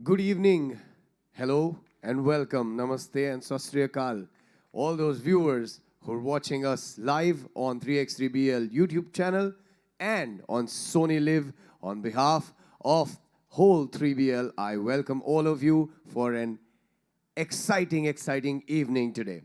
Good evening, hello, and welcome. Namaste and Sastriyakal. All those viewers who are watching us live on 3x3BL YouTube channel and on Sony Live on behalf of whole 3BL, I welcome all of you for an exciting evening today.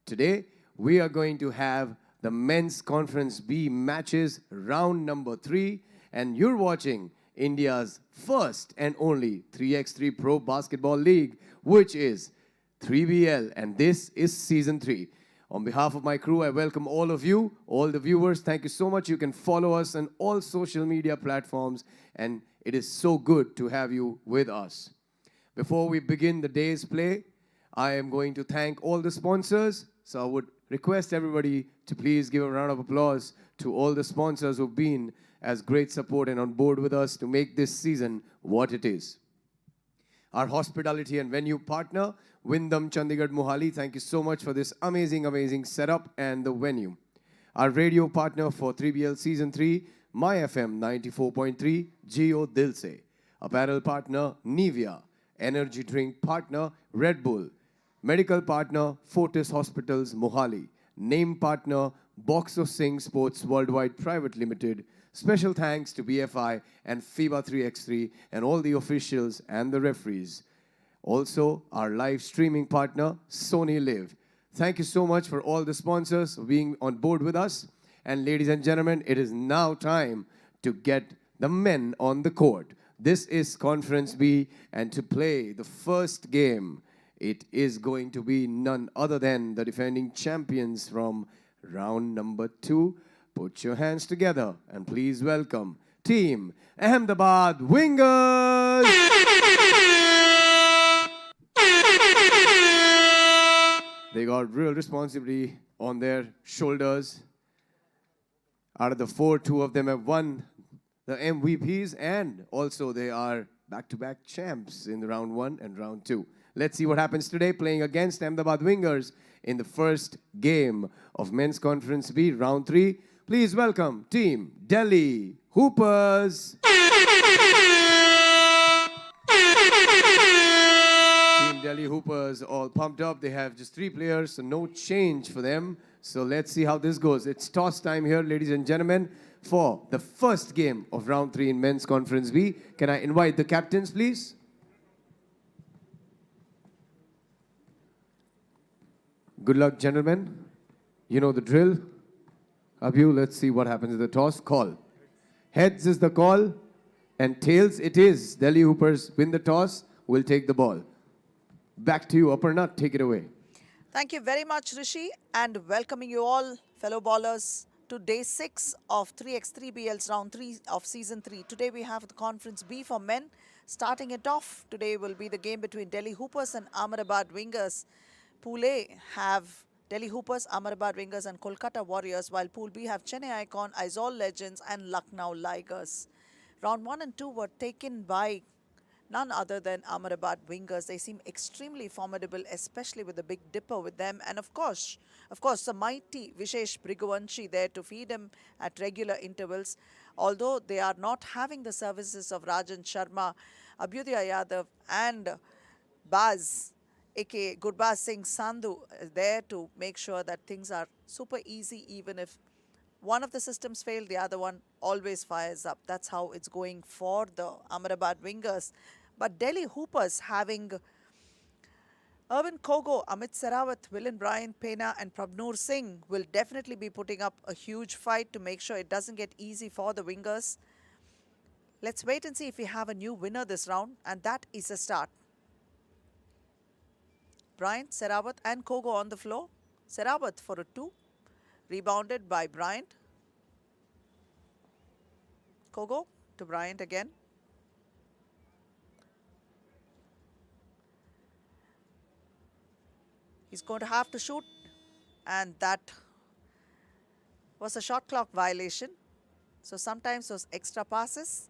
Today, we are going to have the Men's Conference B matches round number 3, and you're watching India's first and only 3x3 Pro Basketball League, which is 3BL, and this is Season 3. On behalf of my crew, I welcome all of you, all the viewers. Thank you so much. You can follow us on all social media platforms, and it is so good to have you with us. Before we begin the day's play, I am going to thank all the sponsors. So I would request everybody to please give a round of applause to all the sponsors who've been as great support and on board with us to make this season what it is. Our hospitality and venue partner, Wyndham Chandigarh Mohali, thank you so much for this amazing setup and the venue. Our radio partner for 3BL Season 3, My FM 94.3, Jio Dil Se. Apparel partner, Nivea. Energy drink partner, Red Bull. Medical partner, Fortis Hospitals, Mohali. Name partner, Boxer Singh Sports Worldwide Private Limited. Special thanks to BFI and FIBA 3x3 and all the officials and the referees. Also, our live streaming partner, Sony Live. Thank you so much for all the sponsors for being on board with us. And ladies and gentlemen, it is now time to get the men on the court. This is Conference B, and to play the first game, it is going to be none other than the defending champions from round number 2. Put your hands together and please welcome Team Ahmedabad Wingers. They got real responsibility on their shoulders. Out of the 4, 2 of them have won the MVPs, and also they are back-to-back champs in the round 1 and round 2. Let's see what happens today playing against Ahmedabad Wingers in the first game of Men's Conference B, round 3. Please welcome Team Delhi Hoopers. Team Delhi Hoopers all pumped up. They have just 3 players, so no change for them. So let's see how this goes. It's toss time here, ladies and gentlemen, for the first game of round 3 in Men's Conference B. Can I invite the captains, please? Good luck, gentlemen. You know the drill. Abhi, let's see what happens in the toss. Call. Heads is the call, and tails it is. Delhi Hoopers win the toss, will take the ball. Back to you, Aparna. Take it away. Thank you very much, Rishi, and welcoming you all, fellow ballers, to day 6 of 3x3BL's round 3 of season 3. Today we have the Conference B for men. Starting it off, today will be the game between Delhi Hoopers and Ahmedabad Wingers. Pool A have Delhi Hoopers, Ahmedabad Wingers and Kolkata Warriors, while Pool B have Chennai Icon, Aizawl Legends and Lucknow Ligers. Round 1 and 2 were taken by none other than Ahmedabad Wingers. They seem extremely formidable, especially with the Big Dipper with them. And of course, the mighty Vishesh Briguvanshi there to feed him at regular intervals. Although they are not having the services of Rajan Sharma, Abhyudaya Yadav and Baz, aka Gurbaz Singh Sandhu, there to make sure that things are super easy. Even if one of the systems fail, the other one always fires up. That's how it's going for the Ahmedabad Wingers. But Delhi Hoopers having Irvin Kogo, Amit Serawat, Willin Brian Pena and Prabnoor Singh will definitely be putting up a huge fight to make sure it doesn't get easy for the Wingers. Let's wait and see if we have a new winner this round, and that is a start. Bryant, Serawat and Kogo on the floor. Serawat for a 2. Rebounded by Bryant. Kogo to Bryant again. He's going to have to shoot, and that was a shot clock violation. So sometimes those extra passes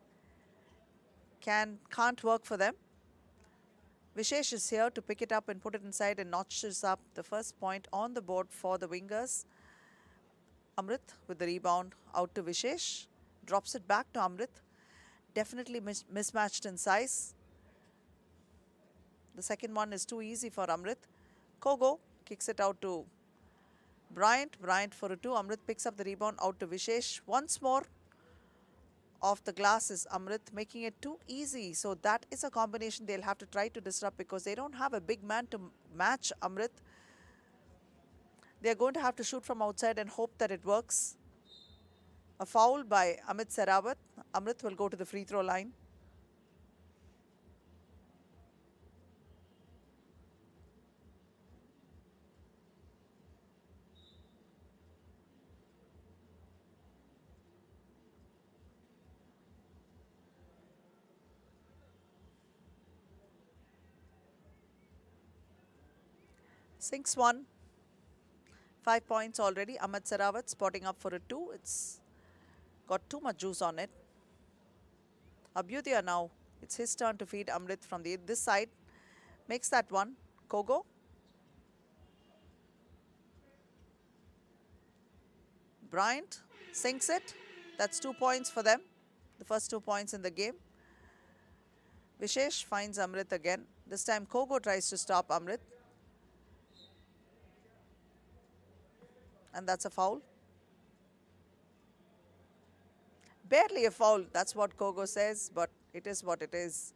can't work for them. Vishesh is here to pick it up and put it inside and notches up the first point on the board for the Wingers. Amrit with the rebound out to Vishesh. Drops it back to Amrit. Definitely mismatched in size. The second one is too easy for Amrit. Kogo kicks it out to Bryant. Bryant for a 2. Amrit picks up the rebound out to Vishesh. Once more off the glass is Amrit, making it too easy. So that is a combination they'll have to try to disrupt because they don't have a big man to match Amrit. They're going to have to shoot from outside and hope that it works. A foul by Amit Sehrawat. Amrit will go to the free throw line. Sinks one. 5 points already. Ahmed Sehrawat spotting up for a 2. It's got too much juice on it. Abhyudaya now. It's his turn to feed Amrit from this side. Makes that one. Kogo. Bryant sinks it. That's 2 points for them. The first 2 points in the game. Vishesh finds Amrit again. This time Kogo tries to stop Amrit. And that's a foul. Barely a foul, that's what Kogo says, but it is what it is.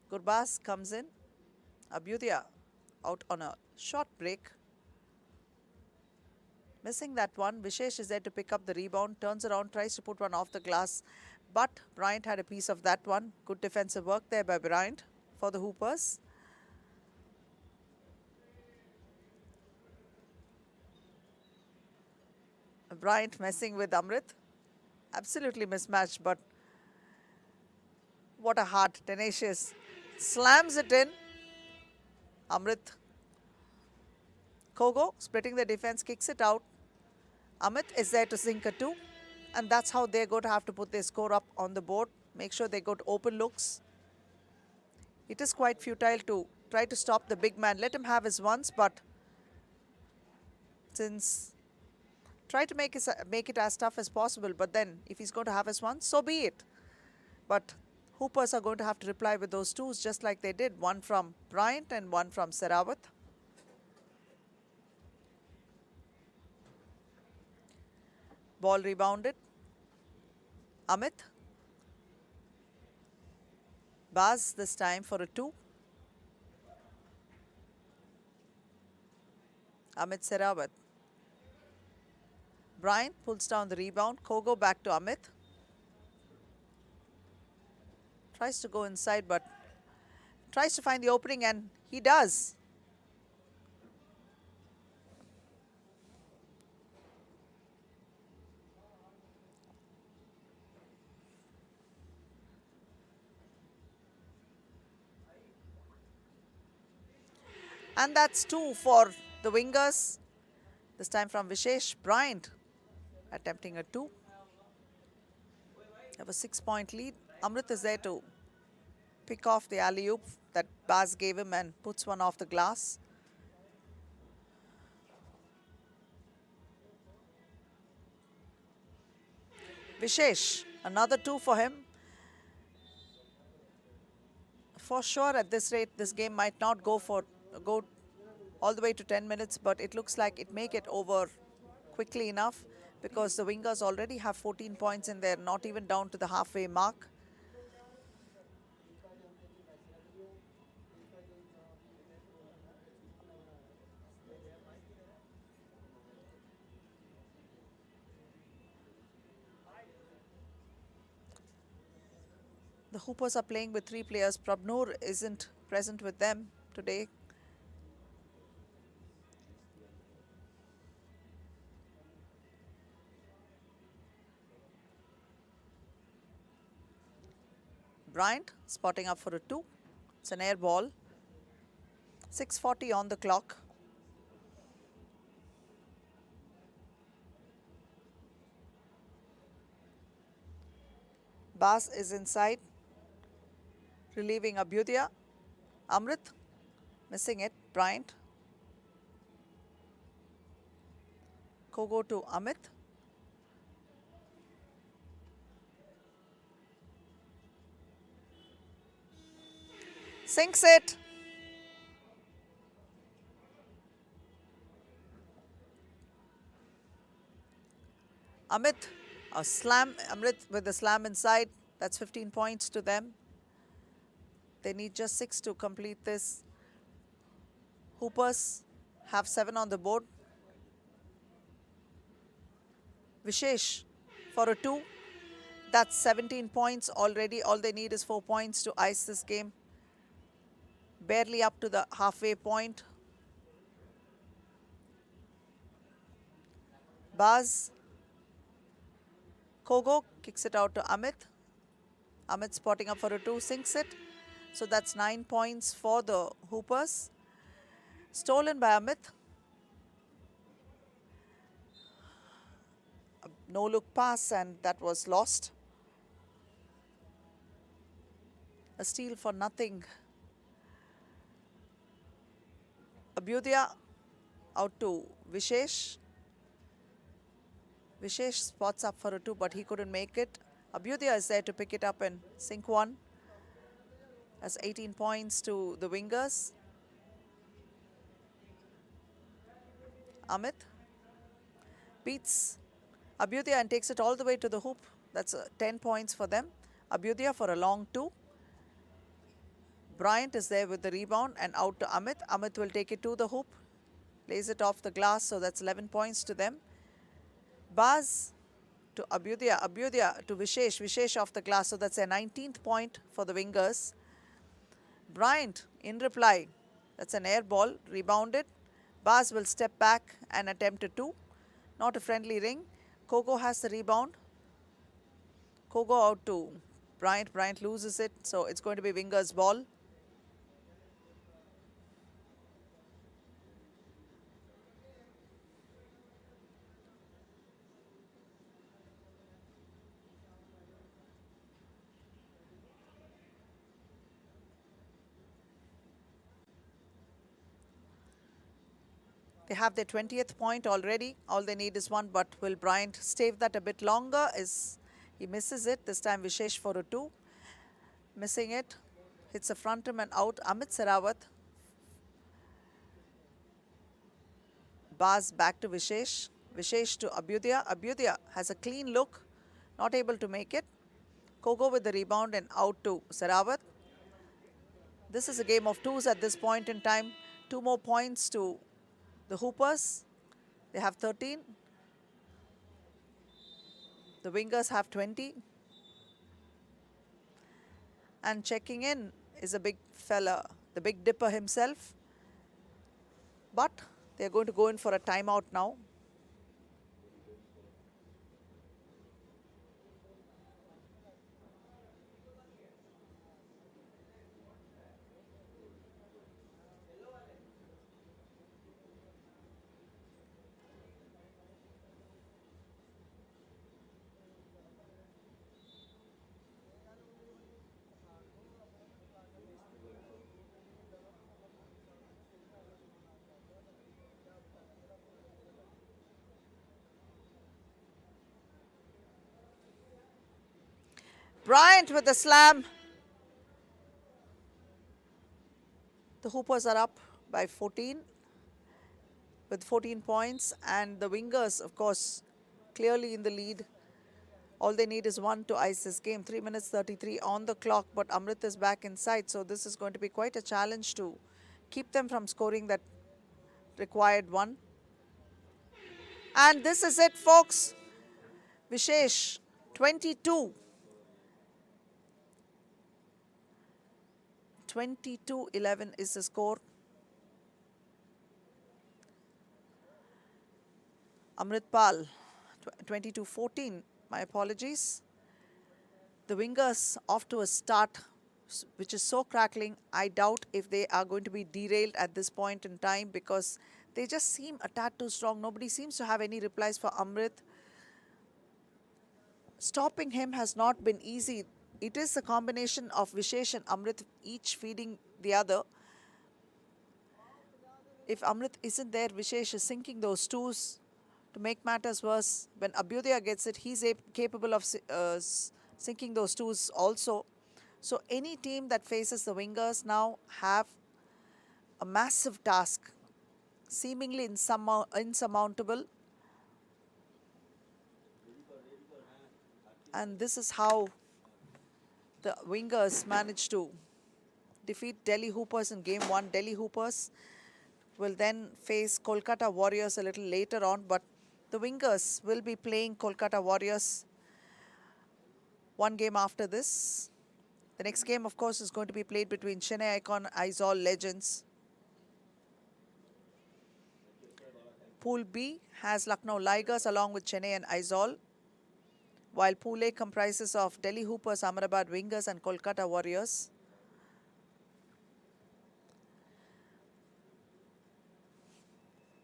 Gurbaz comes in. Abhyudaya out on a short break. Missing that one. Vishesh is there to pick up the rebound. Turns around, tries to put one off the glass. But Bryant had a piece of that one. Good defensive work there by Bryant for the Hoopers. Bryant messing with Amrit. Absolutely mismatched, but what a heart, tenacious. Slams it in. Amrit. Kogo splitting the defense, kicks it out. Amit is there to sink a 2. And that's how they're going to have to put their score up on the board. Make sure they got open looks. It is quite futile to try to stop the big man. Let him have his ones, but since try to make it as tough as possible, but then if he's going to have his one, so be it. But Hoopers are going to have to reply with those 2s just like they did. One from Bryant and one from Sehrawat. Ball rebounded. Amit. Baz this time for a 2. Amit Sehrawat. Bryant pulls down the rebound. Kogo back to Amit. Tries to go inside, but tries to find the opening, and he does. And that's 2 for the wingers. This time from Vishesh. Bryant attempting a 2. Have a 6-point lead. Amrit is there to pick off the alley-oop that Baz gave him and puts one off the glass. Vishesh, another 2 for him. For sure, at this rate, this game might not go all the way to 10 minutes, but it looks like it may get over quickly enough because the wingers already have 14 points in there, not even down to the halfway mark. The Hoopers are playing with 3 players. Prabnoor isn't present with them today. Bryant spotting up for a 2. It's an air ball. 6:40 on the clock. Baz is inside, relieving Abhyudaya. Amrit missing it. Bryant. Kogo to Amit. Sinks it. Amit, a slam. Amrit with a slam inside. That's 15 points to them. They need just 6 to complete this. Hoopers have 7 on the board. Vishesh for a 2. That's 17 points already. All they need is 4 points to ice this game. Barely up to the halfway point. Baz. Kogo kicks it out to Amit. Amit spotting up for a 2, sinks it. So that's 9 points for the Hoopers. Stolen by Amit. A no-look pass and that was lost. A steal for nothing. Abhyudaya out to Vishesh. Vishesh spots up for a 2, but he couldn't make it. Abhyudaya is there to pick it up and sink one. That's 18 points to the wingers. Amit beats Abhyudaya and takes it all the way to the hoop. That's 10 points for them. Abhyudaya for a long 2. Bryant is there with the rebound and out to Amit. Amit will take it to the hoop. Lays it off the glass, so that's 11 points to them. Baz to Abhyudaya. Abhyudaya to Vishesh. Vishesh off the glass, so that's a 19th point for the wingers. Bryant in reply. That's an air ball. Rebounded. Baz will step back and attempt a 2. Not a friendly ring. Kogo has the rebound. Kogo out to Bryant. Bryant loses it, so it's going to be wingers' ball. They have their 20th point already. All they need is 1, but will Bryant stave that a bit longer? He misses it. This time Vishesh for a 2. Missing it. Hits the front rim and out. Amit Serawat. Baz back to Vishesh. Vishesh to Abhyudaya. Abhyudaya has a clean look. Not able to make it. Kogo with the rebound and out to Serawat. This is a game of 2s at this point in time. 2 more points to the Hoopers. They have 13. The wingers have 20. And checking in is a big fella, the Big Dipper himself. But they're going to go in for a timeout now. Bryant with the slam. The Hoopers are up by 14 with 14 points, and the wingers, of course, clearly in the lead. All they need is 1 to ice this game. 3 minutes 33 on the clock, but Amrit is back inside, so this is going to be quite a challenge to keep them from scoring that required 1. And this is it, folks. Vishesh, 22. 22-11 is the score. Amritpal, 22-14. My apologies. The wingers off to a start, which is so crackling. I doubt if they are going to be derailed at this point in time because they just seem a tad too strong. Nobody seems to have any replies for Amrit. Stopping him has not been easy. It is a combination of Vishesh and Amrit, each feeding the other. If Amrit isn't there, Vishesh is sinking those 2s. To make matters worse, when Abhyudaya gets it, he's capable of sinking those 2s also. So any team that faces the wingers now have a massive task, seemingly insurmountable. And this is how the wingers managed to defeat Delhi Hoopers in Game 1. Delhi Hoopers will then face Kolkata Warriors a little later on, but the wingers will be playing Kolkata Warriors one game after this. The next game, of course, is going to be played between Chennai Icon and Aizawl Legends. Pool B has Lucknow Ligers along with Chennai and Aizawl, while Pool A comprises of Delhi Hoopers, Ahmedabad Wingers and Kolkata Warriors.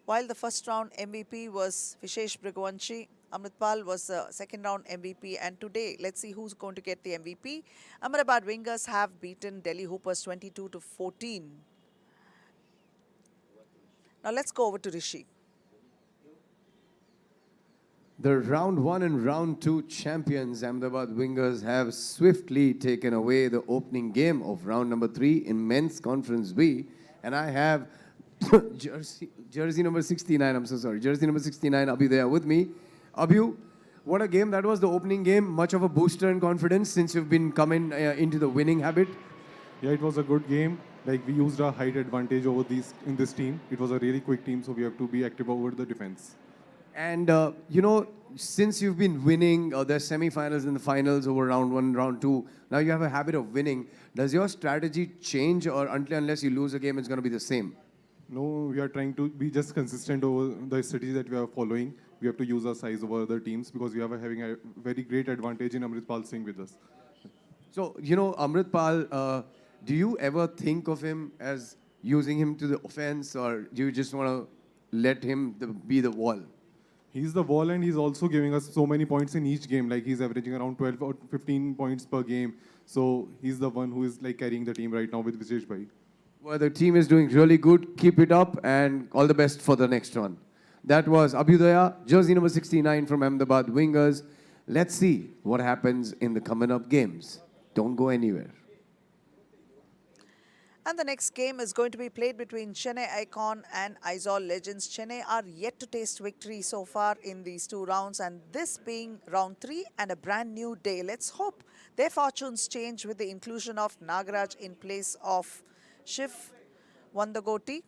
While the first round MVP was Vishesh Brigwanshi, Amritpal was the second round MVP, and today let's see who's going to get the MVP. Ahmedabad Wingers have beaten Delhi Hoopers 22-14. Now let's go over to Rishi. The round 1 and round 2 champions, Ahmedabad Wingers, have swiftly taken away the opening game of round number 3 in men's conference B. And I have jersey number 69, I'm so sorry, jersey number 69, Abhi there with me. Abhi, what a game that was, the opening game. Much of a booster in confidence since you've been coming into the winning habit. Yeah, it was a good game. Like, we used our height advantage over in this team. It was a really quick team, so we have to be active over the defense. And, you know, since you've been winning the semi-finals and the finals over round 1, round 2, now you have a habit of winning. Does your strategy change, or unless you lose a game, it's going to be the same? No, we are trying to be just consistent over the strategy that we are following. We have to use our size over other teams because we are having a very great advantage in Amritpal Singh with us. So, you know, Amritpal, do you ever think of him as using him to the offense, or do you just want to let him be the wall? He's the wall, and he's also giving us so many points in each game. Like, he's averaging around 12 or 15 points per game. So he's the one who is like carrying the team right now with Vishesh Bhai. Well, the team is doing really good. Keep it up, and all the best for the next one. That was Abhyudaya, jersey number 69 from Ahmedabad Wingers. Let's see what happens in the coming up games. Don't go anywhere. And the next game is going to be played between Chennai Icon and Aizawl Legends. Chennai are yet to taste victory so far in these 2 rounds, and this being round 3 and a brand new day. Let's hope their fortunes change with the inclusion of Nagaraj in place of Shiv Vandagoti.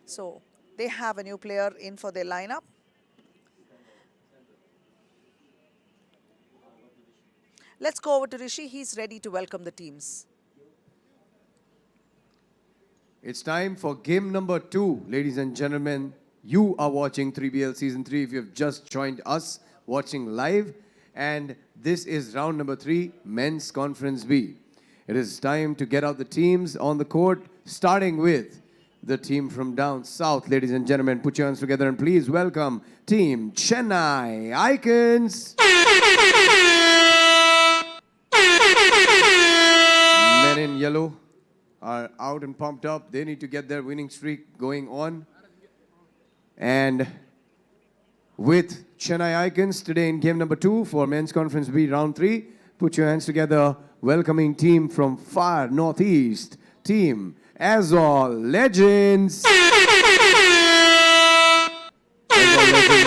So they have a new player in for their lineup. Let's go over to Rishi. He's ready to welcome the teams. It's time for game number 2, ladies and gentlemen. You are watching 3BL Season 3 if you have just joined us watching live. And this is round number 3, Men's Conference B. It is time to get out the teams on the court, starting with the team from down south. Ladies and gentlemen, put your hands together and please welcome Team Chennai Icons. Men in yellow are out and pumped up. They need to get their winning streak going on. And with Chennai Icons today in game number 2 for Men's Conference B round 3, put your hands together, welcoming team from far northeast, Team Aizawl Legends. Aizawl Legends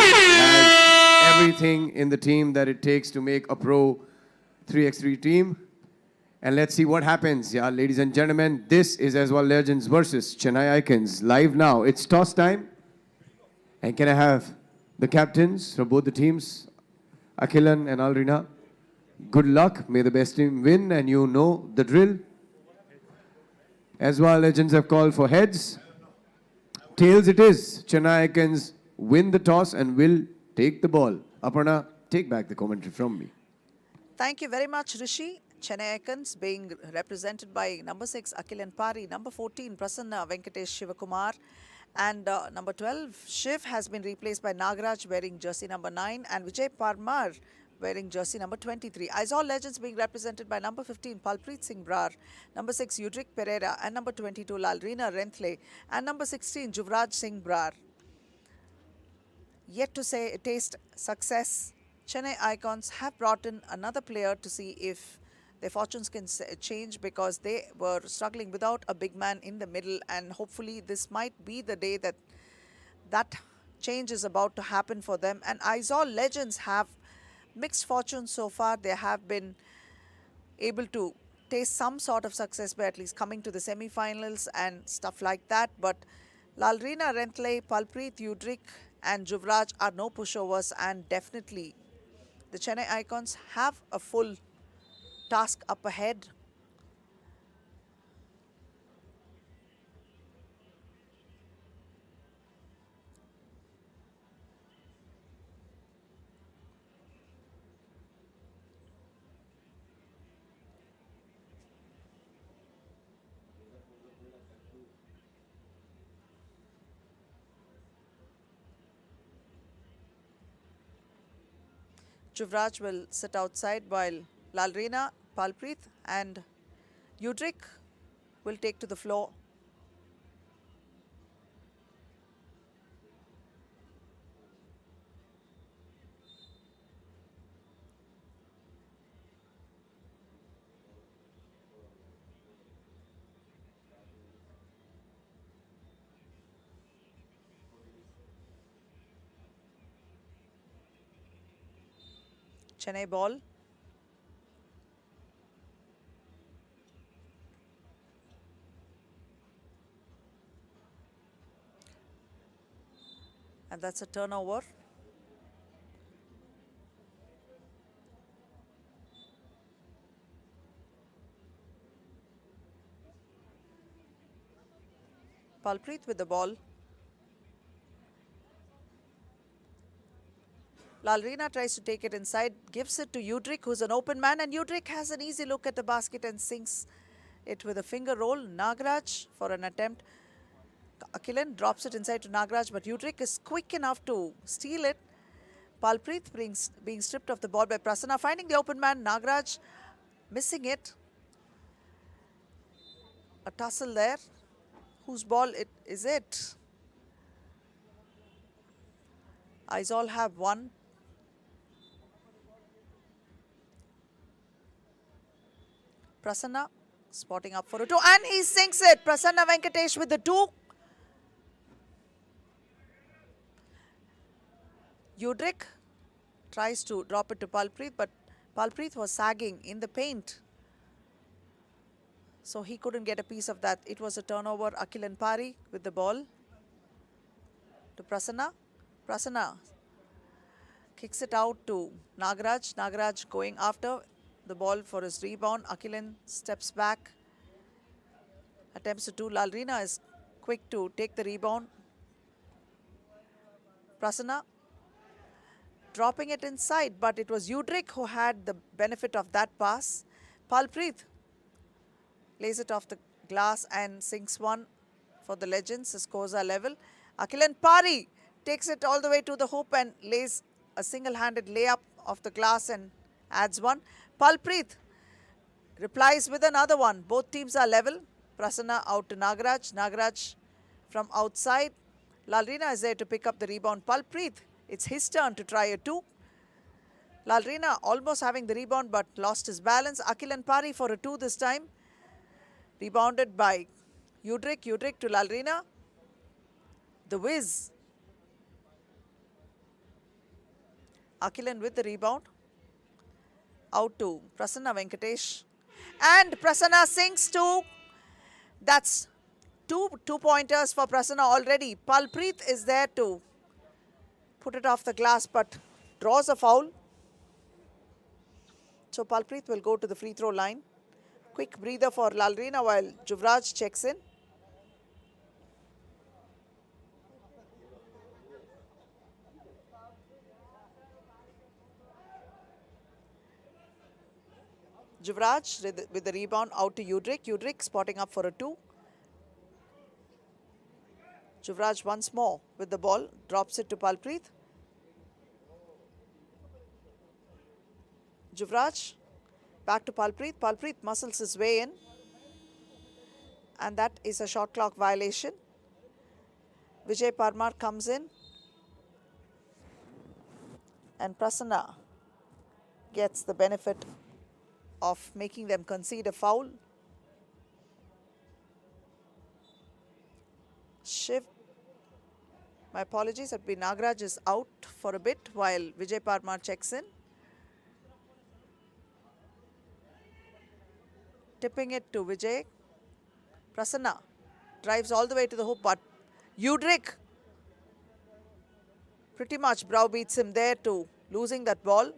has everything in the team that it takes to make a pro 3x3 team. And let's see what happens. Yeah, ladies and gentlemen, this is Aizawl Legends versus Chennai Icons. Live now. It's toss time. And can I have the captains from both the teams, Akhilan and Alrina? Good luck. May the best team win, and you know the drill. Aizawl Legends have called for heads. Tails it is. Chennai Icons win the toss and will take the ball. Aparna, take back the commentary from me. Thank you very much, Rishi. Chennai Icons being represented by number 6, Akhilan Pari, number 14, Prasanna Venkatesh Shivakumar, and number 12, Shiv has been replaced by Nagaraj wearing jersey number 9, and Vijay Parmar wearing jersey number 23. Aizawl Legends being represented by number 15, Palpreet Singh Brar, number 6, Udrik Pereira, and number 22, Lalrina Renthle, and number 16, Juvraj Singh Brar. Yet to taste success, Chennai Icons have brought in another player to see if their fortunes can change, because they were struggling without a big man in the middle, and hopefully this might be the day that that change is about to happen for them. And Aizawl Legends have mixed fortunes so far. They have been able to taste some sort of success by at least coming to the semi-finals and stuff like that. But Lalrina, Rentley, Palpreet, Udrik and Juvraj are no pushovers, and definitely the Chennai Icons have a full task up ahead. Juvraj will sit outside while Lalrina, Palpreet and Udrik will take to the floor. Chennai ball. And that's a turnover. Palpreet with the ball. Lalrina tries to take it inside, gives it to Udrik, who's an open man, and Udrik has an easy look at the basket and sinks it with a finger roll. Nagraj for an attempt. Akilan drops it inside to Nagraj, but Udrik is quick enough to steal it. Palpreet being stripped of the ball by Prasanna, finding the open man. Nagraj missing it. A tussle there. Whose ball is it? Aizawl have one. Prasanna spotting up for a two, and he sinks it. Prasanna Venkatesh with the two. Udrik tries to drop it to Palpreet, but Palpreet was sagging in the paint, so he couldn't get a piece of that. It was a turnover. Akilan Pari with the ball to Prasanna. Prasanna kicks it out to Nagraj. Nagraj going after the ball for his rebound. Akilan steps back, attempts to do. Lalrina is quick to take the rebound. Prasanna dropping it inside, but it was Udrik who had the benefit of that pass. Palpreet lays it off the glass and sinks one for the Legends. The scores are level. Akilan Pari takes it all the way to the hoop and lays a single-handed layup off the glass and adds one. Palpreet replies with another one. Both teams are level. Prasanna out to Nagraj. Nagraj from outside. Lalrina is there to pick up the rebound. Palpreet, it's his turn to try a two. Lalrina almost having the rebound but lost his balance. Akilan Pari for a two this time. Rebounded by Udrik. Udrik to Lalrina. The whiz. Akilan with the rebound. Out to Prasanna Venkatesh. And Prasanna sinks two. That's two-pointers for Prasanna already. Palpreet is there to put it off the glass but draws a foul. So Palpreet will go to the free throw line. Quick breather for Lalrina while Juvraj checks in. Juvraj with the rebound out to Udrik. Udrik spotting up for a two. Juvraj once more with the ball. Drops it to Palpreet. Juvraj back to Palpreet. Palpreet muscles his way in. And that is a shot clock violation. Vijay Parmar comes in. And Prasanna gets the benefit of making them concede a foul. Shiv, my apologies, Nagaraj is out for a bit while Vijay Parmar checks in. Tipping it to Vijay. Prasanna drives all the way to the hoop, but Udrik pretty much browbeats him there to losing that ball.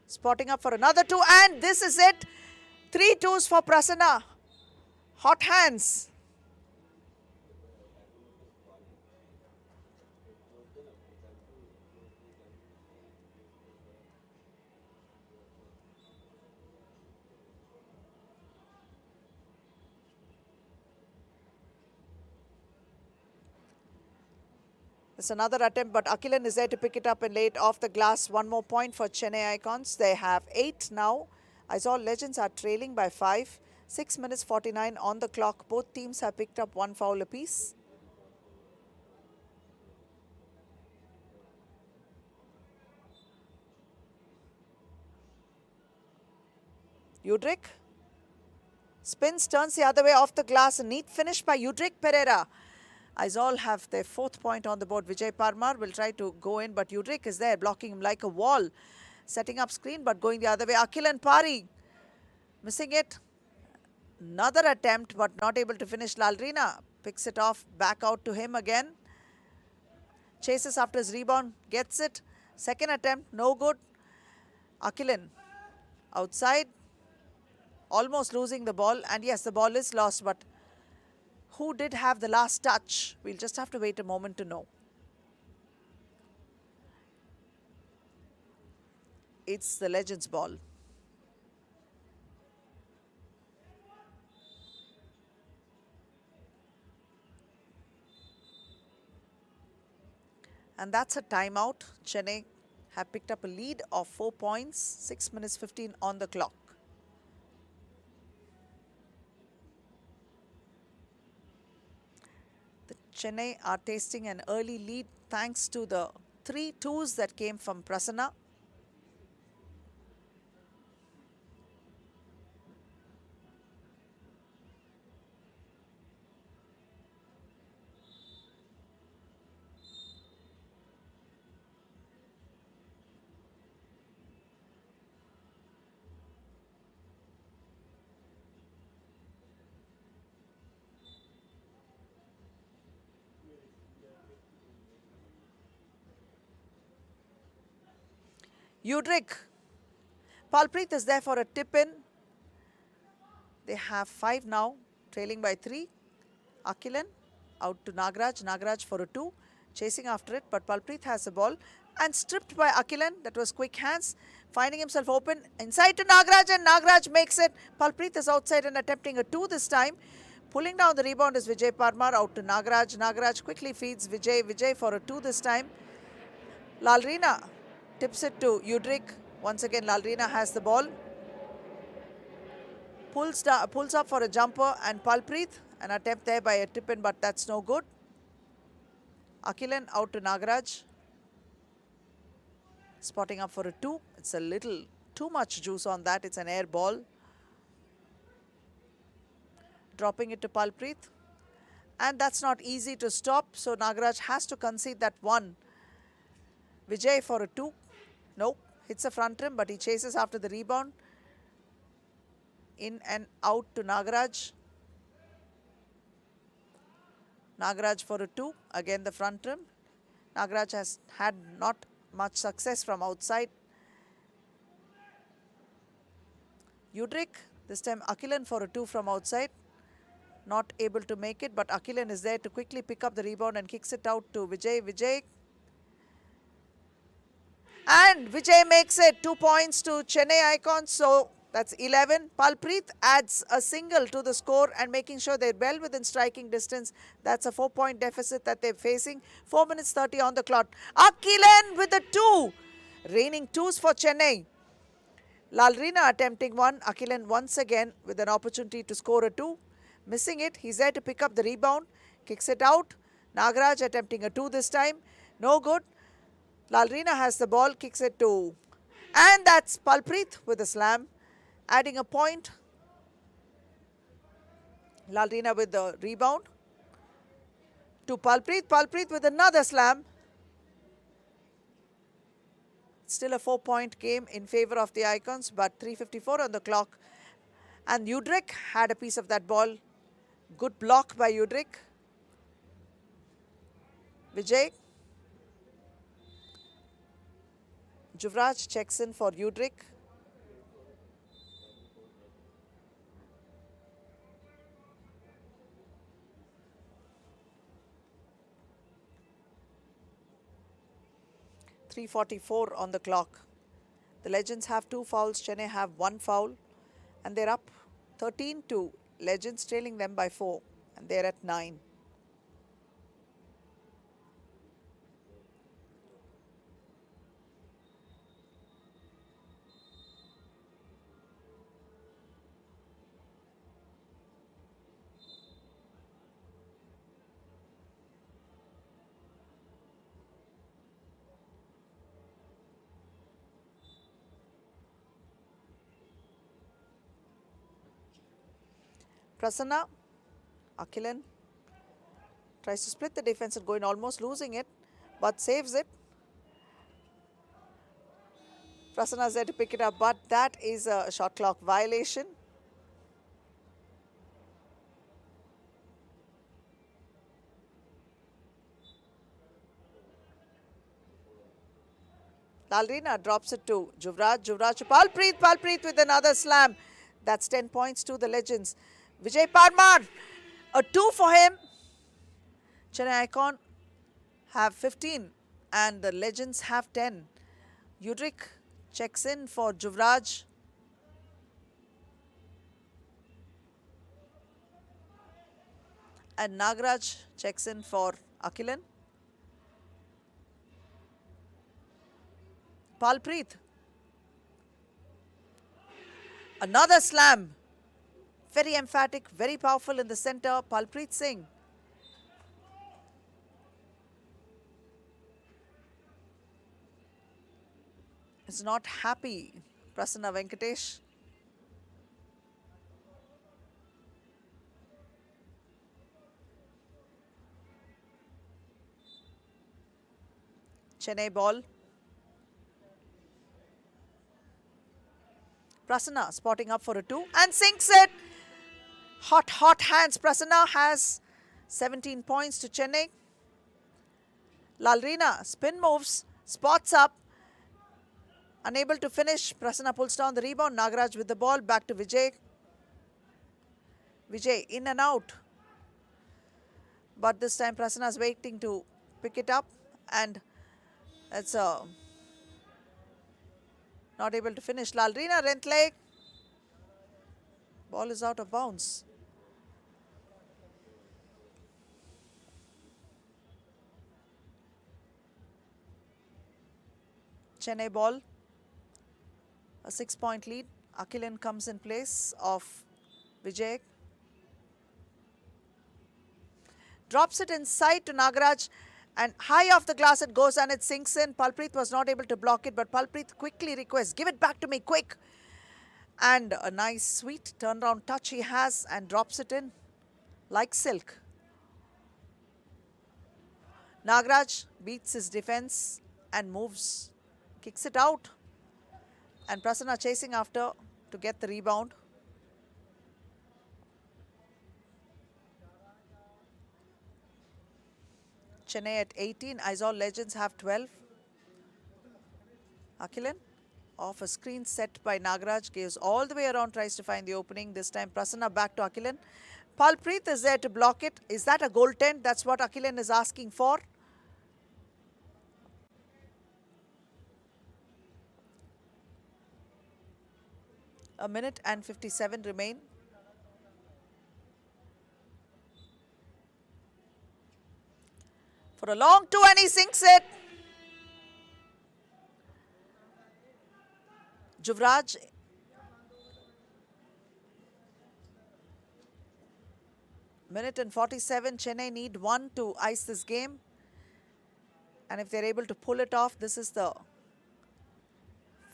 Spotting up for another two, and this is it. 3 twos for Prasanna. Hot hands. It's another attempt, but Akilan is there to pick it up and lay it off the glass. 1 more point for Chennai Icons. They have 8 now. Aizawl Legends are trailing by 5. 6 minutes 49 on the clock. Both teams have picked up 1 foul apiece. Udrik spins, turns the other way off the glass. A neat finish by Udrik Pereira. Aizawl have their 4th point on the board. Vijay Parmar will try to go in, but Udrik is there, blocking him like a wall. Setting up screen, but going the other way. Akilan Pari missing it. Another attempt, but not able to finish. Lalrina picks it off, back out to him again. Chases after his rebound, gets it. Second attempt, no good. Akilan outside, almost losing the ball. And yes, the ball is lost, but who did have the last touch? We'll just have to wait a moment to know. It's the Legends ball. And that's a timeout. Chennai have picked up a lead of 4 points. 6 minutes 15 on the clock. Chennai are tasting an early lead thanks to the 3 twos that came from Prasanna. Udrik. Palpreet is there for a tip-in. They have 5 now, trailing by 3. Akilan out to Nagaraj. Nagaraj for a 2. Chasing after it, but Palpreet has the ball. And stripped by Akilan. That was quick hands. Finding himself open. Inside to Nagaraj, and Nagaraj makes it. Palpreet is outside and attempting a 2 this time. Pulling down the rebound is Vijay Parmar out to Nagaraj. Nagaraj quickly feeds Vijay. Vijay for a 2 this time. Lalrina tips it to Udrik. Once again, Lalrina has the ball. Pulls up for a jumper, and Palpreet, an attempt there by a tip-in, but that's no good. Akilan out to Nagaraj. Spotting up for a 2. It's a little too much juice on that. It's an air ball. Dropping it to Palpreet. And that's not easy to stop, so Nagaraj has to concede that 1. Vijay for a 2. Nope, hits a front rim, but he chases after the rebound. In and out to Nagaraj. Nagaraj for a 2. Again the front rim. Nagaraj has had not much success from outside. Udrik, this time Akilan for a 2 from outside. Not able to make it, but Akilan is there to quickly pick up the rebound and kicks it out to Vijay. Vijay. And Vijay makes it. 2 points to Chennai Icons. So that's 11. Palpreet adds a single to the score and making sure they're well within striking distance. That's a 4-point deficit that they're facing. 4 minutes 30 on the clock. Akilan with a 2. Raining 2s for Chennai. Lalrina attempting 1. Akilan once again with an opportunity to score a 2. Missing it. He's there to pick up the rebound. Kicks it out Nagaraj attempting a 2 this time. No good. Lalrina has the ball, kicks it to... And that's Palpreet with a slam, adding a point. Lalrina with the rebound to Palpreet. Palpreet with another slam. Still a 4-point game in favor of the Icons, but 3:54 on the clock. And Udrik had a piece of that ball. Good block by Udrik. Vijay. Juvraj checks in for Udrik. .344 on the clock. The Legends have 2 fouls. Chennai have 1 foul. And they're up 13-2. Legends trailing them by 4. And they're at 9. Prasanna, Akhilan tries to split the defense and going almost losing it, but saves it. Prasanna is there to pick it up, but that is a shot clock violation. Lalrina drops it to Juvraj. Juvraj to Palpreet. Palpreet with another slam. That's 10 points to the Legends. Vijay Parmar, a 2 for him. Chennai Icon have 15 and the Legends have 10. Udrik checks in for Juvraj. And Nagaraj checks in for Akhilan. Palpreet. Another slam. Very emphatic, very powerful in the center. Palpreet Singh. Is not happy. Prasanna Venkatesh. Chennai ball. Prasanna spotting up for a 2 and sinks it. Hot, hot hands. Prasanna has 17 points to Chennai. Lalrina spin moves, spots up. Unable to finish. Prasanna pulls down the rebound. Nagaraj with the ball. Back to Vijay. Vijay in and out. But this time Prasanna is waiting to pick it up. And it's not able to finish. Lalrina length leg. Ball is out of bounds. Chennai ball. A 6-point lead. Akhilan comes in place of Vijay. Drops it inside to Nagaraj. And high off the glass it goes and it sinks in. Palpreet was not able to block it, but Palpreet quickly requests, give it back to me, quick. And a nice, sweet turnaround touch he has and drops it in like silk. Nagaraj beats his defense and moves, kicks it out. And Prasanna chasing after to get the rebound. Chennai at 18. Aizawl Legends have 12. Akhilan off a screen set by Nagaraj. Gives all the way around. Tries to find the opening. This time Prasanna back to Akhilan. Palpreet is there to block it. Is that a goaltend? That's what Akhilan is asking for. A minute and 57 remain. For a long 2 and he sinks it. Juvraj. Minute and 47. Chennai need 1 to ice this game. And if they're able to pull it off, this is the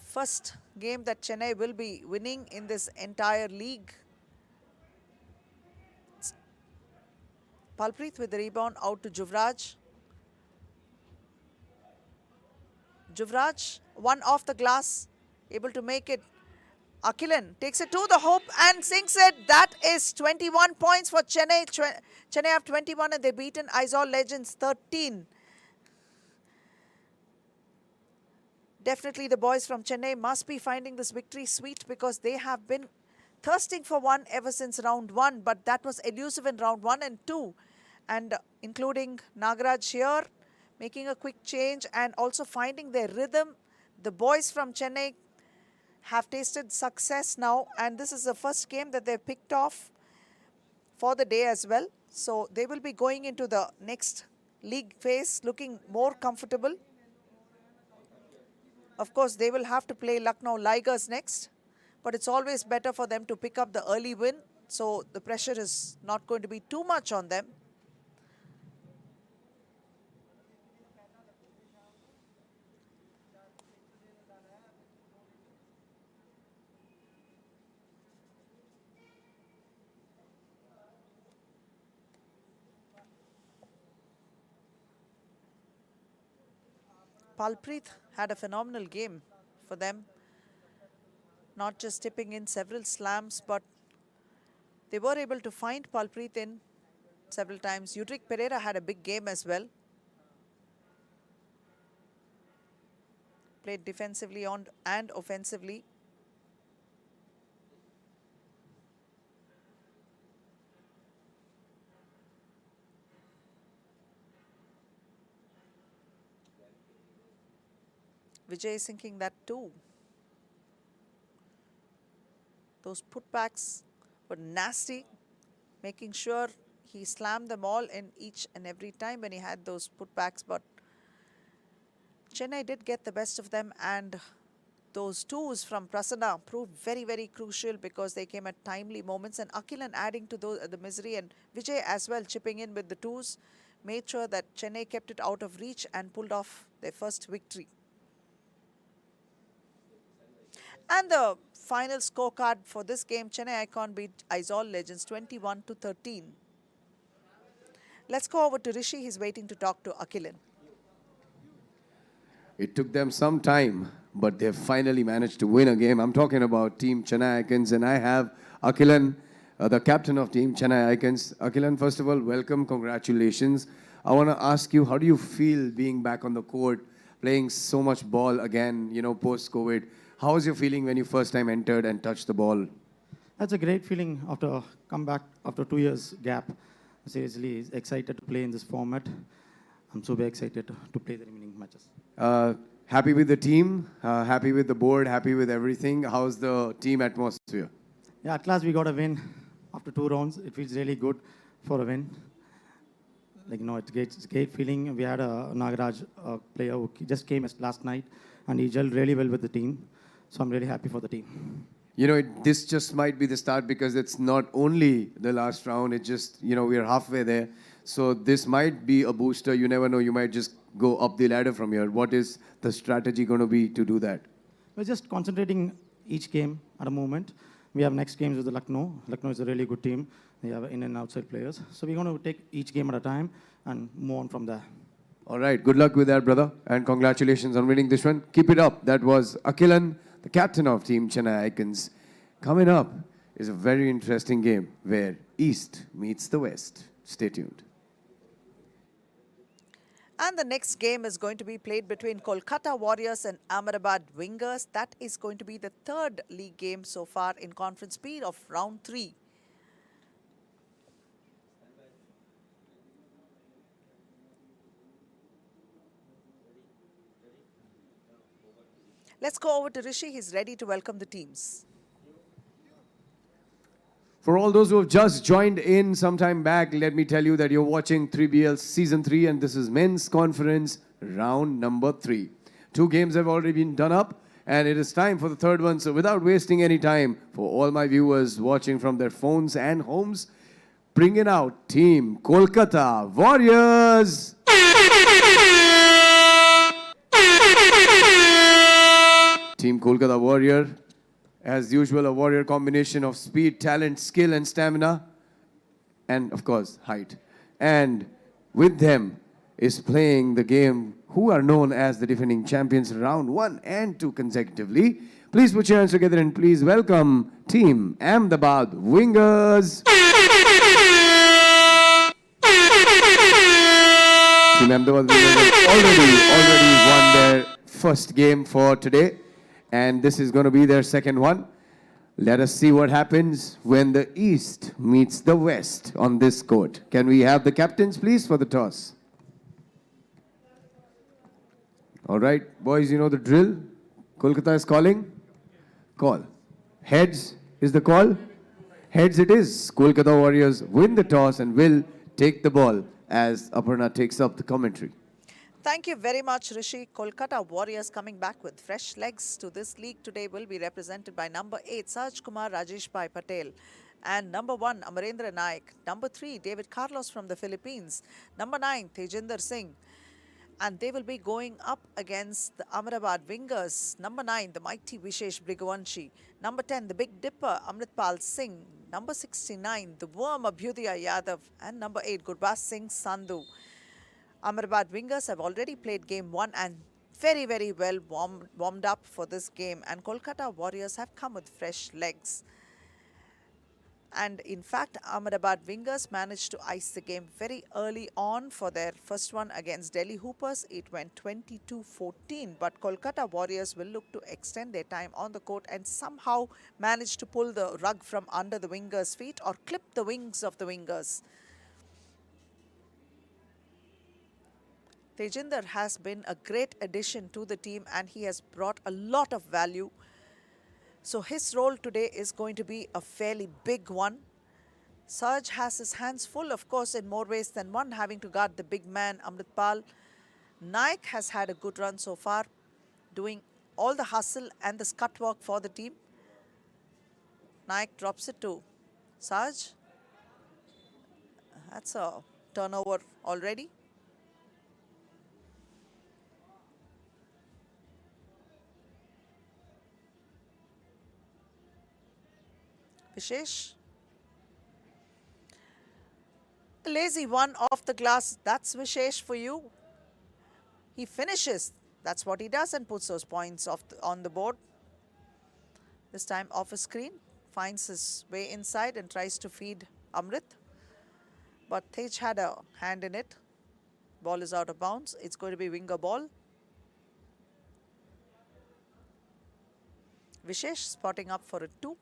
first game that Chennai will be winning in this entire league. Palpreet with the rebound out to Juvraj. Juvraj, one off the glass, able to make it. Akhilan takes it to the hoop and sinks it. That is 21 points for Chennai. Chennai have 21 and they've beaten Aizawl Legends 13. Definitely the boys from Chennai must be finding this victory sweet because they have been thirsting for one ever since round 1. But that was elusive in round 1 and 2. And including Nagaraj here, making a quick change and also finding their rhythm. The boys from Chennai have tasted success now, and this is the first game that they've picked off for the day as well. So they will be going into the next league phase looking more comfortable. Of course, they will have to play Lucknow Ligers next, but it's always better for them to pick up the early win. So the pressure is not going to be too much on them. Palpreet had a phenomenal game for them. Not just tipping in several slams, but they were able to find Palpreet in several times. Udrik Pereira had a big game as well. Played defensively and offensively. Vijay is sinking that too. Those putbacks were nasty, making sure he slammed them all in each and every time when he had those putbacks. But Chennai did get the best of them, and those twos from Prasanna proved very, very crucial because they came at timely moments. And Akhilan adding to the misery, and Vijay as well chipping in with the twos, made sure that Chennai kept it out of reach and pulled off their first victory. And the final scorecard for this game, Chennai Icon beat Aizawl Legends 21 to 13. Let's go over to Rishi. He's waiting to talk to Akhilan. It took them some time, but they've finally managed to win a game. I'm talking about Team Chennai Icons, and I have Akhilan, the captain of Team Chennai Icons. Akhilan, first of all, welcome, congratulations. I want to ask you, how do you feel being back on the court, playing so much ball again, you know, post-COVID? How was your feeling when you first time entered and touched the ball? That's a great feeling after comeback after 2 years gap. Seriously, excited to play in this format. I'm super excited to play the remaining matches. Happy with the team, happy with the board, happy with everything. How's the team atmosphere? Yeah, at last we got a win after 2 rounds. It feels really good for a win. Like, you know, it's a great feeling. We had a Nagaraj player who just came last night, and he gelled really well with the team. So I'm really happy for the team. You know, this just might be the start because it's not only the last round. It just, you know, we're halfway there. So this might be a booster. You never know. You might just go up the ladder from here. What is the strategy going to be to do that? We're just concentrating each game at a moment. We have next games with the Lucknow. Lucknow is a really good team. They have in and outside players. So we're going to take each game at a time and move on from there. All right. Good luck with that, brother. And congratulations on winning this one. Keep it up. That was Akhilan, the captain of Team Chennai Icons. Coming up is a very interesting game where East meets the West. Stay tuned. And the next game is going to be played between Kolkata Warriors and Ahmedabad Wingers. That is going to be the third league game so far in Conference B of round 3. Let's go over to Rishi. He's ready to welcome the teams. For all those who have just joined in sometime back, let me tell you that you're watching 3BL Season 3 and this is Men's Conference Round number 3. 2 games have already been done up and it is time for the third one. So without wasting any time, for all my viewers watching from their phones and homes, bringing out Team Kolkata Warriors. Team Kolkata Warrior, as usual, a warrior combination of speed, talent, skill and stamina, and of course, height. And with them is playing the game who are known as the defending champions round 1 and 2 consecutively. Please put your hands together and please welcome Team Ahmedabad Wingers. Team Ahmedabad Wingers have already won their first game for today, and this is going to be their second one. Let us see what happens when the East meets the West on this court. Can we have the captains, please, for the toss? All right, boys, you know the drill. Kolkata is calling. Call. Heads is the call. Heads it is. Kolkata Warriors win the toss and will take the ball as Aparna takes up the commentary. Thank you very much, Rishi. Kolkata Warriors coming back with fresh legs to this league today will be represented by number 8, Saj Kumar Rajesh Bhai Patel. And number 1, Amarendra Naik. Number 3, David Carlos from the Philippines. Number 9, Tejinder Singh. And they will be going up against the Ahmedabad Wingers. Number 9, the mighty Vishesh Brigwanshi. Number 10, the Big Dipper, Amritpal Singh. Number 69, the Worm Abhyudaya Yadav. And number 8, Gurbaz Singh Sandhu. Ahmedabad Wingers have already played game 1 and very, very well warmed up for this game. And Kolkata Warriors have come with fresh legs. And in fact, Ahmedabad Wingers managed to ice the game very early on for their first one against Delhi Hoopers. It went 22-14. But Kolkata Warriors will look to extend their time on the court and somehow manage to pull the rug from under the Wingers' feet or clip the wings of the Wingers. Tejinder has been a great addition to the team and he has brought a lot of value. So his role today is going to be a fairly big one. Saj has his hands full, of course, in more ways than one, having to guard the big man, Amritpal. Naik has had a good run so far, doing all the hustle and the scut work for the team. Naik drops it to Saj. That's a turnover already. Vishesh. A lazy one off the glass. That's Vishesh for you. He finishes. That's what he does and puts those points on the board. This time off a screen. Finds his way inside and tries to feed Amrit. But Tej had a hand in it. Ball is out of bounds. It's going to be winger ball. Vishesh spotting up for a 2.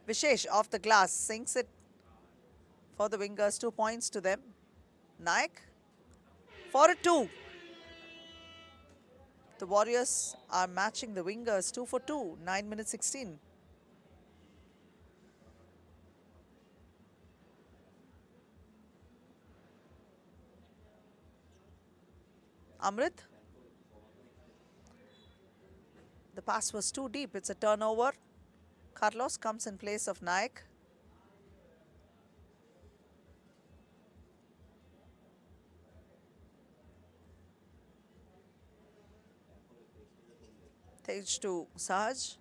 Vishesh off the glass, sinks it for the Wingers, 2 points to them. Naik for a 2. The Warriors are matching the Wingers 2 for 2, 9 minutes 16. Amrit. The pass was too deep. It's a turnover. Carlos comes in place of Naik. Tej to Saj.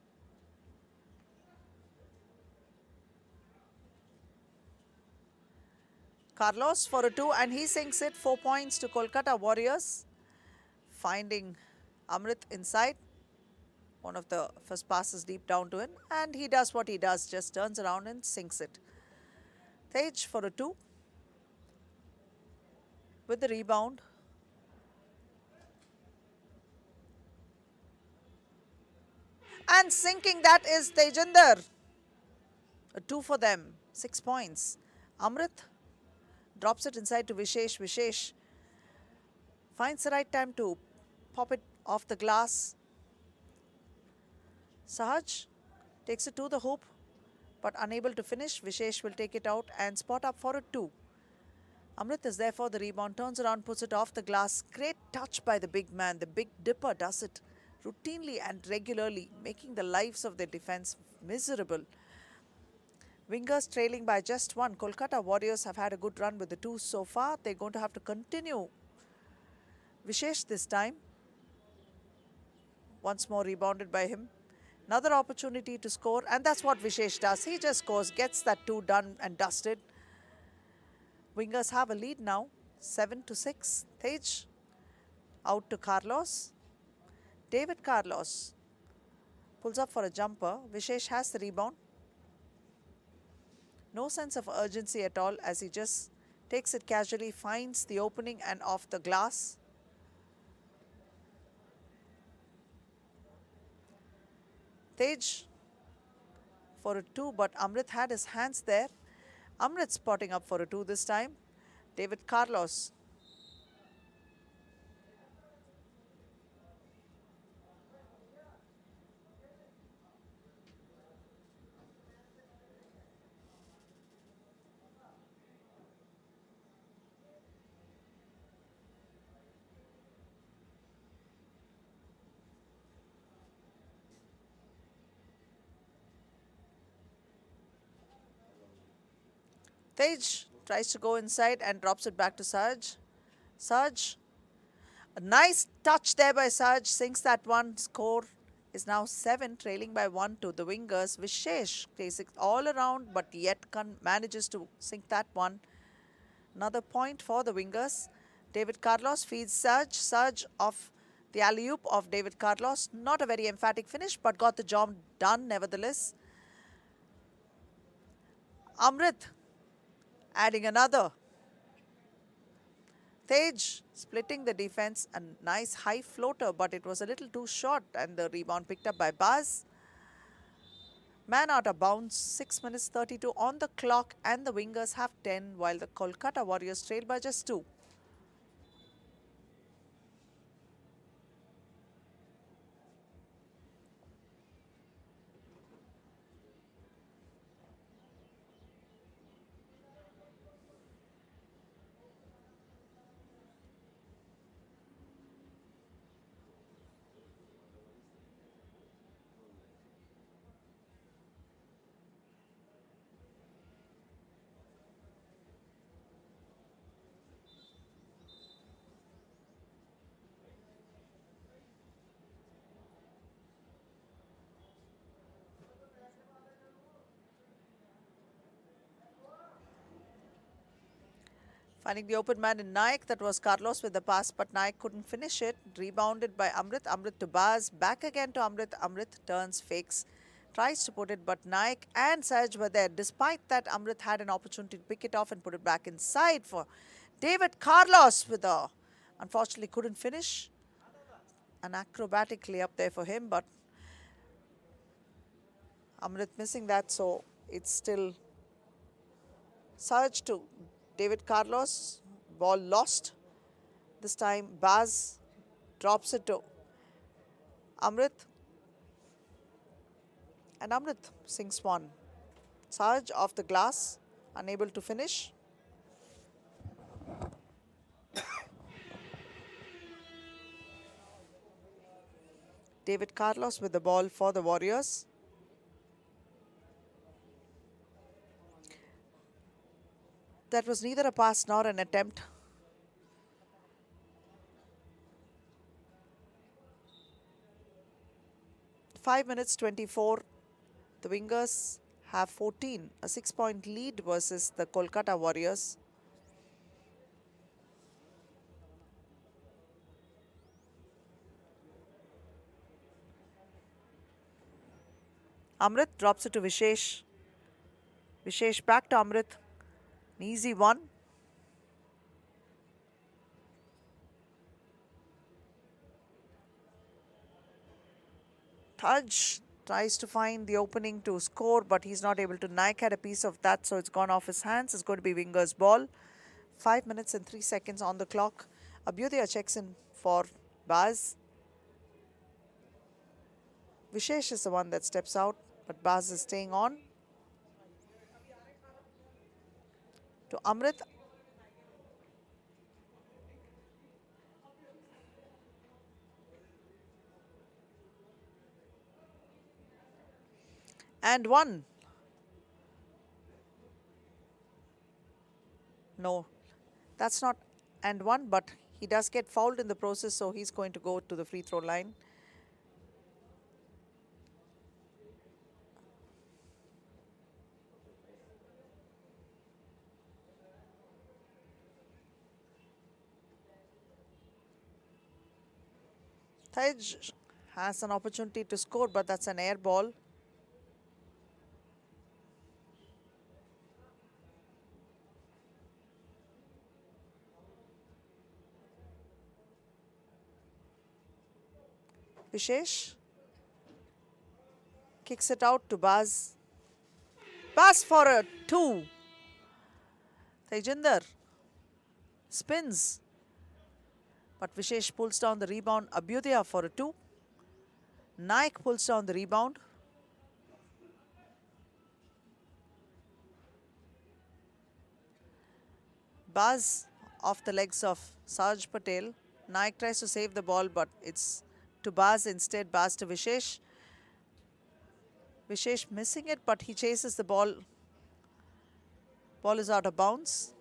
Carlos for a 2 and he sinks it, 4 points to Kolkata Warriors. Finding Amrit inside. One of the first passes deep down to him, and he does what he does, just turns around and sinks it. Tej for a 2 with the rebound. And sinking that is Tejinder. A 2 for them, 6 points. Amrit drops it inside to Vishesh. Vishesh finds the right time to pop it off the glass. Sahaj takes it to the hoop, but unable to finish. Vishesh will take it out and spot up for a 2. Amrit is there for the rebound, turns around, puts it off the glass. Great touch by the big man. The Big Dipper does it routinely and regularly, making the lives of their defense miserable. Wingers trailing by just one. Kolkata Warriors have had a good run with the two so far. They're going to have to continue. Vishesh this time. Once more rebounded by him. Another opportunity to score, and that's what Vishesh does. He just scores, gets that two done and dusted. Wingers have a lead now, 7-6. Tej out to Carlos. David Carlos pulls up for a jumper. Vishesh has the rebound. No sense of urgency at all as he just takes it casually, finds the opening and off the glass. Tej for a two, but Amrit had his hands there. Amrit spotting up for a two this time. David Carlos. Tej tries to go inside and drops it back to Saj. Saj, a nice touch there by Saj, sinks that one. Score is now 7, trailing by 1 to the Wingers. Vishesh plays it all around, but yet manages to sink that one. Another point for the Wingers. David Carlos feeds Saj. Saj off the alley-oop of David Carlos. Not a very emphatic finish, but got the job done nevertheless. Amrit adding another. Tej splitting the defense. A nice high floater, but it was a little too short, and the rebound picked up by Baz. Man out of bounds, 6 minutes 32 on the clock, and the Wingers have 10, while the Kolkata Warriors trail by just 2. Finding the open man in Naik, that was Carlos with the pass, but Naik couldn't finish it. Rebounded by Amrit. Amrit to Baz. Back again to Amrit. Amrit turns, fakes, tries to put it, but Naik and Saj were there. Despite that, Amrit had an opportunity to pick it off and put it back inside for David Carlos with a, unfortunately couldn't finish. An acrobatic layup there for him, but Amrit missing that, so it's still Saj to David Carlos. Ball lost. This time Baz drops it to Amrit. And Amrit sinks one. Saj off the glass, unable to finish. David Carlos with the ball for the Warriors. That was neither a pass nor an attempt. Five minutes 24. The Wingers have 14, a 6-point lead versus the Kolkata Warriors. Amrit drops it to Vishesh. Vishesh back to Amrit. An easy one. Taj tries to find the opening to score, but he's not able to. Naik had a piece of that, so it's gone off his hands. It's going to be Wingers' ball. 5 minutes and 3 seconds on the clock. Abhyudaya checks in for Baz. Vishesh is the one that steps out, but Baz is staying on. To Amrit. And one. No, that's not and one, but he does get fouled in the process, so he's going to go to the free throw line. Tej has an opportunity to score, but that's an air ball. Vishesh kicks it out to Baz. Baz for a 2. Tejinder spins, but Vishesh pulls down the rebound. Abhyudaya for a 2. Naik pulls down the rebound. Baz off the legs of Saj Patel. Naik tries to save the ball, but it's to Baz instead. Baz to Vishesh. Vishesh missing it, but he chases the ball. Ball is out of bounds.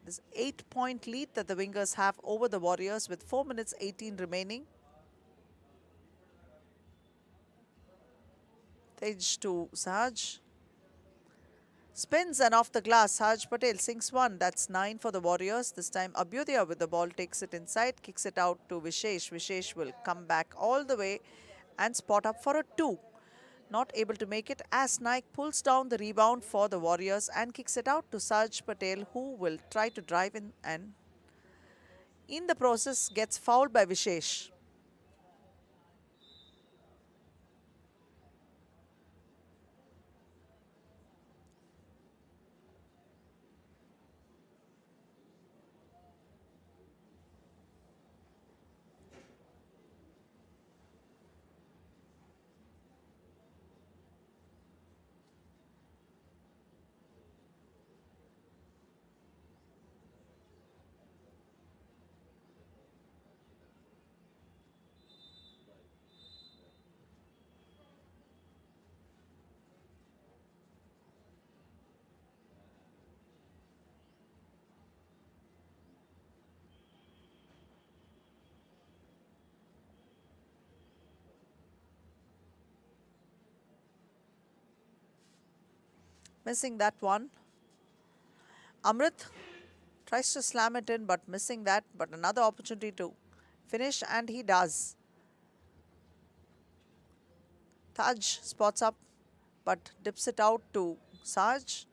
This 8-point lead that the Wingers have over the Warriors with 4 minutes 18 remaining. Tej to Saj. Spins and off the glass. Saj Patel sinks one. That's 9 for the Warriors. This time Abhyudaya with the ball takes it inside, kicks it out to Vishesh. Vishesh will come back all the way and spot up for a 2. Not able to make it as Naik pulls down the rebound for the Warriors and kicks it out to Saj Patel, who will try to drive in and in the process gets fouled by Vishesh. Missing that one. Amrit tries to slam it in, but missing that. But another opportunity to finish, and he does. Taj spots up, but dips it out to Saj.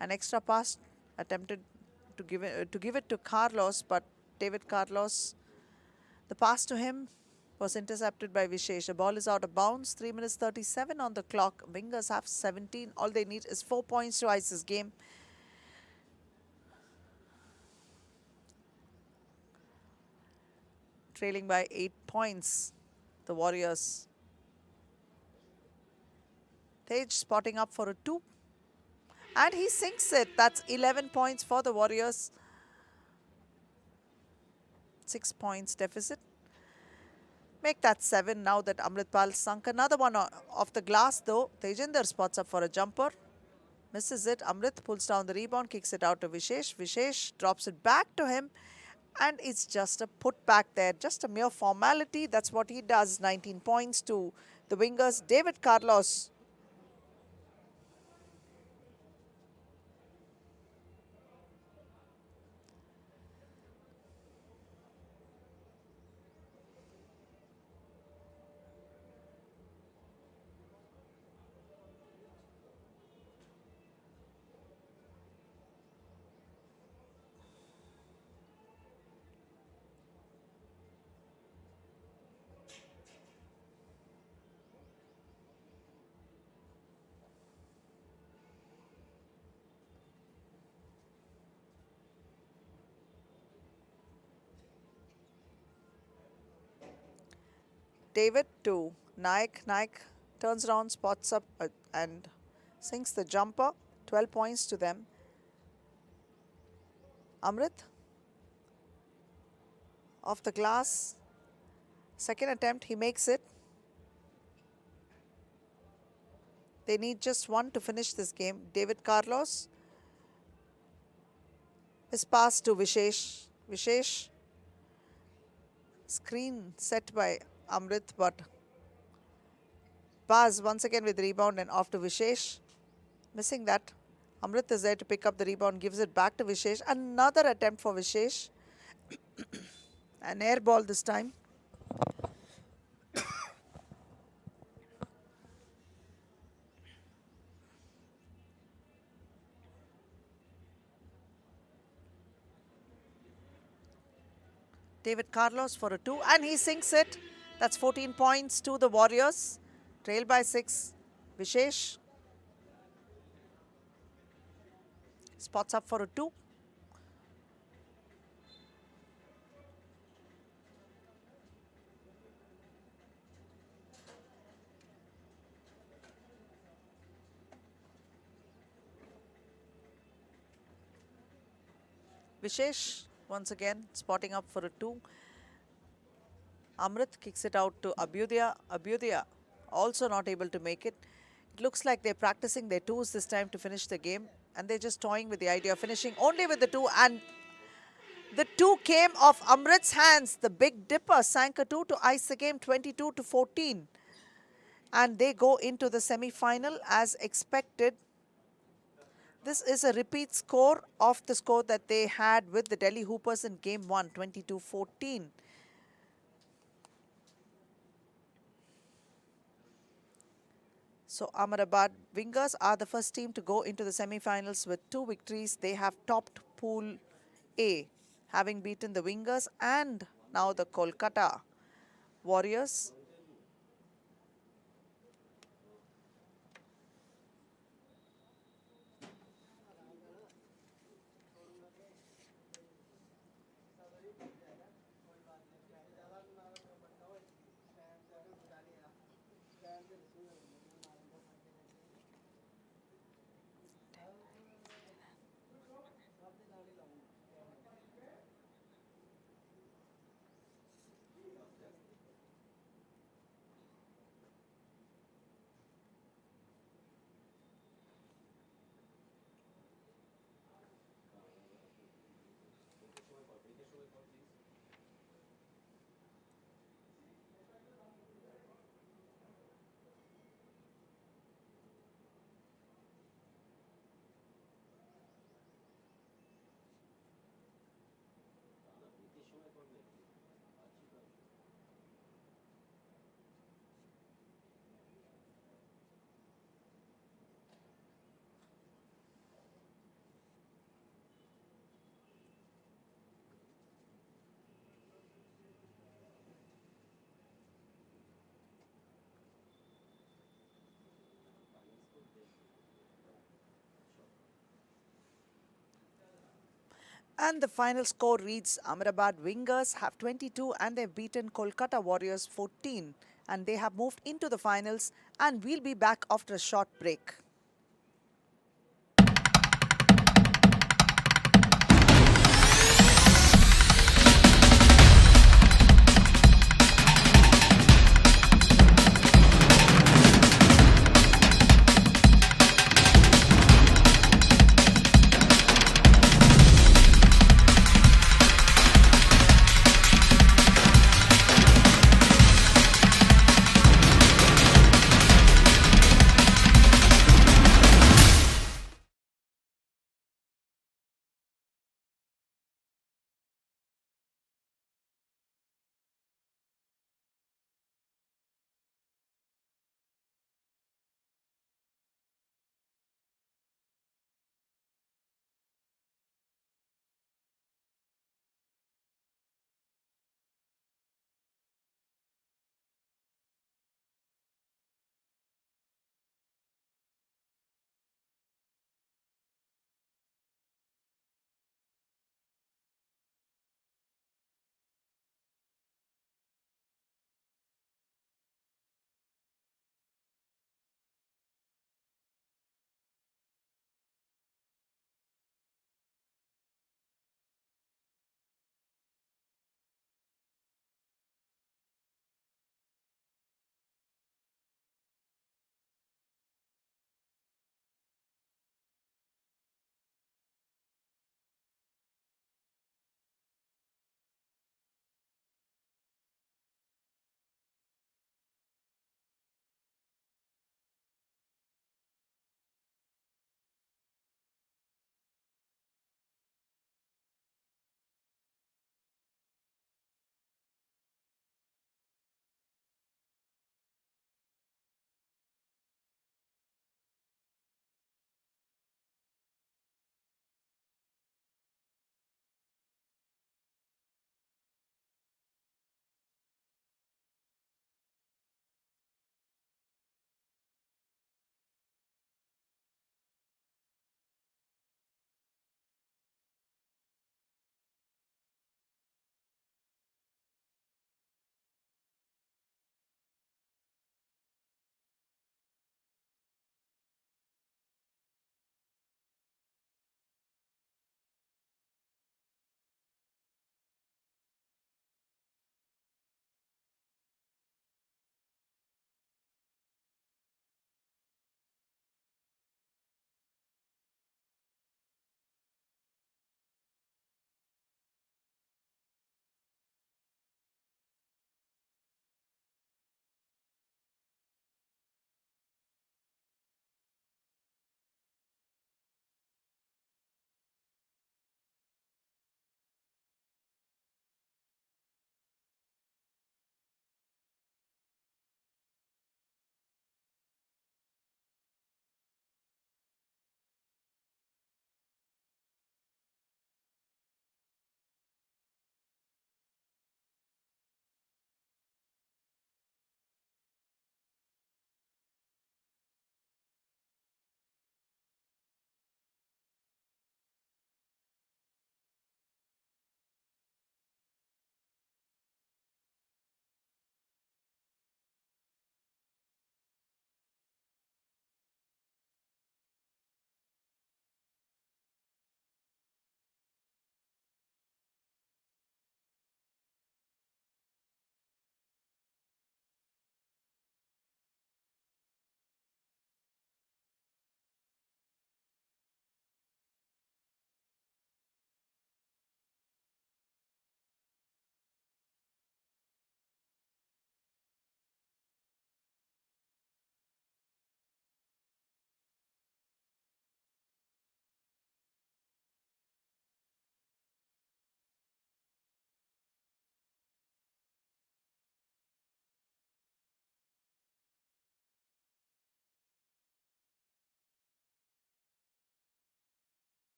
An extra pass attempted to give it to Carlos, but David Carlos, the pass to him was intercepted by Vishesh. The ball is out of bounds. 3 minutes 37 on the clock. Wingers have 17. All they need is 4 points to ice this game. Trailing by 8 points, the Warriors. Tej spotting up for a 2. And he sinks it. That's 11 points for the Warriors. 6 points deficit. Make that 7 now that Amritpal sunk another one off the glass though. Tejinder spots up for a jumper. Misses it. Amrit pulls down the rebound, kicks it out to Vishesh. Vishesh drops it back to him. And it's just a put back there. Just a mere formality. That's what he does. 19 points to the Wingers. David Carlos. David to Naik. Naik turns around, spots up and sinks the jumper. 12 points to them. Amrit off the glass. Second attempt, he makes it. They need just one to finish this game. David Carlos is passed to Vishesh. Vishesh. Screen set by Amrit, but Baz once again with rebound and off to Vishesh. Missing that. Amrit is there to pick up the rebound, gives it back to Vishesh. Another attempt for Vishesh. An air ball this time. David Carlos for a 2 and he sinks it. That's 14 points to the Warriors. Trail by 6. Vishesh spots up for a 2. Vishesh once again spotting up for a 2. Amrit kicks it out to Abhyudaya. Abhyudaya also not able to make it. It looks like they're practicing their 2s this time to finish the game. And they're just toying with the idea of finishing only with the 2. And the 2 came off Amrit's hands. The Big Dipper sank a 2 to ice the game 22-14. And they go into the semi-final as expected. This is a repeat score of the score that they had with the Delhi Hoopers in game 1, 22-14. So Ahmedabad Wingers are the first team to go into the semi-finals with 2 victories. They have topped Pool A, having beaten the Wingers and now the Kolkata Warriors. And the final score reads Ahmedabad Wingers have 22 and they've beaten Kolkata Warriors 14. And they have moved into the finals and we'll be back after a short break.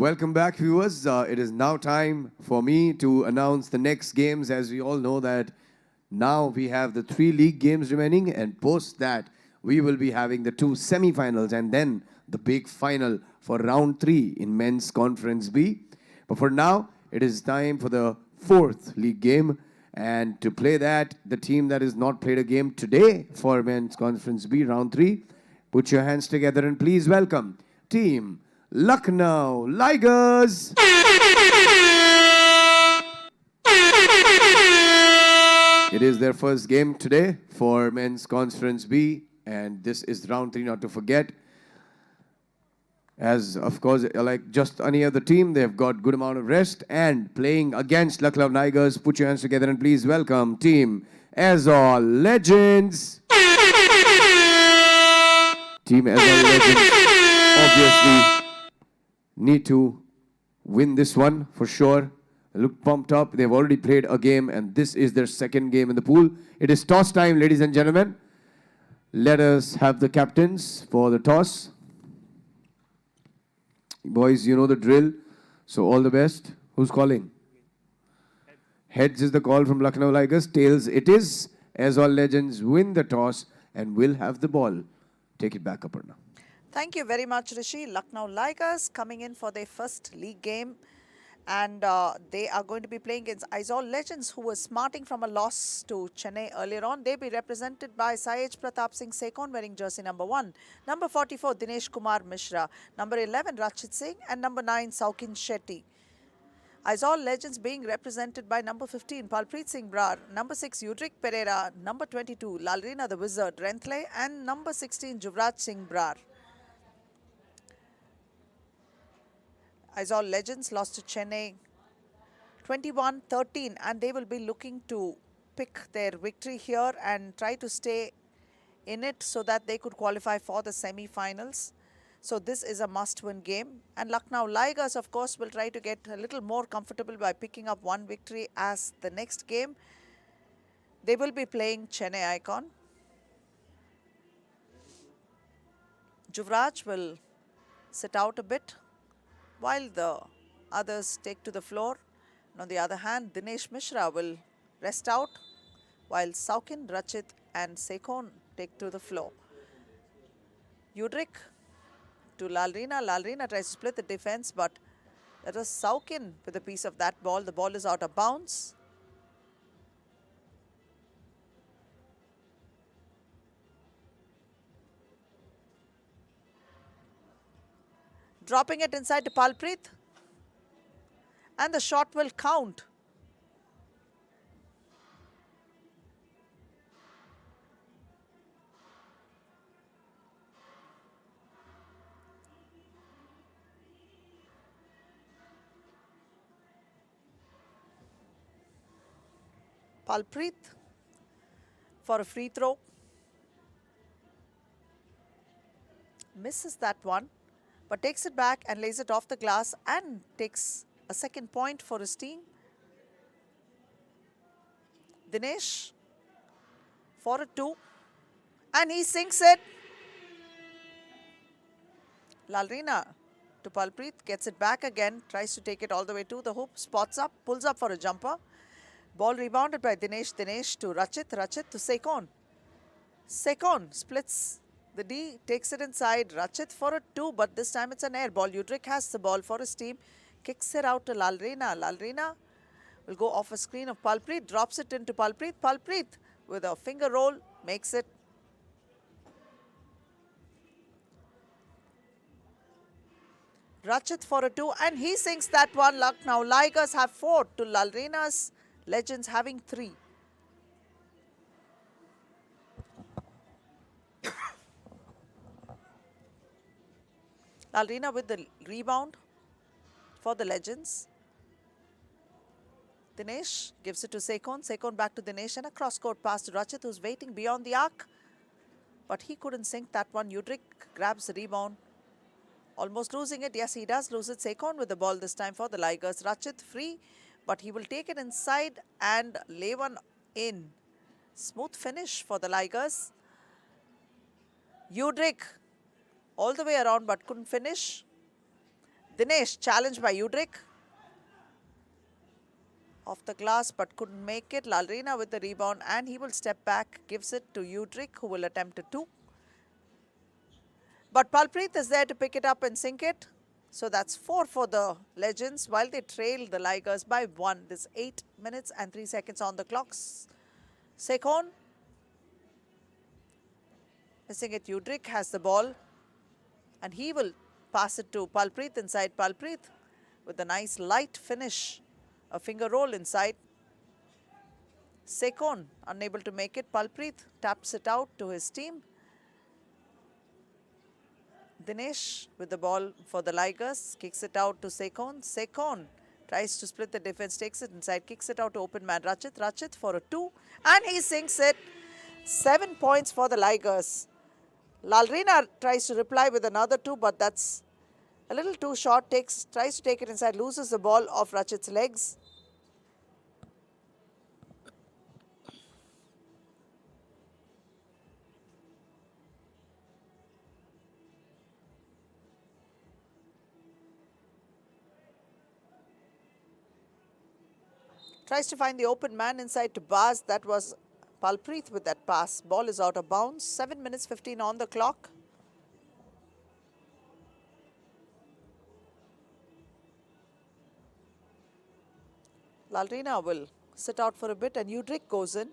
Welcome back, viewers. It is now time for me to announce the next games. As we all know that now we have the 3 league games remaining, and post that we will be having the 2 semi-finals and then the big final for round 3 in Men's Conference B. But for now, it is time for the 4th league game. And to play that, the team that has not played a game today for Men's Conference B round 3, put your hands together and please welcome Team Lucknow Ligers. It is their first game today for Men's Conference B, and this is round 3, not to forget. As, of course, like just any other team, they've got good amount of rest, and playing against Lucknow Ligers, put your hands together and please welcome Team Azol Legends. Team Azol Legends obviously need to win this one for sure. Look pumped up. They've already played a game, and this is their second game in the pool. It is toss time, ladies and gentlemen. Let us have the captains for the toss. Boys, you know the drill, so all the best. Who's calling? Heads is the call from Lucknow Ligers. Tails it is. Azol Legends win the toss and will have the ball. Take it back, Aparna. Thank you very much, Rishi. Lucknow Ligers coming in for their first league game. And they are going to be playing against Azol Legends, who was smarting from a loss to Chennai earlier on. They'll be represented by Sahej Pratap Singh Sekon wearing jersey number 1, number 44 Dinesh Kumar Mishra, number 11 Rachit Singh, and number 9 Saukin Shetty. Azol Legends being represented by number 15 Palpreet Singh Brar, number 6 Yudrik Pereira, number 22 Lalrina the Wizard Renthle, and number 16 Juvraj Singh Brar. Azol Legends lost to Chennai 21-13, and they will be looking to pick their victory here and try to stay in it so that they could qualify for the semi-finals. So this is a must-win game, and Lucknow Ligers, of course, will try to get a little more comfortable by picking up one victory as the next game. They will be playing Chennai Icon. Juvraj will sit out a bit while the others take to the floor. And on the other hand, Dinesh Mishra will rest out while Saukin, Rachit and Sekon take to the floor. Yudrik to Lalrina. Lalrina tries to split the defense, but that was Saukin with a piece of that ball. The ball is out of bounds. Dropping it inside to Palpreet. And the shot will count. Palpreet for a free throw. Misses that one, but takes it back and lays it off the glass and takes a second point for his team. Dinesh for a 2, and he sinks it. Lalrina to Palpreet, gets it back again, tries to take it all the way to the hoop, spots up, pulls up for a jumper. Ball rebounded by Dinesh. Dinesh to Rachit. Rachit to Sekon. Sekon splits the D, takes it inside. Rachit for a 2, but this time it's an air ball. Yudrik has the ball for his team. Kicks it out to Lalrina. Lalrina will go off a screen of Palpreet. Drops it into Palpreet. Palpreet with a finger roll makes it. Rachit for a 2, and he sinks that one. Lucknow Ligers have 4 to Lalrina's Legends having 3. Lalrina with the rebound for the Legends. Dinesh gives it to Sekon. Sekon back to Dinesh, and a cross-court pass to Rachit, who's waiting beyond the arc. But he couldn't sink that one. Yudrik grabs the rebound. Almost losing it. Yes, he does lose it. Sekon with the ball this time for the Ligers. Rachit free, but he will take it inside and lay one in. Smooth finish for the Ligers. Yudrik all the way around but couldn't finish. Dinesh challenged by Udrik. Off the glass but couldn't make it. Lalrina with the rebound and he will step back, gives it to Udrik who will attempt a 2. But Palpreet is there to pick it up and sink it. So that's 4 for the Legends while they trail the Ligers by 1. There's 8 minutes and 3 seconds on the clocks. Sekon. Missing it, Udrik has the ball. And he will pass it to Palpreet inside. Palpreet with a nice light finish. A finger roll inside. Sekon unable to make it. Palpreet taps it out to his team. Dinesh with the ball for the Ligers. Kicks it out to Sekon. Sekon tries to split the defense. Takes it inside. Kicks it out to open man Rachit. Rachit for a 2. And he sinks it. 7 points for the Ligers. Lalrina tries to reply with another 2. But that's a little too short. Tries to take it inside. Loses the ball off Rachit's legs. Tries to find the open man inside to Baz. That was Palpreet with that pass. Ball is out of bounds. 7 minutes 15 on the clock. Lalrina will sit out for a bit and Udrik goes in.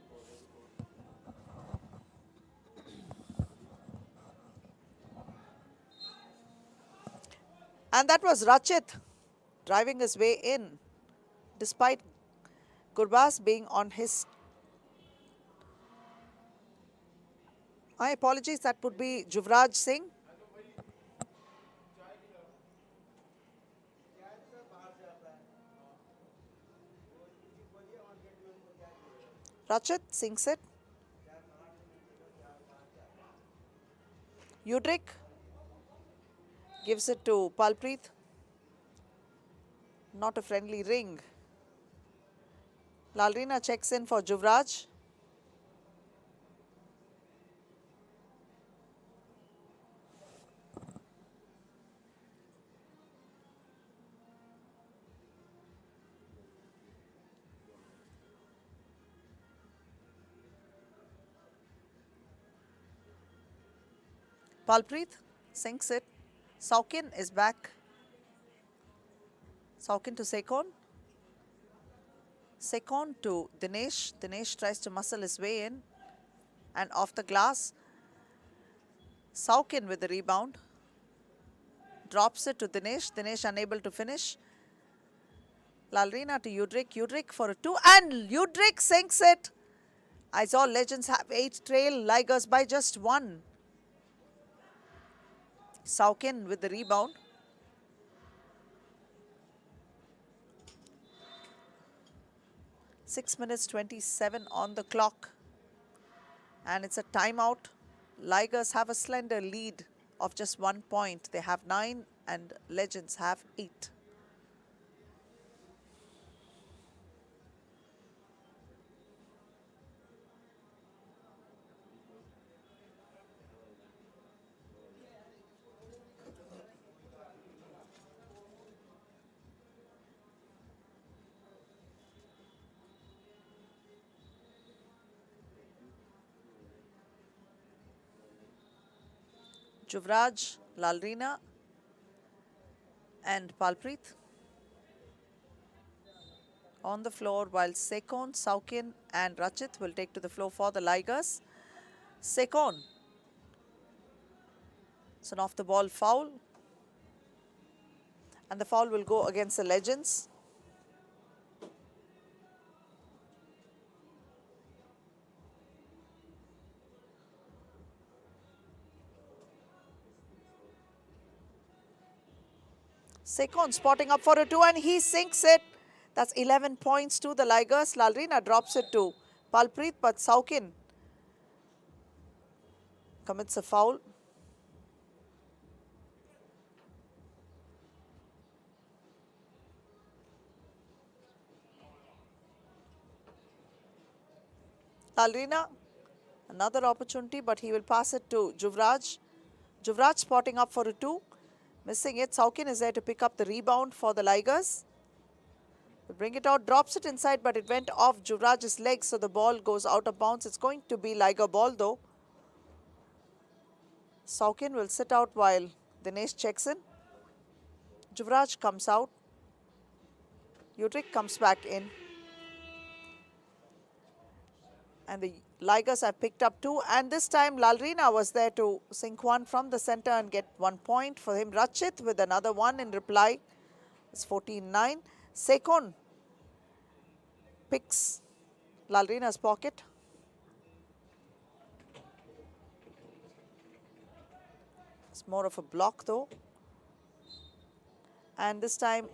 And that was Rachit driving his way in despite Gurbaz being on his... My apologies, that would be Juvraj Singh. Rachit sinks it. Udrik gives it to Palpreet. Not a friendly ring. Lalrina checks in for Juvraj. Palpreet sinks it. Saukin is back. Saukin to Sekon. Sekon to Dinesh. Dinesh tries to muscle his way in. And off the glass. Saukin with the rebound. Drops it to Dinesh. Dinesh unable to finish. Lalrina to Udrik. Udrik for a 2. And Udrik sinks it. I saw Legends have 8 trail. Ligers by just 1. Saukin with the rebound. Six minutes 27 on the clock. And it's a timeout. Ligers have a slender lead of just 1 point. They have 9 and Legends have 8. Juvraj, Lalrina and Palpreet on the floor while Sekon, Saukin and Rachit will take to the floor for the Ligers. Sekon. It's an off the ball foul. And the foul will go against the Legends. Sekon spotting up for a 2 and he sinks it. That's 11 points to the Ligers. Lalrina drops it to Palpreet, but Saukin commits a foul. Lalrina, another opportunity, but he will pass it to Juvraj. Juvraj spotting up for a 2. Missing it. Saukin is there to pick up the rebound for the Ligers. Bring it out, drops it inside, but it went off Juvraj's leg, so the ball goes out of bounds. It's going to be Liger ball though. Saukin will sit out while Dinesh checks in. Juvraj comes out. Udrik comes back in. And the Ligers have picked up 2. And this time Lalrina was there to sink one from the center and get 1 point for him. Rachit with another one in reply. It's 14-9. Sekon picks Lalrina's pocket. It's more of a block though. And this time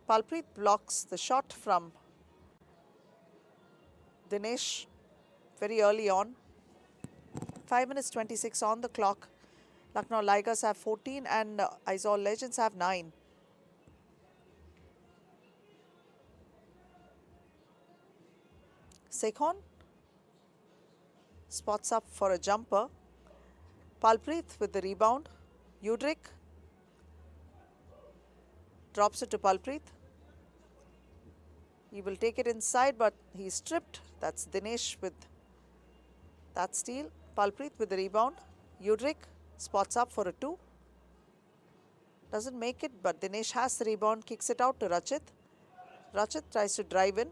Palpreet blocks the shot from Dinesh very early on. 5 minutes 26 on the clock. Lucknow Ligers have 14 and Aizawl Legends have 9. Sekhon spots up for a jumper. Palpreet with the rebound. Udrik drops it to Palpreet. He will take it inside, but he's stripped. That's Dinesh with that steal. Palpreet with the rebound. Udrik spots up for a 2. Doesn't make it, but Dinesh has the rebound, kicks it out to Rachit. Rachit tries to drive in,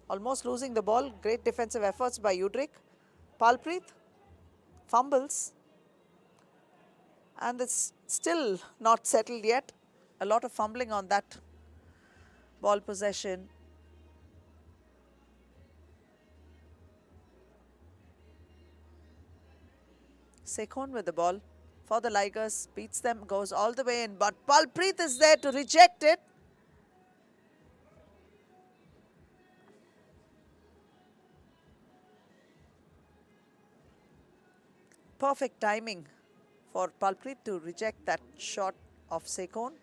almost losing the ball. Great defensive efforts by Udrik. Palpreet fumbles. And it's still not settled yet. A lot of fumbling on that ball possession. Sekhon with the ball for the Ligers, beats them, goes all the way in, but Palpreet is there to reject it. Perfect timing for Palpreet to reject that shot of Sekhon.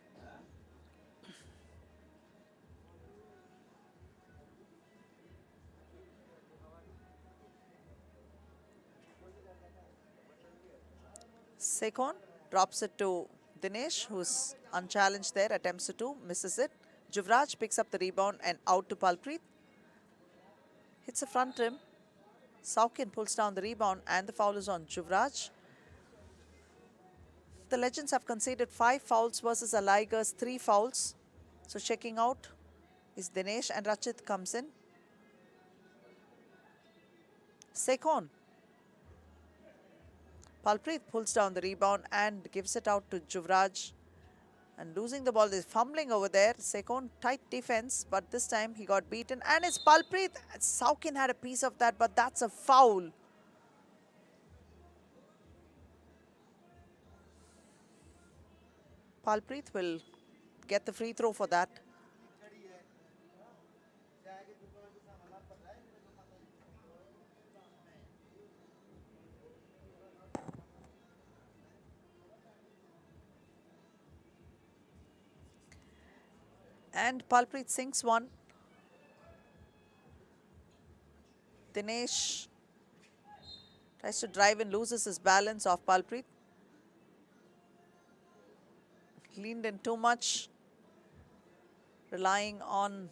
Sekhon drops it to Dinesh, who's unchallenged there, attempts to 2, misses it. Juvraj picks up the rebound and out to Palpreet. Hits the front rim. Saukin pulls down the rebound and the foul is on Juvraj. The Legends have conceded 5 fouls versus the Ligers 3 fouls. So checking out is Dinesh and Rachit comes in. Sekhon. Palpreet pulls down the rebound and gives it out to Juvraj. And losing the ball, they're fumbling over there. Sekhon, tight defense, but this time he got beaten. And it's Palpreet. Saukin had a piece of that, but that's a foul. Palpreet will get the free throw for that. And Palpreet sinks one. Dinesh tries to drive and loses his balance off Palpreet. Leaned in too much, relying on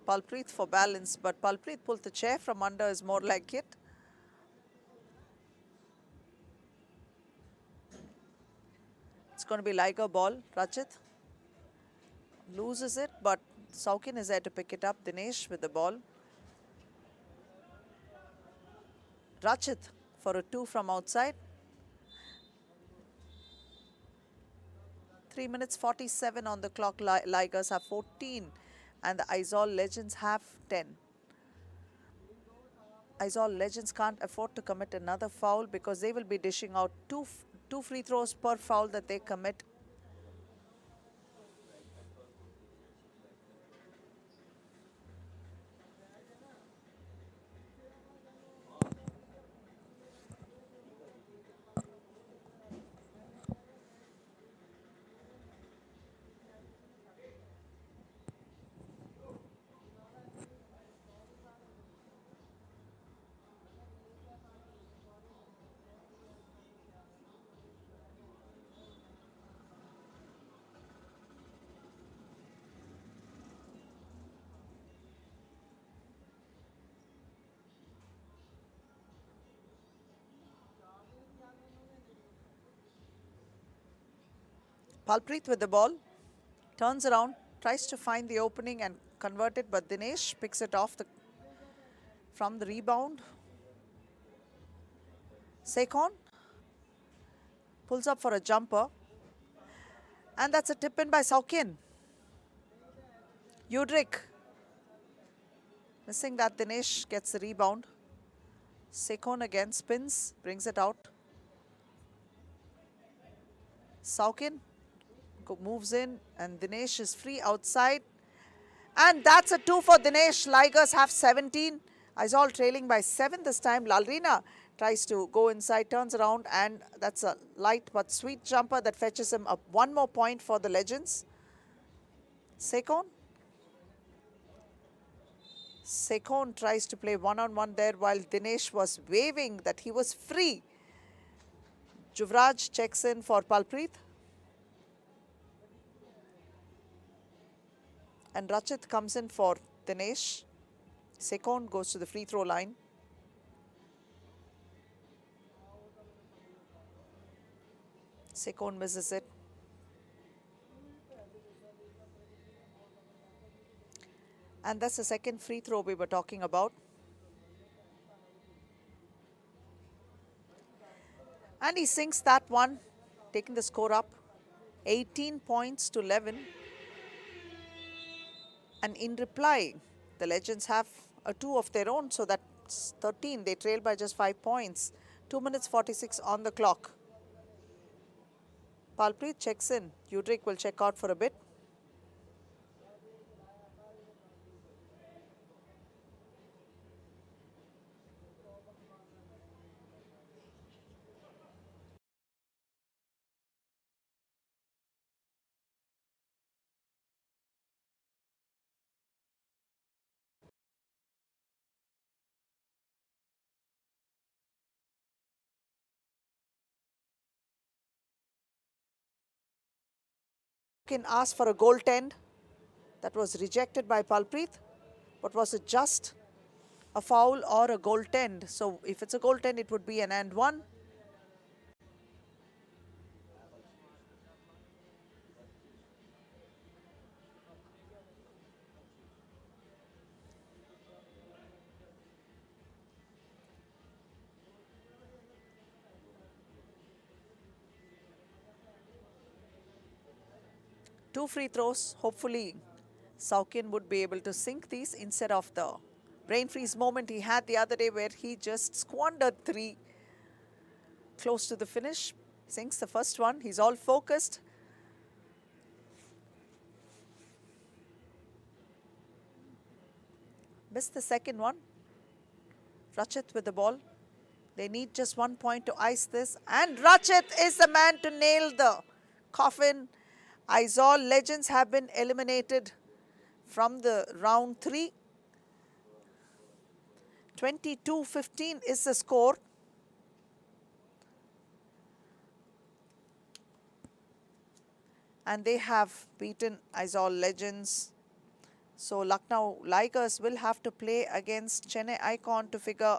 Palpreet for balance, but Palpreet pulled the chair from under is more like it. It's going to be Liger ball. Rachit loses it, but Saukin is there to pick it up. Dinesh with the ball. Rachit for a 2 from outside. 3 minutes 47 on the clock. Ligers have 14 and the Aizawl Legends have 10. Aizawl Legends can't afford to commit another foul because they will be dishing out two free throws per foul that they commit. Palpreet with the ball, turns around, tries to find the opening and convert it, but Dinesh picks it off from the rebound. Sekon pulls up for a jumper, and that's a tip in by Saukin. Udrik missing that. Dinesh gets the rebound. Sekon again spins, brings it out. Saukin moves in, and Dinesh is free outside. And that's a 2 for Dinesh. Ligers have 17. Aizawl trailing by 7 this time. Lalrina tries to go inside, turns around, and that's a light but sweet jumper that fetches him up 1 more point for the Legends. Sekon tries to play one-on-one there while Dinesh was waving that he was free. Juvraj checks in for Palpreet. And Rachit comes in for Dinesh. Sekon goes to the free throw line. Sekon misses it. And that's the second free throw we were talking about. And he sinks that one, taking the score up 18 points to 11. And in reply, the Legends have a 2 of their own, so that's 13. They trail by just 5 points. 2 minutes 46 on the clock. Palpreet checks in. Udrik will check out for a bit. Can ask for a goaltend. That was rejected by Palpreet. But was it just a foul or a goaltend? So if it's a goaltend, it would be an and one. Two free throws. Hopefully, Saukin would be able to sink these instead of the brain freeze moment he had the other day where he just squandered 3 close to the finish. Sinks the first one. He's all focused. Missed the second one. Rachit with the ball. They need just 1 point to ice this. And Rachit is the man to nail the coffin. Aizawl Legends have been eliminated from the round 3. 22-15 is the score. And they have beaten Aizawl Legends. So Lucknow Ligers will have to play against Chennai Icon to figure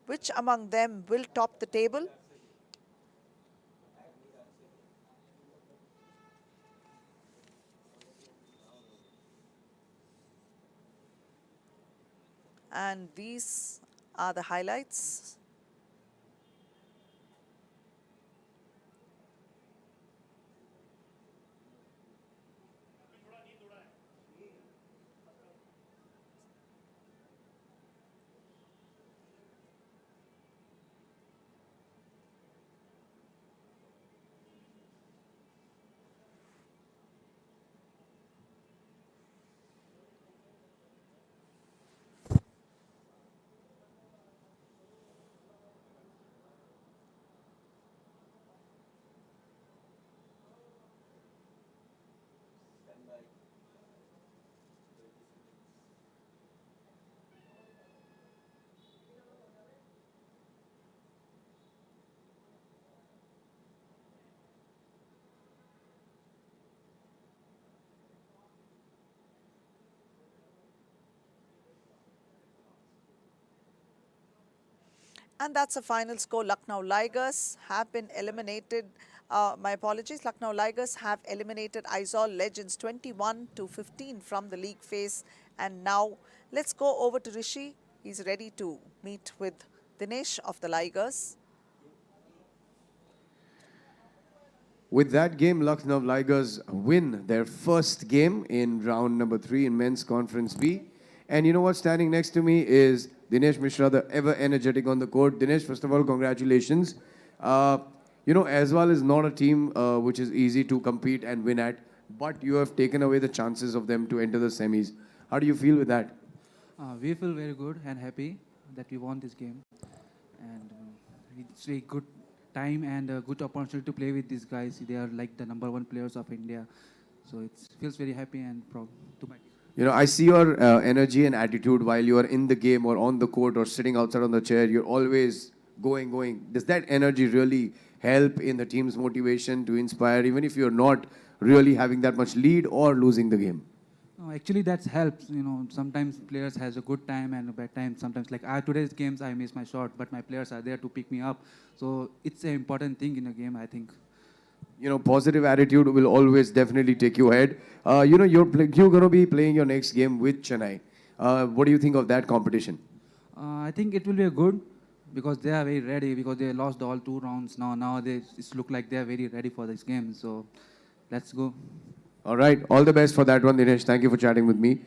which among them will top the table. And these are the highlights. And that's the final score. Lucknow Ligers have been eliminated. My apologies. Lucknow Ligers have eliminated Aizawl Legends 21-15 from the league phase. And now let's go over to Rishi. He's ready to meet with Dinesh of the Ligers. With that game, Lucknow Ligers win their first game in round number 3 in Men's Conference B. And you know what? Standing next to me is Dinesh Mishra, the ever energetic on the court. Dinesh, first of all, congratulations. Aizawl is not a team which is easy to compete and win at, but you have taken away the chances of them to enter the semis. How do you feel with that? We feel very good and happy that we won this game. And it's a good time and a good opportunity to play with these guys. They are like the #1 players of India. So it feels very happy and proud to my team. You know, I see your energy and attitude while you are in the game or on the court or sitting outside on the chair. You're always going. Does that energy really help in the team's motivation to inspire, even if you're not really having that much lead or losing the game? No, actually, that helps. You know, sometimes players has a good time and a bad time. Sometimes, like today's games, I miss my shot, but my players are there to pick me up. So it's an important thing in a game, I think. You know, positive attitude will always definitely take you ahead. You're going to be playing your next game with Chennai. What do you think of that competition? I think it will be a good because they are very ready because they lost all 2 rounds now. Now they look like they are very ready for this game. So let's go. All right. All the best for that one, Dinesh. Thank you for chatting with me.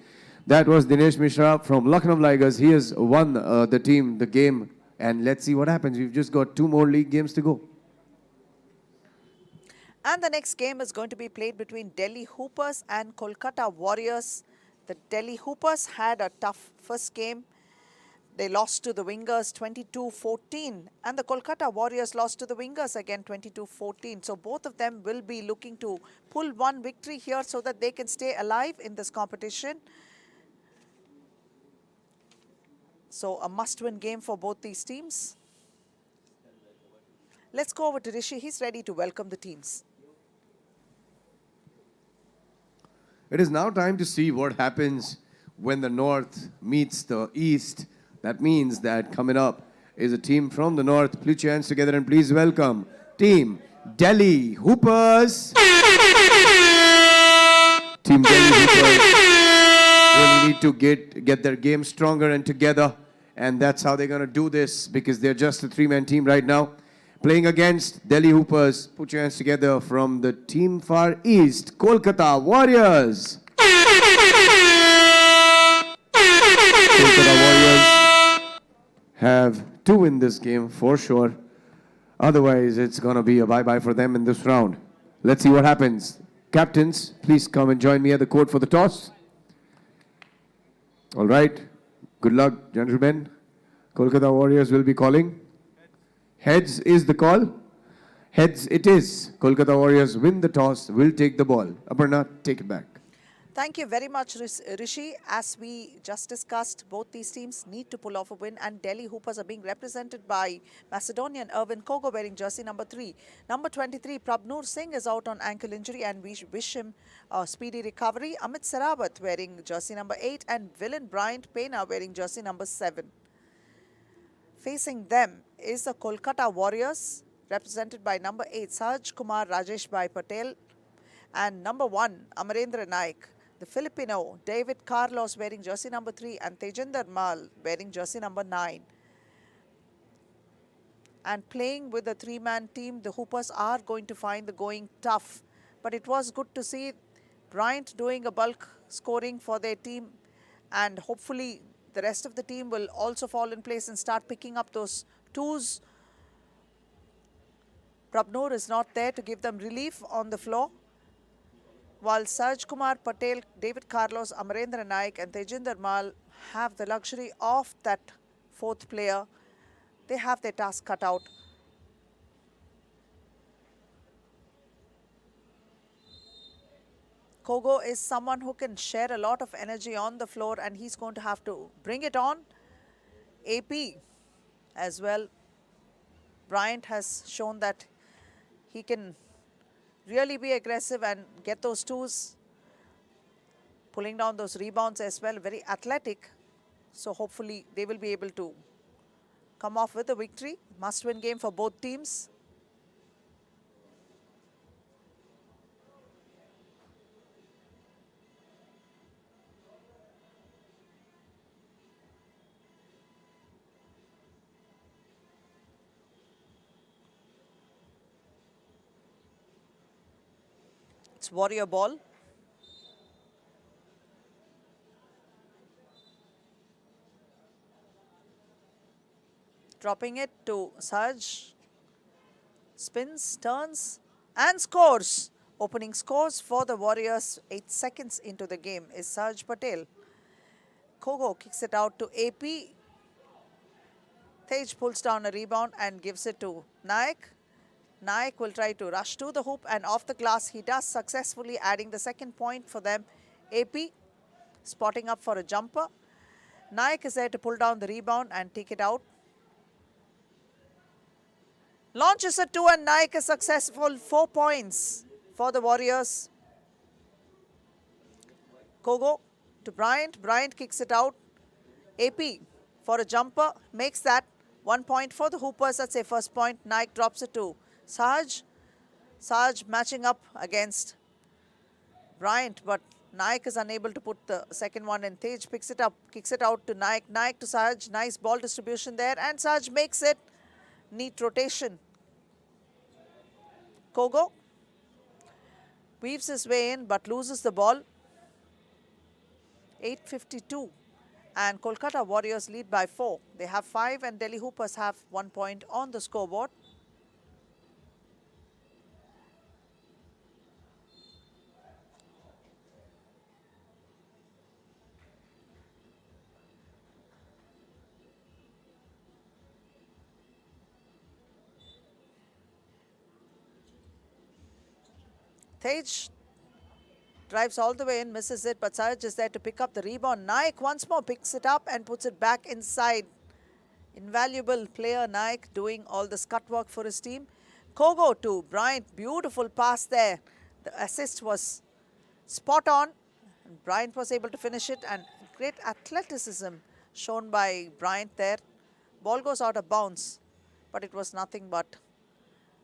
That was Dinesh Mishra from Lucknow Ligers. He has won the game. And let's see what happens. We've just got 2 more league games to go. And the next game is going to be played between Delhi Hoopers and Kolkata Warriors. The Delhi Hoopers had a tough first game. They lost to the Wingers 22-14. And the Kolkata Warriors lost to the Wingers again 22-14. So both of them will be looking to pull one victory here so that they can stay alive in this competition. So a must-win game for both these teams. Let's go over to Rishi. He's ready to welcome the teams. It is now time to see what happens when the North meets the East. That means that coming up is a team from the North. Put your hands together and please welcome Team Delhi Hoopers. Team Delhi Hoopers really need to get their game stronger and together. And that's how they're going to do this because they're just a 3-man team right now. Playing against Delhi Hoopers, put your hands together from the Team Far East, Kolkata Warriors. Kolkata Warriors have to win this game for sure. Otherwise, it's going to be a bye-bye for them in this round. Let's see what happens. Captains, please come and join me at the court for the toss. All right. Good luck, gentlemen. Kolkata Warriors will be calling. Heads is the call. Heads it is. Kolkata Warriors win the toss, will take the ball. Aparna, take it back. Thank you very much, Rishi. As we just discussed, both these teams need to pull off a win, and Delhi Hoopers are being represented by Macedonian Irvin Kogo wearing jersey number 3. Number 23, Prabnoor Singh is out on ankle injury and we wish him a speedy recovery. Amit Sarabat wearing jersey number 8 and Villain Bryant Pena wearing jersey number 7. Facing them is the Kolkata Warriors represented by number 8, Sahaj Kumar Rajesh Bhai Patel, and number 1, Amarendra Naik. The Filipino, David Carlos wearing jersey number 3 and Tejinder Mal wearing jersey number 9. And playing with a 3-man team, the Hoopers are going to find the going tough. But it was good to see Bryant doing a bulk scoring for their team, and hopefully the rest of the team will also fall in place and start picking up those twos. Prabnoor is not there to give them relief on the floor. While Sahaj Kumar Patel, David Carlos, Amarendra Naik and Tejinder Mal have the luxury of that 4th player, they have their task cut out. Kogo is someone who can share a lot of energy on the floor, and he's going to have to bring it on. AP as well. Bryant has shown that he can really be aggressive and get those twos, pulling down those rebounds as well. Very athletic. So hopefully they will be able to come off with a victory. Must-win game for both teams. It's Warrior ball. Dropping it to Saj. Spins, turns, and scores. Opening scores for the Warriors 8 seconds into the game is Saj Patel. Kogo kicks it out to AP. Tej pulls down a rebound and gives it to Naik. Naik will try to rush to the hoop, and off the glass he does, successfully adding the second point for them. AP spotting up for a jumper. Naik is there to pull down the rebound and take it out. Launches a 2 and Naik is successful. 4 points for the Warriors. Kogo to Bryant. Bryant kicks it out. AP for a jumper. Makes that 1 point for the Hoopers. That's a first point. Naik drops it to Saj. Saj matching up against Bryant, but Naik is unable to put the second one in. Tej picks it up, kicks it out to Naik. Naik to Saj. Nice ball distribution there, and Saj makes it. Neat rotation. Kogo weaves his way in but loses the ball. 8:52 and Kolkata Warriors lead by 4. They have 5 and Delhi Hoopers have 1 point on the scoreboard. Tej drives all the way in, misses it, but Saj is there to pick up the rebound. Naik once more picks it up and puts it back inside. Invaluable player Naik doing all the scut work for his team. Kogo to Bryant, beautiful pass there. The assist was spot on. And Bryant was able to finish it, and great athleticism shown by Bryant there. Ball goes out of bounds, but it was nothing but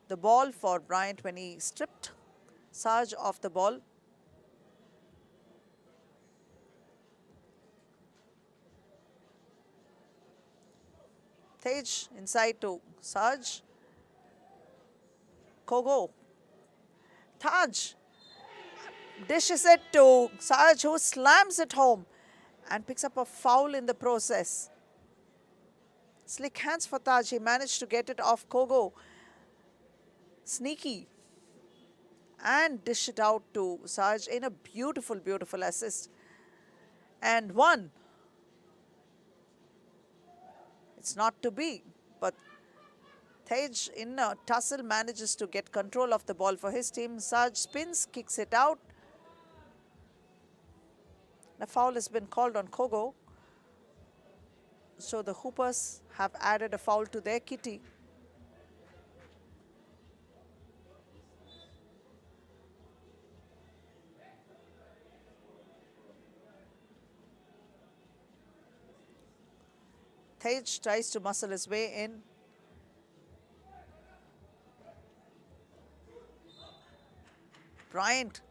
the ball for Bryant when he stripped Saj off the ball. Tej inside to Saj. Kogo. Taj dishes it to Saj, who slams it home and picks up a foul in the process. Slick hands for Taj. He managed to get it off Kogo. Sneaky. And dish it out to Saj in a beautiful, beautiful assist. And one. It's not to be, but Tej in a tussle manages to get control of the ball for his team. Saj spins, kicks it out. The foul has been called on Kogo. So the Hoopers have added a foul to their kitty. Tej tries to muscle his way in. Bryant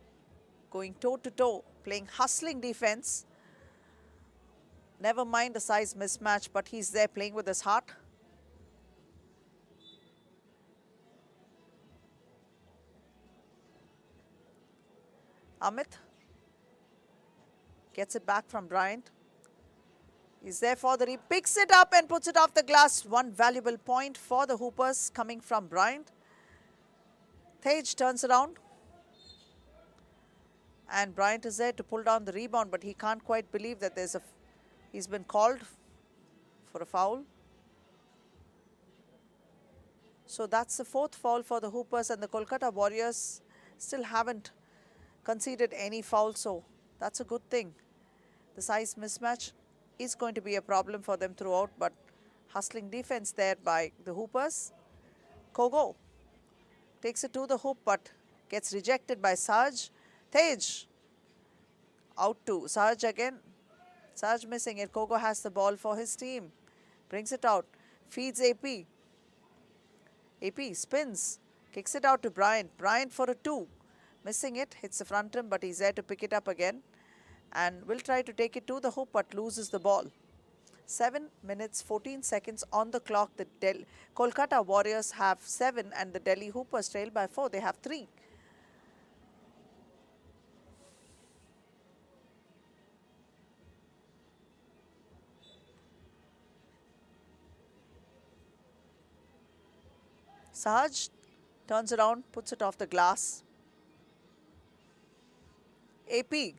going toe-to-toe, playing hustling defense. Never mind the size mismatch, but he's there playing with his heart. Amit gets it back from Bryant. He's there for the picks it up and puts it off the glass. One valuable point for the Hoopers coming from Bryant. Tej turns around. And Bryant is there to pull down the rebound, but he can't quite believe that he's been called for a foul. So that's the 4th foul for the Hoopers, and the Kolkata Warriors still haven't conceded any foul, so that's a good thing. The size mismatch is going to be a problem for them throughout, but hustling defense there by the Hoopers. Kogo takes it to the hoop, but gets rejected by Saj. Tej out to Saj again. Saj missing it. Kogo has the ball for his team. Brings it out. Feeds AP. AP spins. Kicks it out to Bryant. Bryant for a 2. Missing it. Hits the front rim, but he's there to pick it up again. And will try to take it to the hoop, but loses the ball. 7 minutes, 14 seconds on the clock. The Kolkata Warriors have 7 and the Delhi Hoopers trail by 4. They have 3. Sahaj turns around, puts it off the glass. AP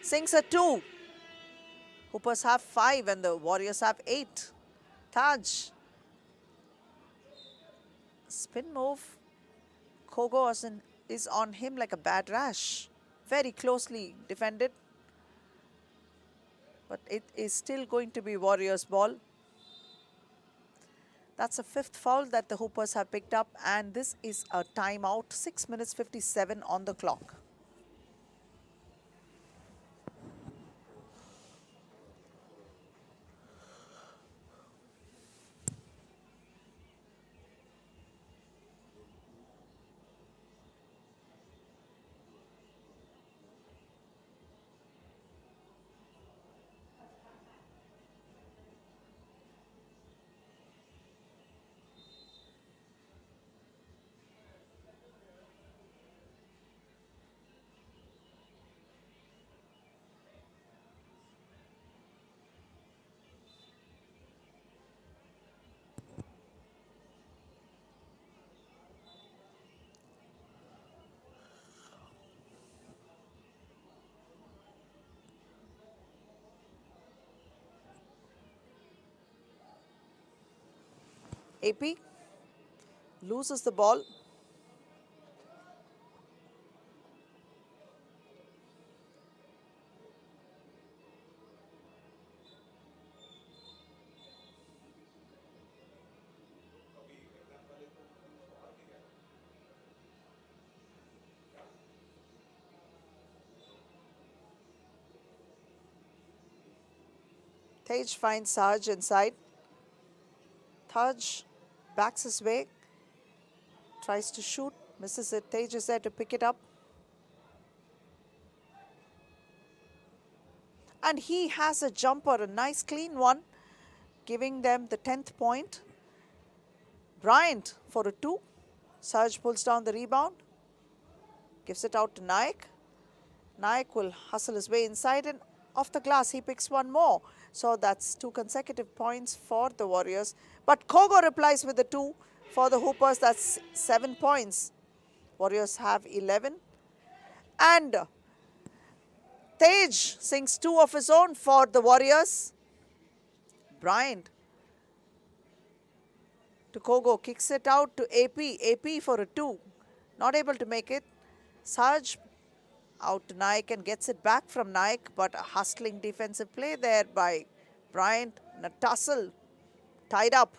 sinks a 2. Hoopers have 5 and the Warriors have 8. Taj. Spin move. Kogo is on him like a bad rash. Very closely defended. But it is still going to be Warriors' ball. That's the 5th foul that the Hoopers have picked up, and this is a timeout. 6 minutes 57 on the clock. AP loses the ball. Tej finds Sahaj inside. Taj backs his way, tries to shoot, misses it. Tej is there to pick it up. And he has a jumper, a nice clean one, giving them the 10th point. Bryant for a 2. Sahaj pulls down the rebound, gives it out to Naik. Naik will hustle his way inside, and off the glass he picks one more. So that's 2 consecutive points for the Warriors. But Kogo replies with the 2 for the Hoopers. That's 7 points. Warriors have 11. And Tej sinks 2 of his own for the Warriors. Bryant to Kogo, kicks it out to AP. AP for a 2. Not able to make it. Sahaj out to Naik and gets it back from Naik, but a hustling defensive play there by Bryant. And a tussle, tied up.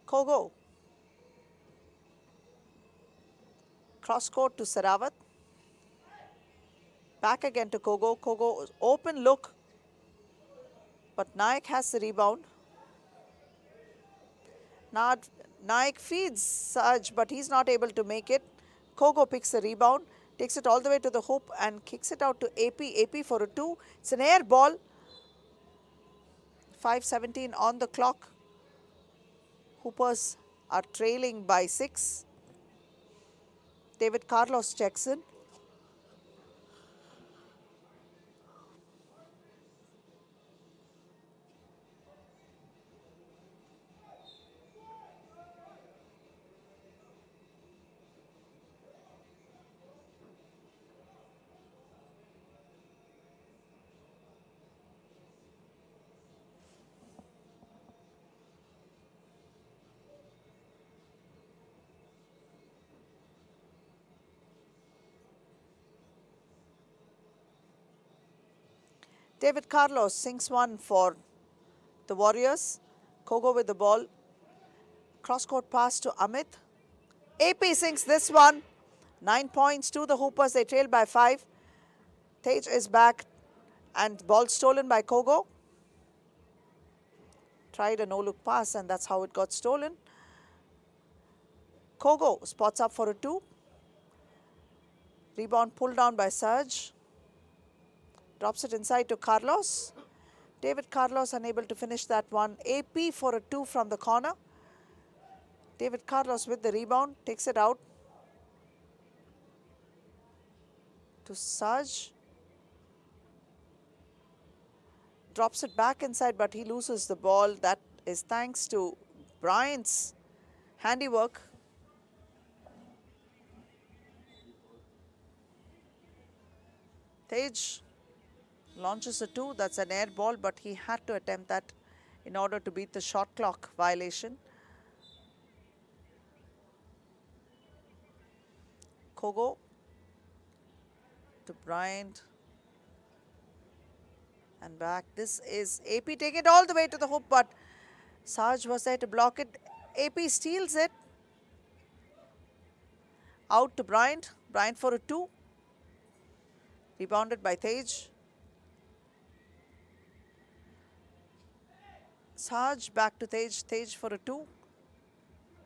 Kogo. Cross court to Sarawat. Back again to Kogo. Kogo open look, but Naik has the rebound. Naik feeds Sahaj, but he's not able to make it. Kogo picks the rebound, takes it all the way to the hoop and kicks it out to AP. AP for a 2. It's an air ball. 5:17 on the clock. Hoopers are trailing by 6. David Carlos checks in. David Carlos sinks one for the Warriors. Kogo with the ball. Cross-court pass to Amit. AP sinks this one. 9 points to the Hoopers. They trail by 5. Tej is back and ball stolen by Kogo. Tried a no-look pass and that's how it got stolen. Kogo spots up for a 2. Rebound pulled down by Sahaj. Drops it inside to Carlos. David Carlos unable to finish that one. AP for a 2 from the corner. David Carlos with the rebound, takes it out. to Saj. Drops it back inside, but he loses the ball. That is thanks to Bryant's handiwork. Tej launches a 2. That's an air ball, but he had to attempt that in order to beat the shot clock violation. Kogo to Bryant. And back. This is AP taking it all the way to the hoop, but Saj was there to block it. AP steals it. Out to Bryant. Bryant for a 2. Rebounded by Tej. Saj back to Tej. Tej for a 2.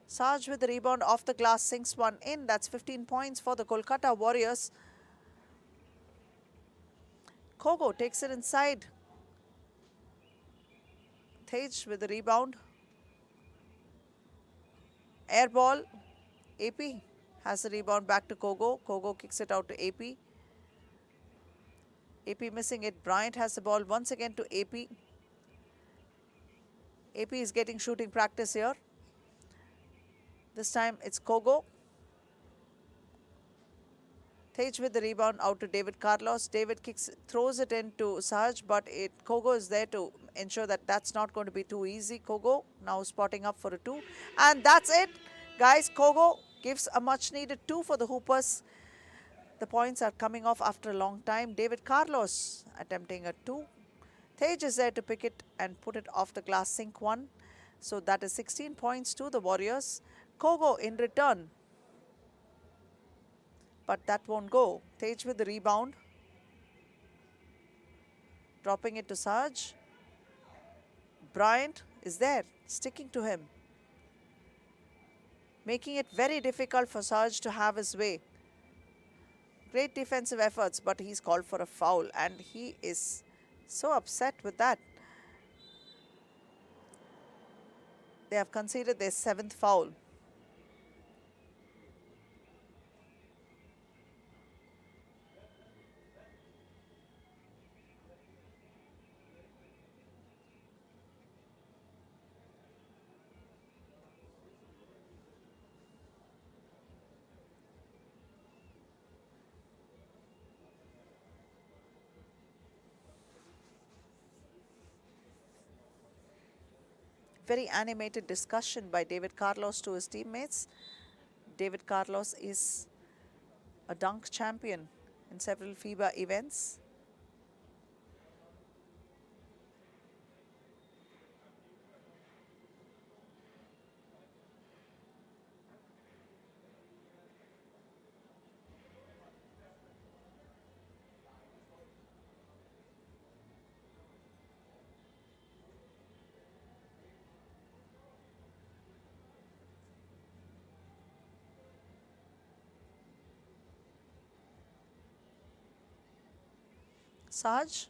Saj with the rebound off the glass, sinks one in. That's 15 points for the Kolkata Warriors. Kogo takes it inside. Tej with the rebound. Air ball. AP has the rebound back to Kogo. Kogo kicks it out to AP. AP missing it. Bryant has the ball once again to AP. AP is getting shooting practice here. This time it's Kogo. Tej with the rebound out to David Carlos. David throws it into Saj, but Kogo is there to ensure that that's not going to be too easy. Kogo now spotting up for a 2. And that's it. Guys, Kogo gives a much needed 2 for the Hoopers. The points are coming off after a long time. David Carlos attempting a 2. Tej is there to pick it and put it off the glass, sink 1. So that is 16 points to the Warriors. Kogo in return. But that won't go. Tej with the rebound. Dropping it to Saj. Bryant is there, sticking to him. Making it very difficult for Saj to have his way. Great defensive efforts, but he's called for a foul, and he is so upset with that. They have conceded their 7th foul. Very animated discussion by David Carlos to his teammates. David Carlos is a dunk champion in several FIBA events. Saj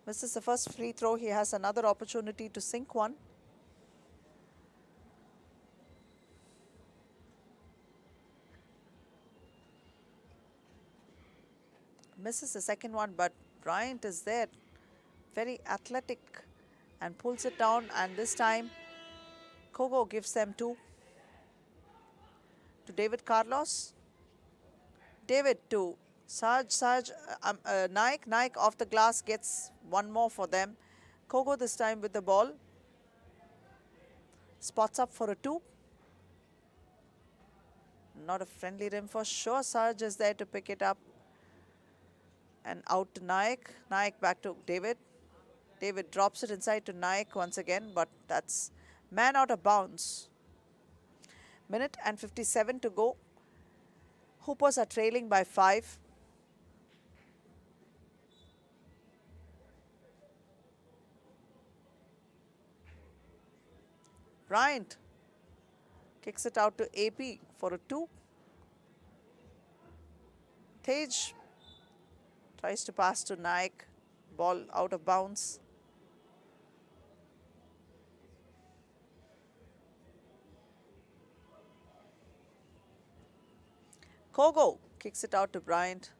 misses the first free throw. He has another opportunity to sink one. Misses the second one, but Bryant is there, very athletic, and pulls it down. And this time, Kogo gives them 2 to David Carlos. David to Saj, Naik off the glass gets one more for them. Kogo this time with the ball. Spots up for a 2. Not a friendly rim for sure. Saj is there to pick it up. And out to Naik. Naik back to David. David drops it inside to Naik once again, but that's man out of bounds. Minute and 57 to go. Hoopers are trailing by 5. Bryant kicks it out to AP for a 2. Tej tries to pass to Naik. Ball out of bounds. Kogo kicks it out to Bryant.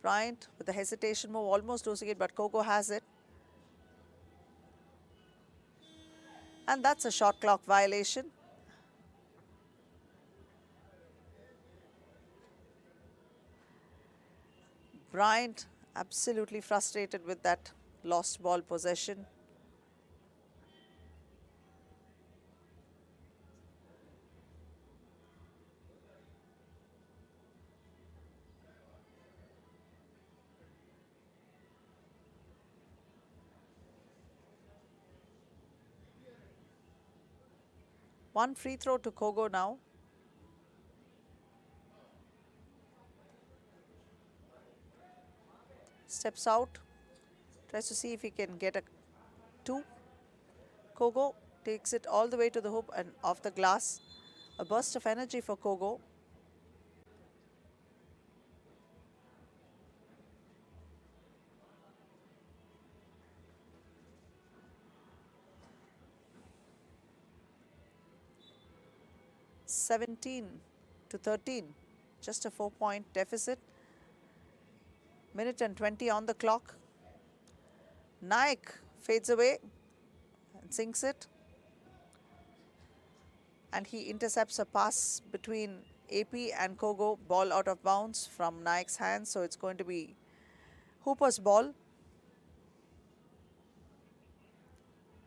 Bryant with the hesitation move, almost losing it, but Kogo has it. And that's a shot clock violation. Bryant absolutely frustrated with that lost ball possession. One free throw to Kogo now. Steps out, tries to see if he can get a two. Kogo takes it all the way to the hoop and off the glass. A burst of energy for Kogo. (17-13), just a 4-point deficit. Minute and 20 on the clock. Naik fades away and sinks it. And he intercepts a pass between AP and Kogo. Ball out of bounds from Naik's hands, so it's going to be Hooper's ball.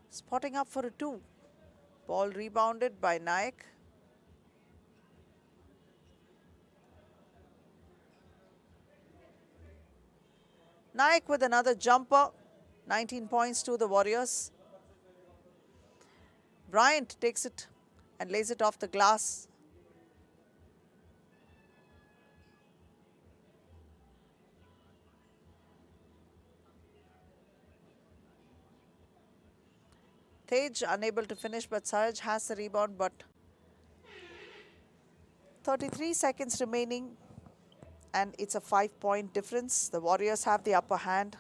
Spotting up for a two. Ball rebounded by Naik. Naik with another jumper. 19 points to the Warriors. Bryant takes it and lays it off the glass. Tej unable to finish, but Saraj has the rebound, but 33 seconds remaining and it's a 5-point difference. The Warriors have the upper hand.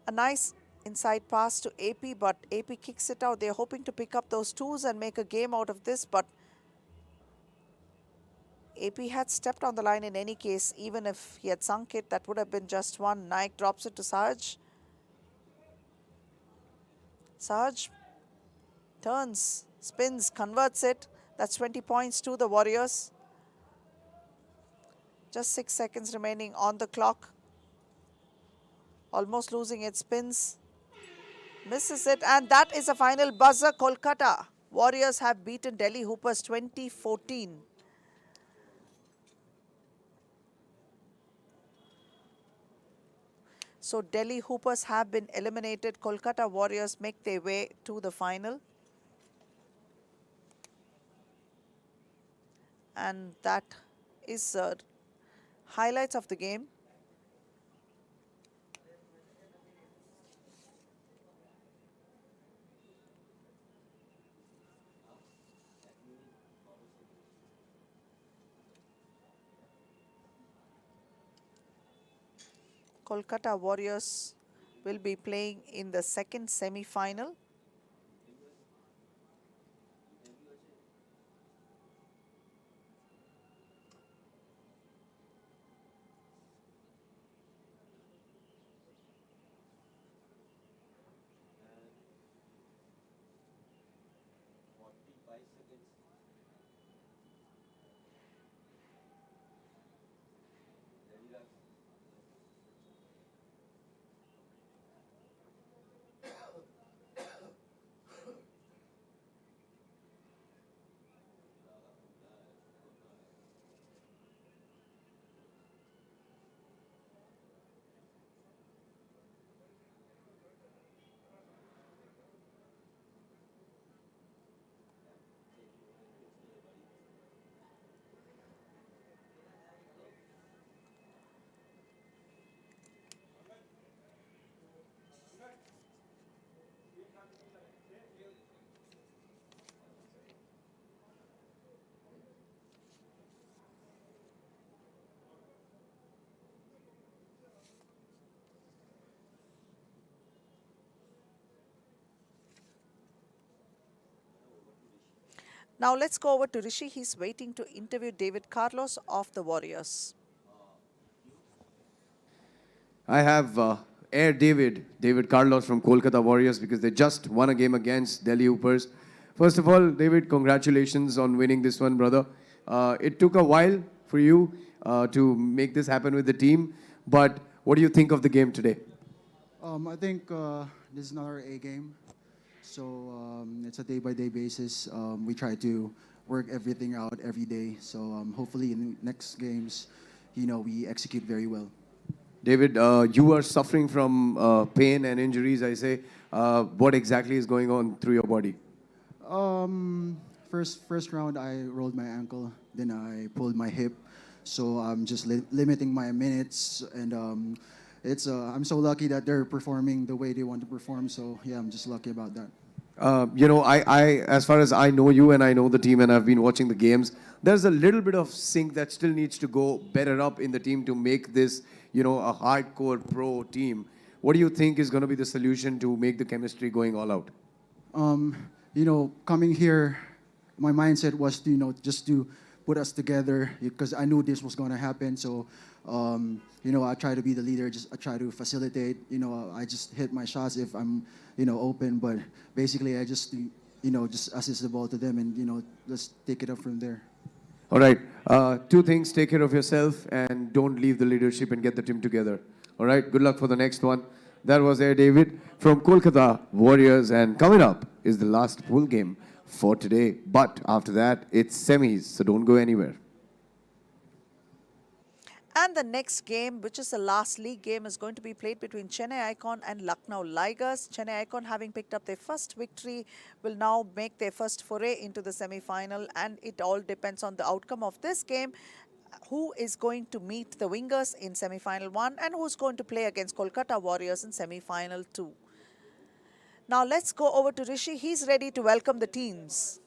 A nice inside pass to AP, but AP kicks it out. They're hoping to pick up those twos and make a game out of this, but AP had stepped on the line in any case. Even if he had sunk it, that would have been just one. Naik drops it to Saraj. Saraj turns, spins, converts it. That's 20 points to the Warriors. Just 6 seconds remaining on the clock. Almost losing it, spins, misses it, and that is a final buzzer. Kolkata Warriors have beaten Delhi Hoopers 2014. So Delhi Hoopers have been eliminated. Kolkata Warriors make their way to the final. And that is highlights of the game. Kolkata Warriors will be playing in the second semi-final. Now let's go over to Rishi. He's waiting to interview David Carlos of the Warriors. I have Air David Carlos from Kolkata Warriors because they just won a game against Delhi Hoopers. First of all, David, congratulations on winning this one, brother. It took a while for you to make this happen with the team, but what do you think of the game today? I think this is another A game. So it's a day-by-day basis. We try to work everything out every day. So hopefully in the next games, we execute very well. David, you are suffering from pain and injuries, I say. What exactly is going on through your body? First round, I rolled my ankle. Then I pulled my hip. So I'm just limiting my minutes. And I'm so lucky that they're performing the way they want to perform. So yeah, I'm just lucky about that. As far as I know you and I know the team and I've been watching the games, there's a little bit of sync that still needs to go better up in the team to make this, a hardcore pro team. What do you think is going to be the solution to make the chemistry going all out? Coming here, my mindset was to, just to put us together because I knew this was going to happen. So, I try to be the leader. I try to facilitate. I just hit my shots if I'm, open. But basically, I just, just assist the ball to them and, let's take it up from there. All right. Two things. Take care of yourself and don't leave the leadership and get the team together. All right. Good luck for the next one. That was Air David from Kolkata Warriors. And coming up is the last pool game for today. But after that, it's semis. So don't go anywhere. And the next game, which is the last league game, is going to be played between Chennai Icon and Lucknow Ligers. Chennai Icon, having picked up their first victory, will now make their first foray into the semi-final. And it all depends on the outcome of this game. Who is going to meet the Wingers in semi-final 1 and who's going to play against Kolkata Warriors in semi-final 2. Now let's go over to Rishi. He's ready to welcome the teams.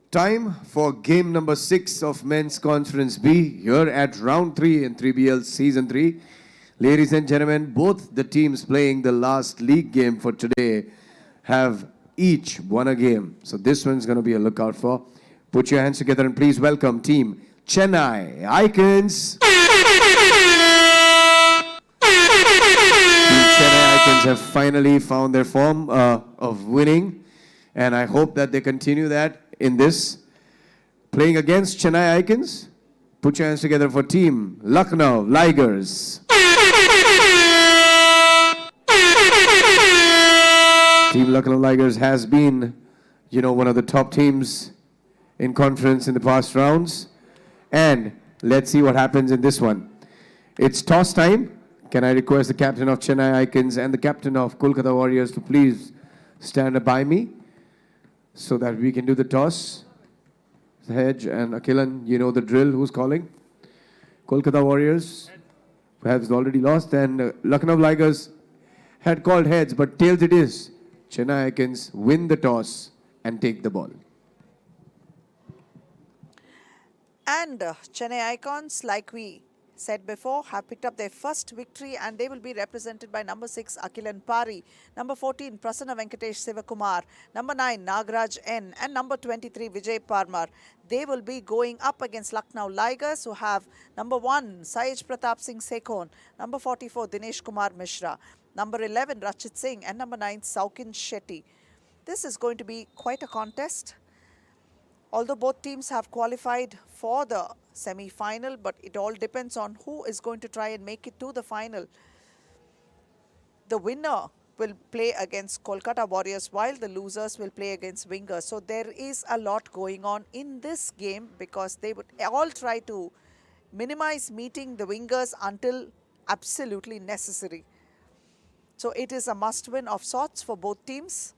Time for game number 6 of Men's Conference B here at round 3 in 3BL Season 3. Ladies and gentlemen, both the teams playing the last league game for today have each won a game. So this one's going to be a lookout for. Put your hands together and please welcome Team Chennai Icons. Team Chennai Icons have finally found their form of winning. And I hope that they continue that in this. Playing against Chennai Icons, put your hands together for Team Lucknow Ligers. Team Lucknow Ligers has been, one of the top teams in conference in the past rounds. And let's see what happens in this one. It's toss time. Can I request the captain of Chennai Icons and the captain of Kolkata Warriors to please stand by me so that we can do the toss? Hedge and Akilan, you know the drill. Who's calling? Kolkata Warriors has already lost, and Lucknow Ligers had called heads, but tails it is. Chennai Icons win the toss and take the ball. And Chennai Icons, like we said before, have picked up their first victory and they will be represented by number 6 Akilan Pari, number 14 Prasanna Venkatesh Sivakumar, number 9 Nagraj N and number 23 Vijay Parmar. They will be going up against Lucknow Ligers, who have number 1 Sahej Pratap Singh Sekhon, number 44 Dinesh Kumar Mishra, number 11 Rachit Singh and number 9 Saukin Shetty. This is going to be quite a contest. Although both teams have qualified for the semi-final, but it all depends on who is going to try and make it to the final. The winner will play against Kolkata Warriors while the losers will play against Wingers. So there is a lot going on in this game because they would all try to minimize meeting the Wingers until absolutely necessary. So it is a must-win of sorts for both teams.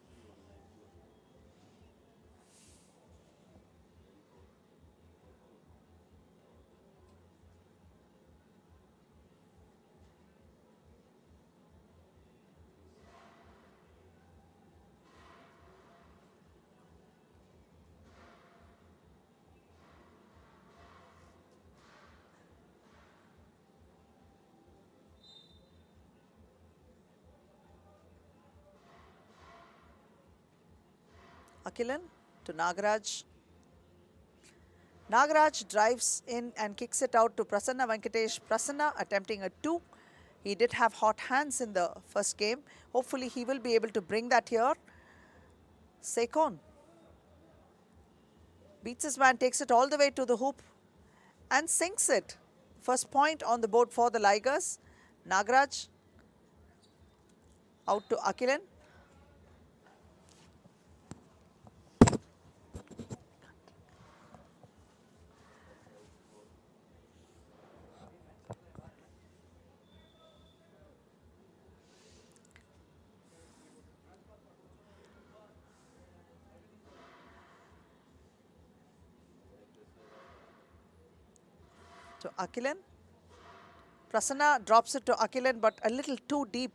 Akilan to Nagaraj. Nagaraj drives in and kicks it out to Prasanna Venkatesh. Prasanna attempting a 2. He did have hot hands in the first game. Hopefully he will be able to bring that here. Sekon beats his man, takes it all the way to the hoop and sinks it. First point on the board for the Ligers. Nagaraj out to Akilan. To Akilan. Prasanna drops it to Akilan, but a little too deep.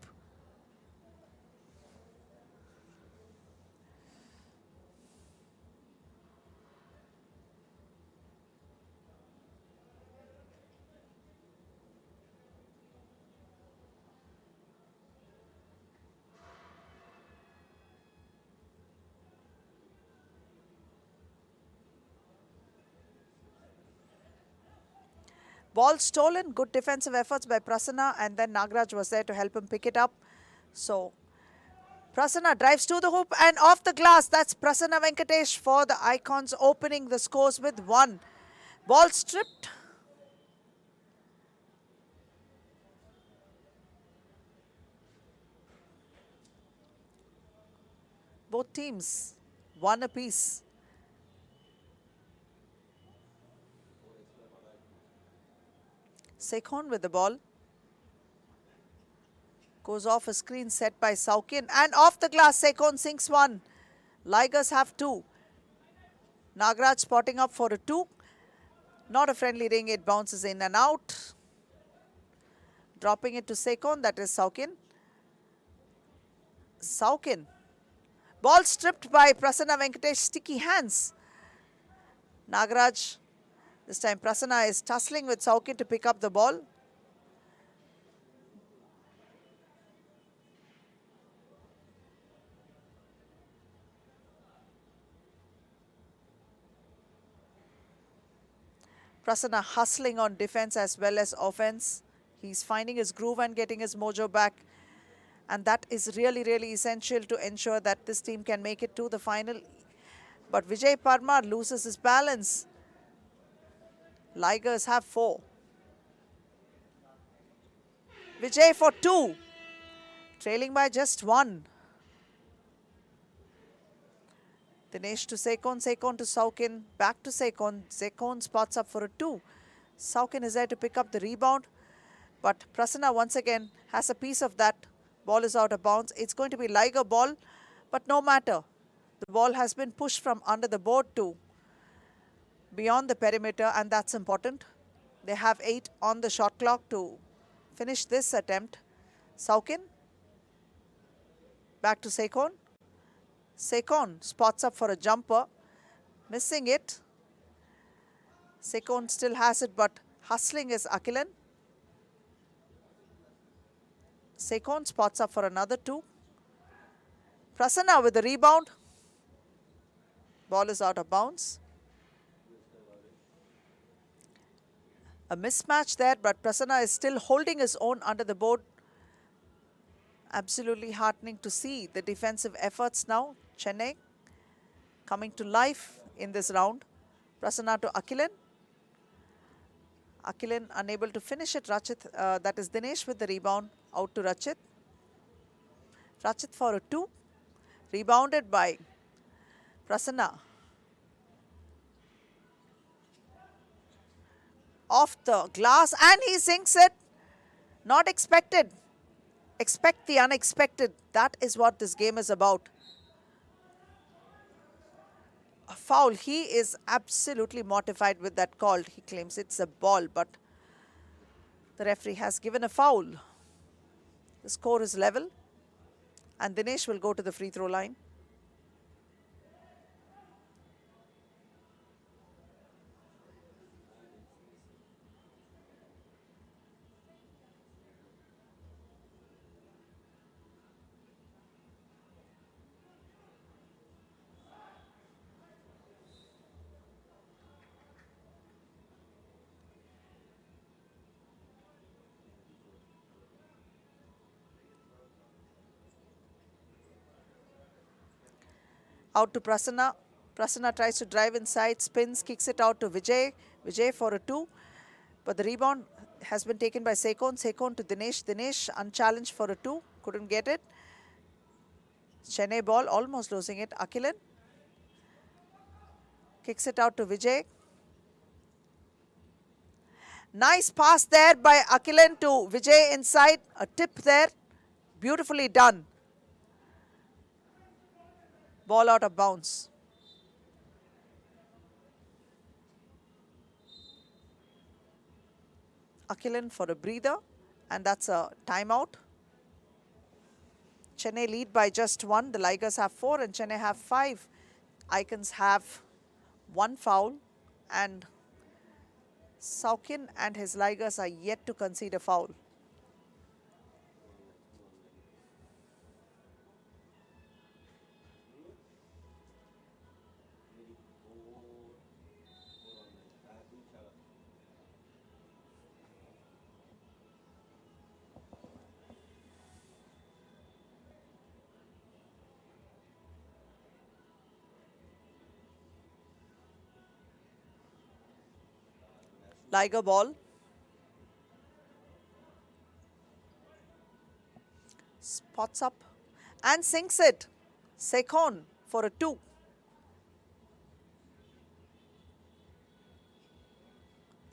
Ball stolen, good defensive efforts by Prasanna, and then Nagaraj was there to help him pick it up. So Prasanna drives to the hoop and off the glass. That's Prasanna Venkatesh for the Icons, opening the scores with 1. Ball stripped. Both teams 1 apiece. Sekon with the ball. Goes off a screen set by Saukin. And off the glass, Sekon sinks 1. Ligers have 2. Nagaraj spotting up for a 2. Not a friendly ring, it bounces in and out. Dropping it to Sekon, that is Saukin. Saukin. Ball stripped by Prasanna Venkatesh, sticky hands. Nagaraj. This time Prasanna is tussling with Saukin to pick up the ball. Prasanna hustling on defense as well as offense. He's finding his groove and getting his mojo back. And that is really, really essential to ensure that this team can make it to the final. But Vijay Parmar loses his balance. Ligers have 4. Vijay for 2. Trailing by just 1. Dinesh to Sekon, Sekon to Saukin, back to Sekon. Sekon spots up for a 2. Saukin is there to pick up the rebound. But Prasanna once again has a piece of that. Ball is out of bounds. It's going to be Liger ball, but no matter. The ball has been pushed from under the board to beyond the perimeter, and that's important. They have 8 on the shot clock to finish this attempt. Saukin. Back to Sekon. Sekon spots up for a jumper. Missing it. Sekon still has it, but hustling is Akilan. Sekon spots up for another 2. Prasanna with the rebound. Ball is out of bounds. A mismatch there, but Prasanna is still holding his own under the board. Absolutely heartening to see the defensive efforts now. Chennai coming to life in this round. Prasanna to Akilan. Akilan unable to finish it. Rachit, that is Dinesh with the rebound. Out to Rachit. Rachit for a 2. Rebounded by Prasanna. Off the glass and he sinks it. Not expected. Expect the unexpected. That is what this game is about. A foul. He is absolutely mortified with that call. He claims it's a ball, but the referee has given a foul. The score is level and Dinesh will go to the free throw line. Out to Prasanna. Prasanna tries to drive inside, spins, kicks it out to Vijay. Vijay for a 2. But the rebound has been taken by Sekon. Sekon to Dinesh. Dinesh unchallenged for a 2. Couldn't get it. Chennai ball, almost losing it. Akilan kicks it out to Vijay. Nice pass there by Akilan to Vijay inside. A tip there. Beautifully done. Ball out of bounds. Akilan for a breather, and that's a timeout. Chennai lead by just 1. The Ligers have 4 and Chennai have 5. Icons have 1 foul, and Saukin and his Ligers are yet to concede a foul. Liger ball. Spots up and sinks it. Sekon for a 2.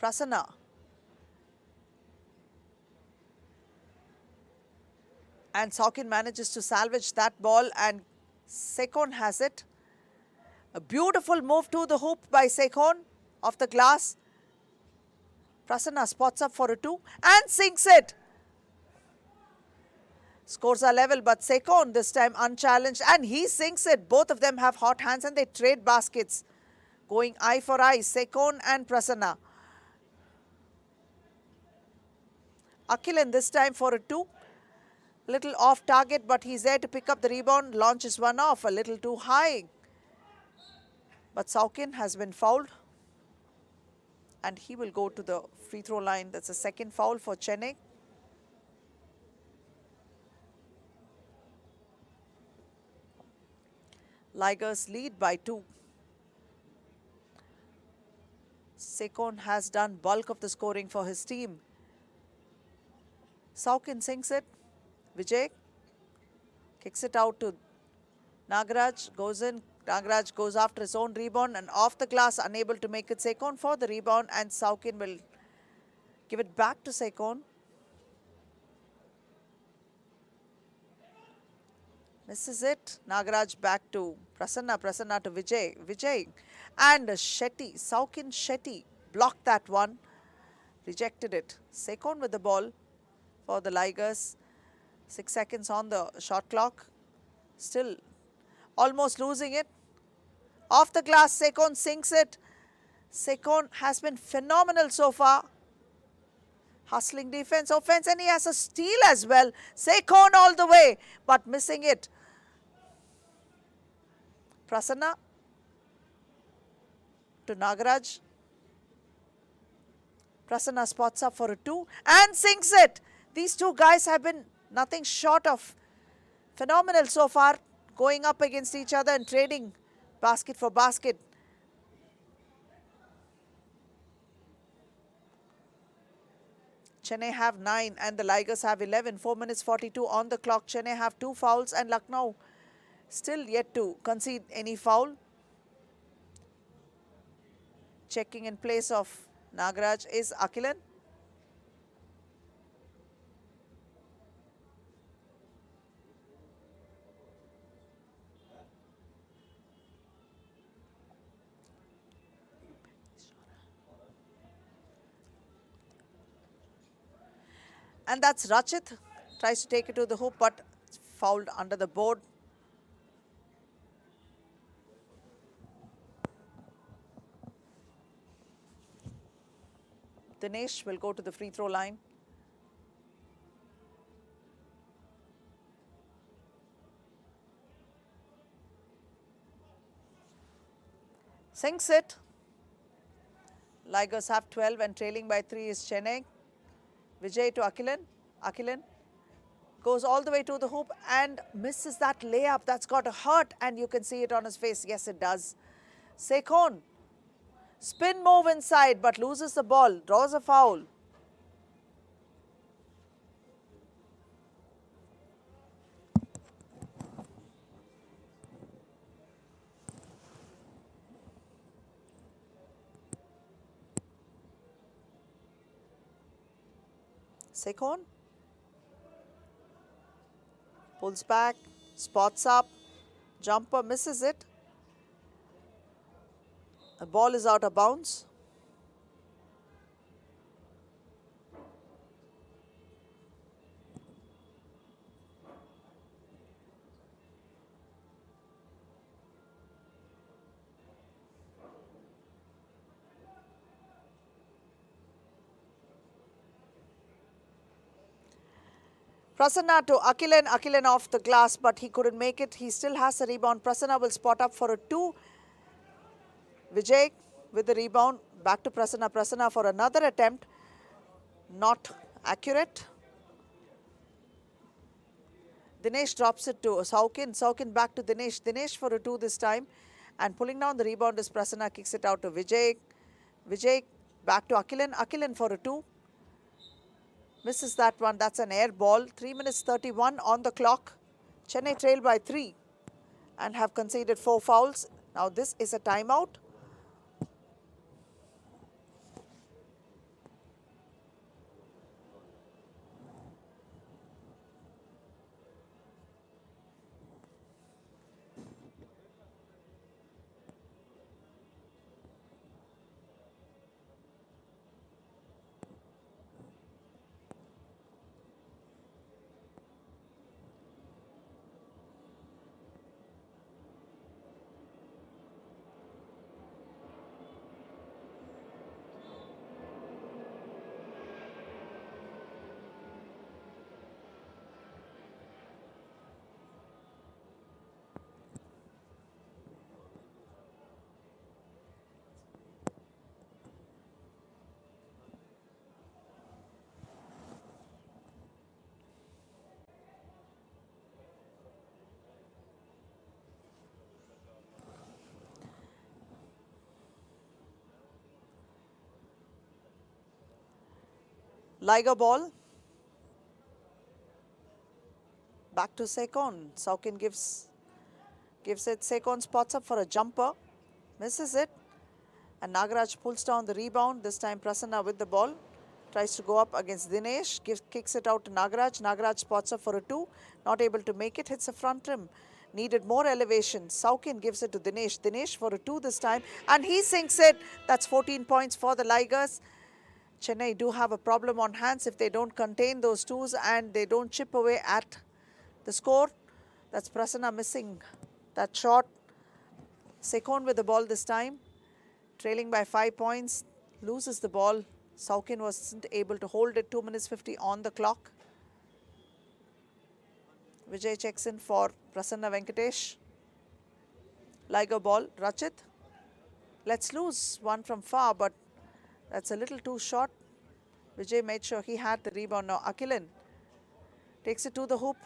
Prasanna. And Saukin manages to salvage that ball, and Sekon has it. A beautiful move to the hoop by Sekon off the glass. Prasanna spots up for a 2 and sinks it. Scores are level, but Sekon this time unchallenged, and he sinks it. Both of them have hot hands and they trade baskets. Going eye for eye, Sekon and Prasanna. Akilan this time for a 2. Little off target, but he's there to pick up the rebound. Launches one off, a little too high. But Saukin has been fouled, and he will go to the free throw line. That's a second foul for Chennai. Ligers lead by 2. Sekon has done bulk of the scoring for his team. Saukin sinks it. Vijay kicks it out to Nagaraj. Goes in. Nagaraj goes after his own rebound and off the glass, unable to make it. Sekon for the rebound, and Saukin will give it back to Sekon. Misses it. Nagaraj back to Prasanna. Prasanna to Vijay. Vijay and Shetty. Saukin Shetty blocked that one. Rejected it. Sekon with the ball for the Ligers. 6 seconds on the shot clock. Still almost losing it. Off the glass, Sekon sinks it. Sekon has been phenomenal so far. Hustling defense, offense, and he has a steal as well. Sekon all the way, but missing it. Prasanna to Nagaraj. Prasanna spots up for a 2 and sinks it. These two guys have been nothing short of phenomenal so far, going up against each other and trading basket for basket. Chennai have 9 and the Ligers have 11. 4 minutes 42 on the clock. Chennai have 2 fouls and Lucknow still yet to concede any foul. Checking in place of Nagaraj is Akilan. And that's Rachit. Tries to take it to the hoop, but fouled under the board. Dinesh will go to the free throw line. Sinks it. Ligers have 12 and trailing by 3 is Chennai. Vijay to Akilan. Akilan Goes all the way to the hoop and misses that layup. That's got to hurt, and you can see it on his face. Yes, it does. Sekon, spin move inside, but loses the ball, draws a foul. Sekon pulls back, spots up, jumper misses it. The ball is out of bounds. Prasanna to Akilan. Akilan off the glass, but he couldn't make it. He still has a rebound. Prasanna will spot up for a 2. Vijay with the rebound. Back to Prasanna. Prasanna for another attempt. Not accurate. Dinesh drops it to Saukin. Saukin back to Dinesh. Dinesh for a 2 this time. And pulling down the rebound is Prasanna. Kicks it out to Vijay. Vijay back to Akilan. Akilan for a 2. Misses that one. That's an air ball. 3 minutes 31 on the clock. Chennai trail by 3 and have conceded 4 fouls. Now this is a timeout. Liger ball. Back to Sekon. Saukin gives it. Sekon spots up for a jumper. Misses it. And Nagaraj pulls down the rebound. This time Prasanna with the ball. Tries to go up against Dinesh. Kicks it out to Nagaraj. Nagaraj spots up for a 2. Not able to make it. Hits a front rim. Needed more elevation. Saukin gives it to Dinesh. Dinesh for a 2 this time. And he sinks it. That's 14 points for the Ligers. Chennai do have a problem on hands if they don't contain those 2s and they don't chip away at the score. That's Prasanna missing that shot. Sekon with the ball this time. Trailing by 5 points. Loses the ball. Saukin wasn't able to hold it. 2 minutes 50 on the clock. Vijay checks in for Prasanna Venkatesh. Liger ball. Rachit. Let's lose one from far, but that's a little too short. Vijay made sure he had the rebound. Now Akilan takes it to the hoop.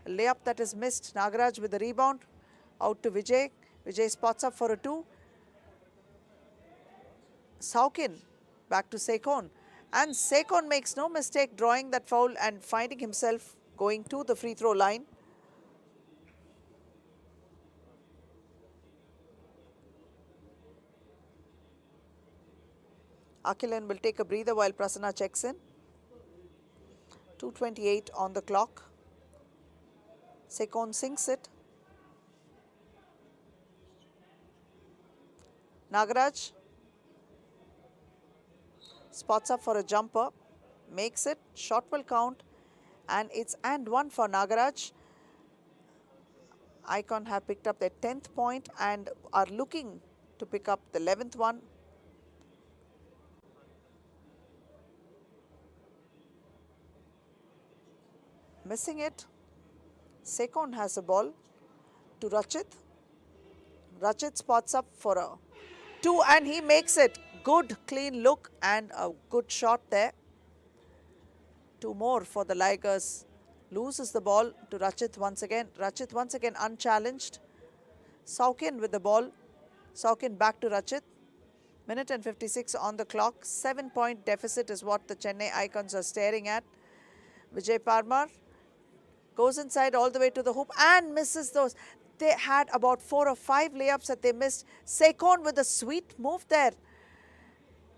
A layup that is missed. Nagaraj with the rebound. Out to Vijay. Vijay spots up for a 2. Saukin back to Sekon. And Sekon makes no mistake drawing that foul and finding himself going to the free throw line. Akilan will take a breather while Prasanna checks in. 2:28 on the clock. Sekon sinks it. Nagaraj spots up for a jumper. Makes it. Shot will count. And it's and 1 for Nagaraj. Icon have picked up their 10th point and are looking to pick up the 11th one. Missing it. Sekon has a ball to Rachit. Rachit spots up for a 2 and he makes it. Good clean look and a good shot there. 2 more for the Ligers Loses the ball to Rachit once again. Rachit once again unchallenged. Saukin with the ball. Saukin back to Rachit. Minute and 56 on the clock. 7-point deficit is what the Chennai Icons are staring at. Vijay Parmar goes inside all the way to the hoop and misses those. They had about 4 or 5 layups that they missed. Sekon with a sweet move there.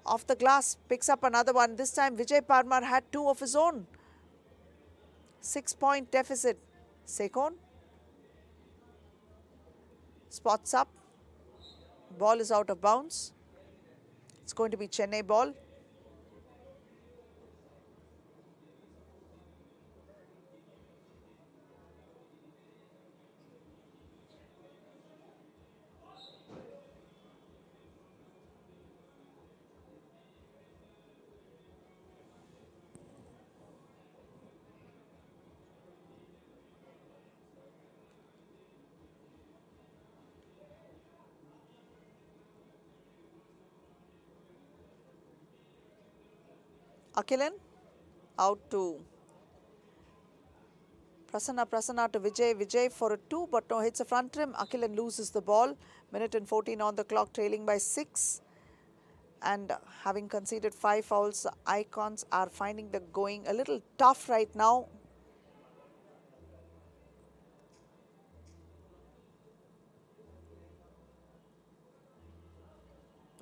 Off the glass, picks up another one. This time Vijay Parmar had 2 of his own. 6-point deficit. Sekon spots up. Ball is out of bounds. It's going to be Chennai ball. Akhilan out to Prasanna. Prasanna to Vijay. Vijay for a 2 but no hits a front rim. Akhilan loses the ball. Minute and 14 on the clock, trailing by 6. And having conceded 5 fouls, the Icons are finding the going a little tough right now.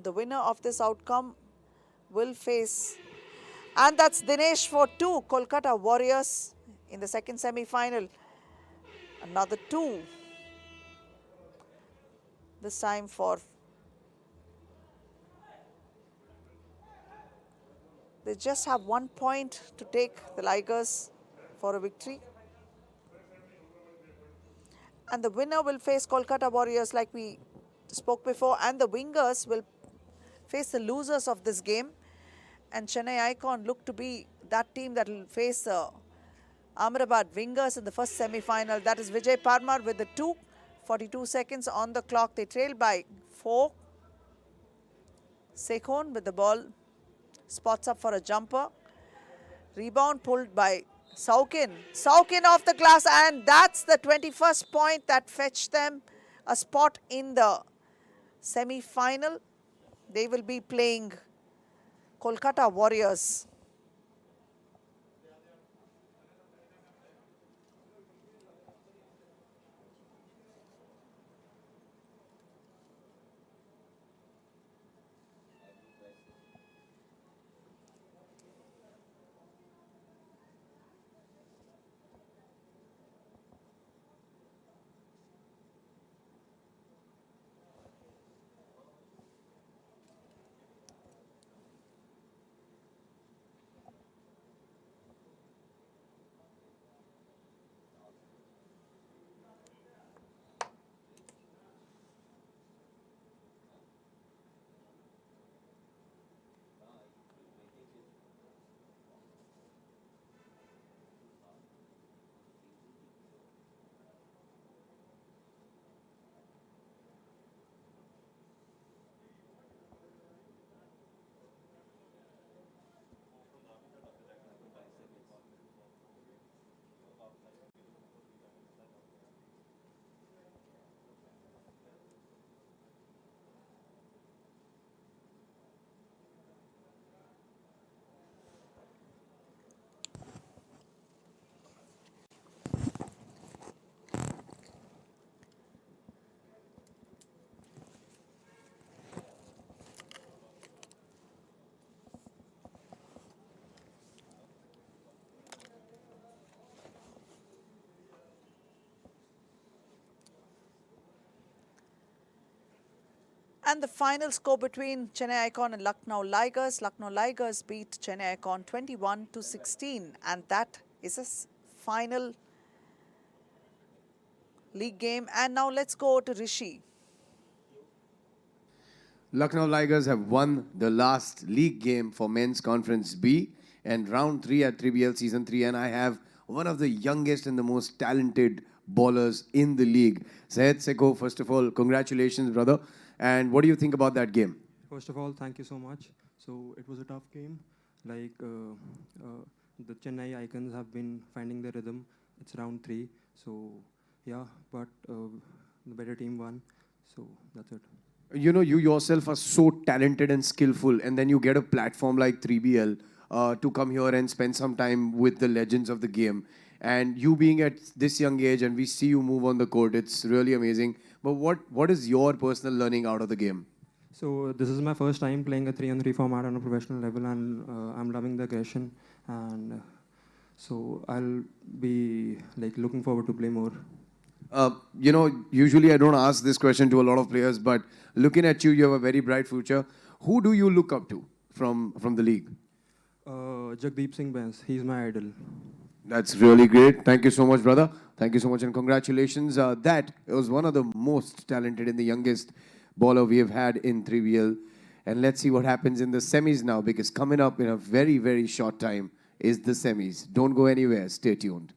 The winner of this outcome will face, and that's Dinesh for 2, Kolkata Warriors in the second semi-final. Another 2. This time for, they just have 1 point to take the Ligers for a victory. And the winner will face Kolkata Warriors like we spoke before, and the wingers will face the losers of this game. And Chennai Icon look to be that team that will face Ahmedabad wingers in the first semi-final. That is Vijay Parmar with the 2. 42 seconds on the clock. They trail by 4. Sekon with the ball. Spots up for a jumper. Rebound pulled by Saukin. Saukin off the glass, and that's the 21st point that fetched them a spot in the semi-final. They will be playing Kolkata Warriors. And the final score between Chennai Icon and Lucknow Ligers. Lucknow Ligers beat Chennai Icon 21-16. And that is a final league game. And now let's go to Rishi. Lucknow Ligers have won the last league game for Men's Conference B and round 3 at 3BL Season 3. And I have one of the youngest and the most talented ballers in the league. Syed Seko, first of all, congratulations, brother. And what do you think about that game? First of all, thank you so much. So it was a tough game. Like the Chennai Icons have been finding their rhythm. it's round 3. So yeah, but the better team won. So that's it. You know, you yourself are so talented and skillful, and then you get a platform like 3BL to come here and spend some time with the legends of the game. And you being at this young age, and we see you move on the court, it's really amazing. But what is your personal learning out of the game? So this is my first time playing a 3-on-3 format on a professional level, and I'm loving the aggression. And so I'll be like looking forward to play more. You know, usually I don't ask this question to a lot of players, but looking at you, you have a very bright future. Who do you look up to from the league? Jagdeep Singh Bens, he's my idol. That's really great. Thank you so much, brother. Thank you so much and congratulations. That was one of the most talented and the youngest baller we have had in 3BL. And let's see what happens in the semis now, because coming up in a very, very short time is the semis. Don't go anywhere. Stay tuned.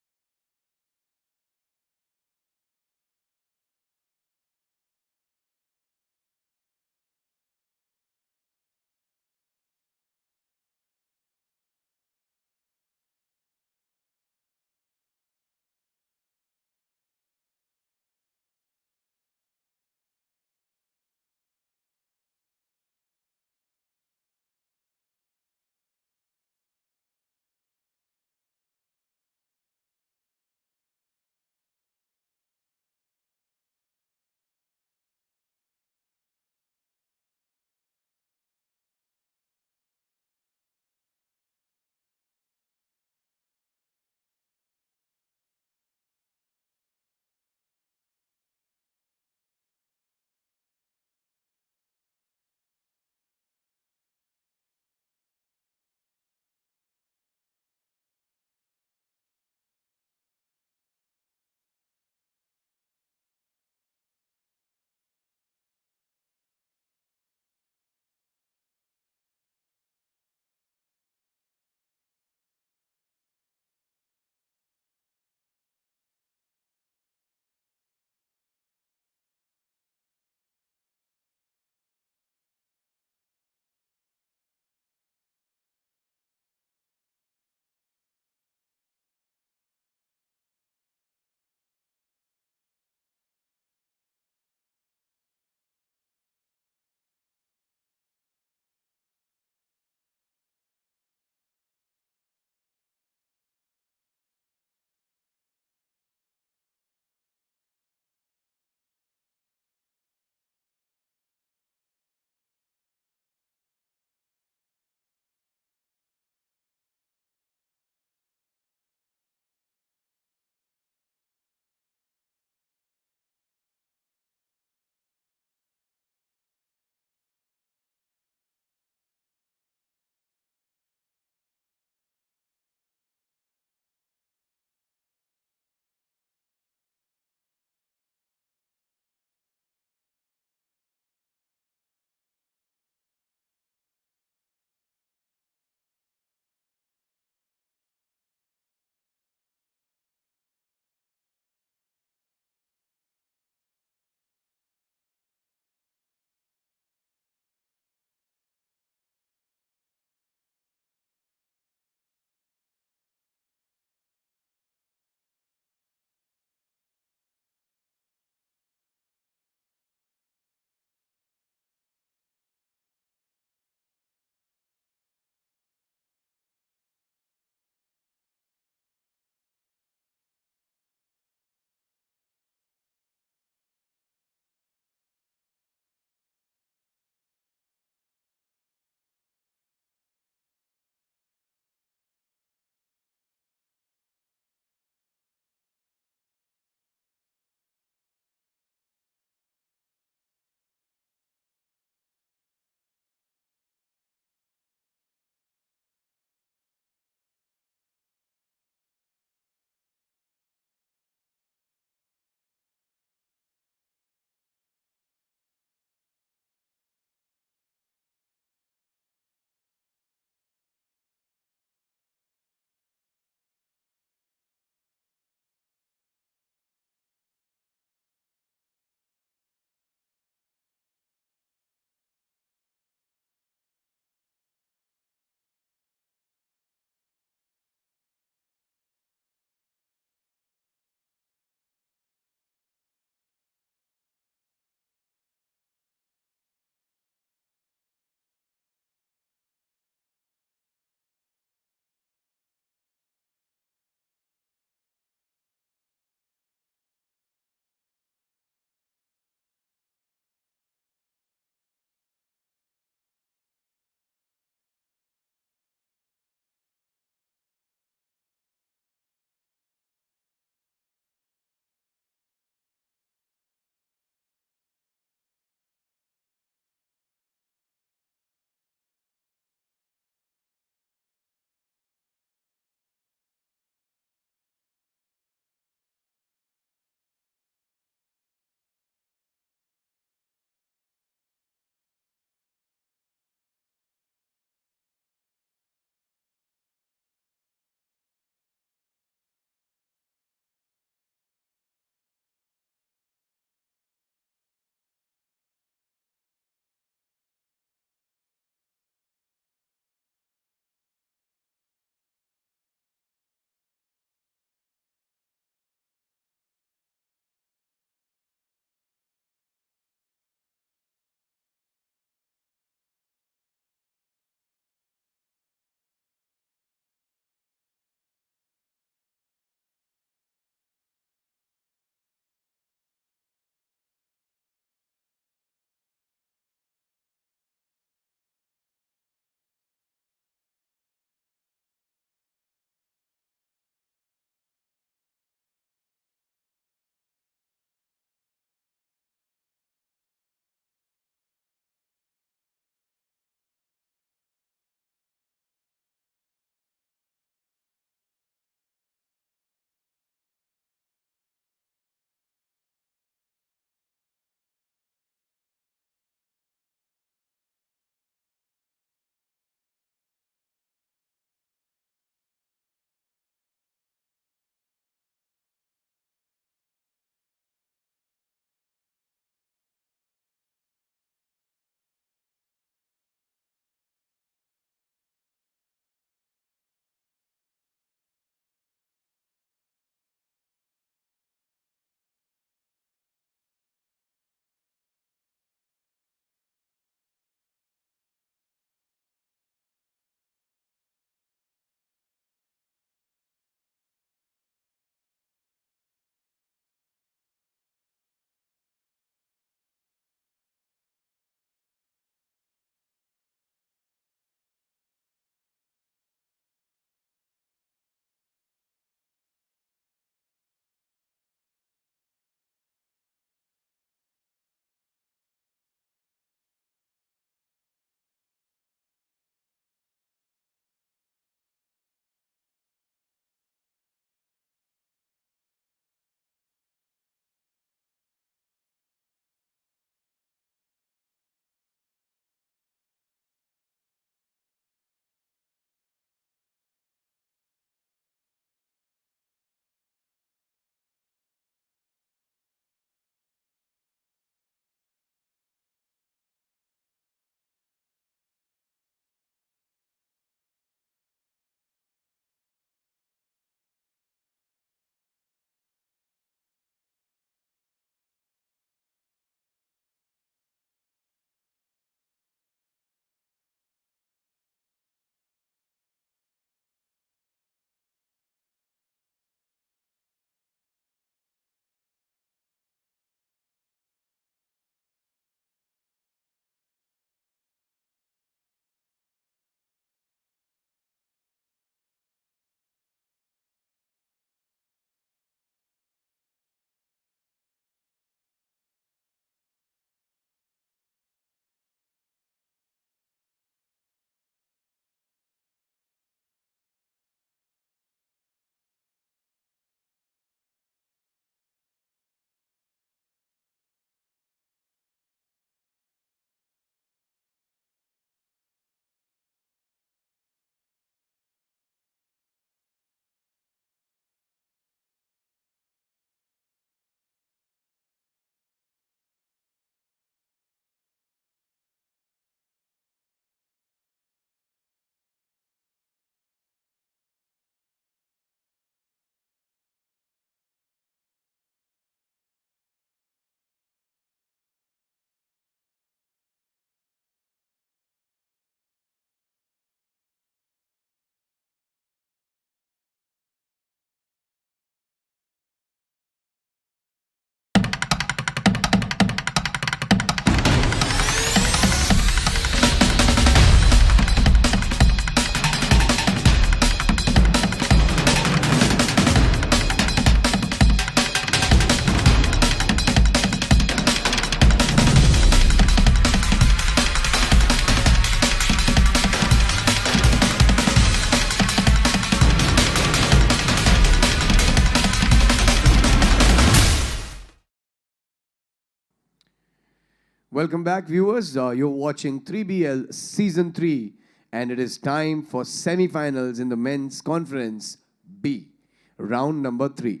Welcome back, viewers. You're watching 3BL Season 3, and it is time for semi-finals in the Men's Conference B, round number 3.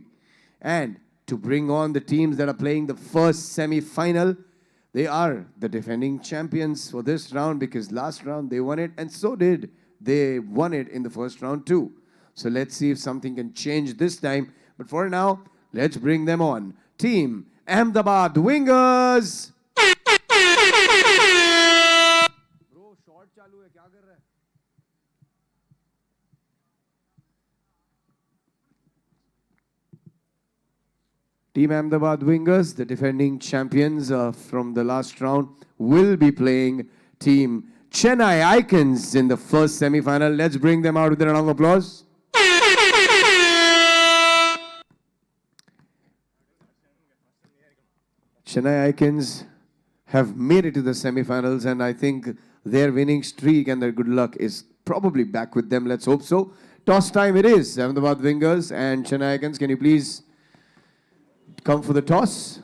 And to bring on the teams that are playing the first semi-final, they are the defending champions for this round because last round they won it, and so did they won it in the first round too. So let's see if something can change this time. But for now, let's bring them on. Team Ahmedabad Wingers. Bro, short chalu hai, kya kar raha hai? Team Ahmedabad Wingers, the defending champions from the last round, will be playing Team Chennai Icons in the first semi-final. Let's bring them out with a round of applause. Chennai Icons have made it to the semi-finals, and I think their winning streak and their good luck is probably back with them. Let's hope so. Toss time it is. Ahmedabad Wingers and Chennai Icons, can you please come for the toss?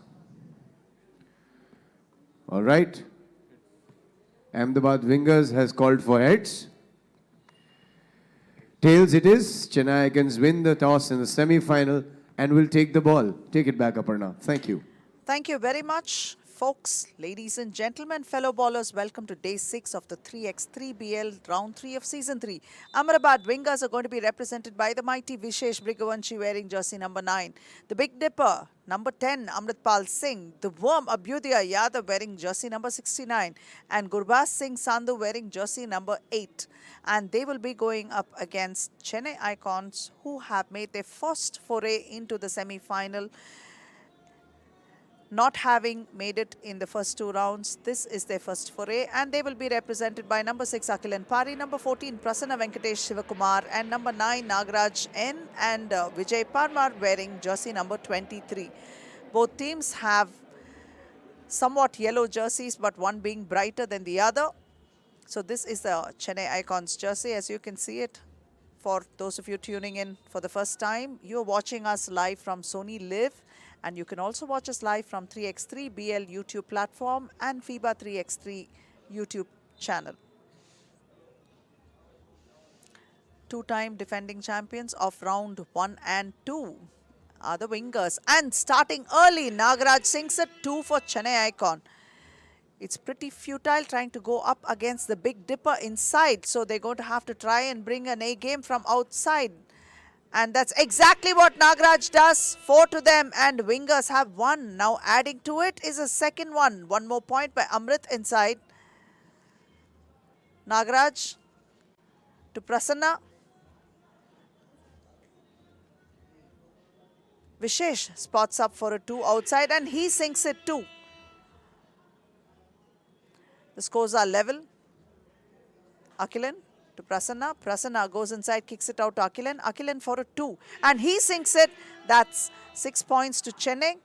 All right. Ahmedabad Wingers has called for heads. Tails it is. Chennai Icons win the toss in the semi-final and will take the ball. Take it back, Aparna. Thank you. Thank you very much, folks, ladies and gentlemen, fellow ballers. Welcome to day 6 of the 3x3BL round 3 of season 3. Ahmedabad Wingers are going to be represented by the mighty Vishesh Brighavanshi wearing jersey number 9. The Big Dipper, number 10, Amritpal Singh. The Worm, Abhyudaya Yadav wearing jersey number 69. And Gurbaz Singh Sandhu wearing jersey number 8. And they will be going up against Chennai Icons, who have made their first foray into the semi-final, not having made it in the first 2 rounds. This is their first foray, and they will be represented by number 6 Akhilan Pari, number 14 Prasanna Venkatesh Shivakumar, and number 9 Nagaraj N and Vijay Parmar wearing jersey number 23. Both teams have somewhat yellow jerseys, but one being brighter than the other. So this is the Chennai Icons jersey, as you can see it. For those of you tuning in for the first time, you're watching us live from Sony Live. And you can also watch us live from 3x3BL YouTube platform and FIBA 3x3 YouTube channel. 2-time defending champions of round 1 and 2 are the Wingers. And starting early, Nagaraj sinks a 2 for Chennai Icon. It's pretty futile trying to go up against the Big Dipper inside. So they're going to have to try and bring an A game from outside. And that's exactly what Nagaraj does. 4 to them, and Wingers have 1. Now adding to it is a second one. 1 more point by Amrit inside. Nagaraj to Prasanna. Vishesh spots up for a 2 outside, and he sinks it too. The scores are level. Akhilan to Prasanna. Prasanna goes inside, kicks it out to Akhilan. Akhilan for a 2. And he sinks it. That's 6 points to Chennai.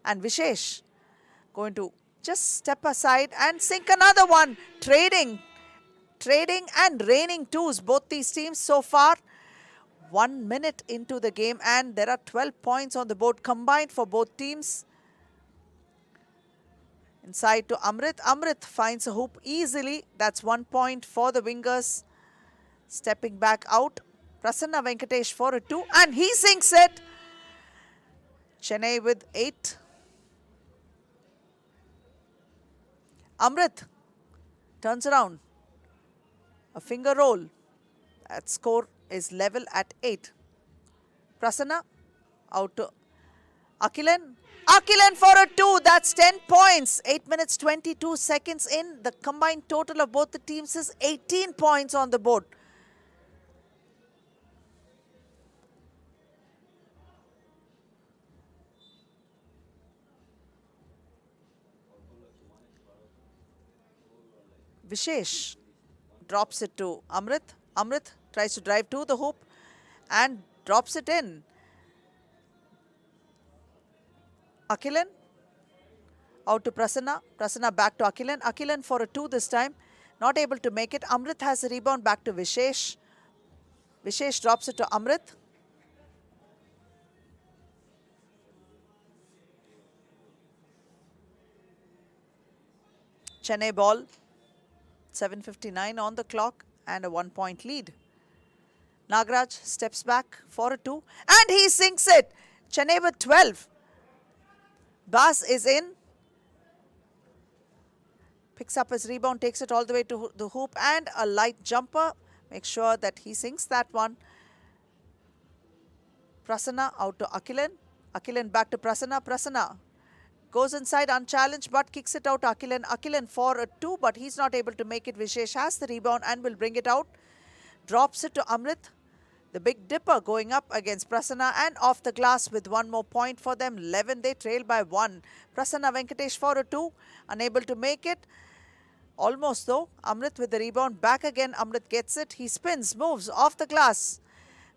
And Vishesh going to just step aside and sink another one. Trading and raining 2s, both these teams so far. 1 minute into the game, and there are 12 points on the board combined for both teams. Inside to Amrit. Amrit finds a hoop easily. That's 1 point for the Wingers. Stepping back out, Prasanna Venkatesh for a 2, and he sinks it. Chennai with 8. Amrit turns around. A finger roll. That score is level at 8. Prasanna out to Akhilan. Akhilan for a 2. That's 10 points. 8 minutes 22 seconds in. The combined total of both the teams is 18 points on the board. Vishesh drops it to Amrit. Amrit tries to drive to the hoop and drops it in. Akhilan out to Prasanna. Prasanna back to Akhilan. Akhilan for a 2 this time. Not able to make it. Amrit has a rebound back to Vishesh. Vishesh drops it to Amrit. Chennai ball. 7:59 on the clock and a 1-point lead. Nagaraj steps back for a 2 and he sinks it. Chennai with 12. Bas is in. Picks up his rebound, takes it all the way to the hoop and a light jumper. Make sure that he sinks that one. Prasanna out to Akilan. Akilan back to Prasanna. Prasanna goes inside unchallenged but kicks it out to Akilan. Akilan for a 2 but he's not able to make it. Vishesh has the rebound and will bring it out. Drops it to Amrit. The big dipper going up against Prasanna and off the glass with one more point for them. 11, they trail by 1. Prasanna Venkatesh for a 2. Unable to make it. Almost though. Amrit with the rebound. Back again. Amrit gets it. He spins, moves off the glass.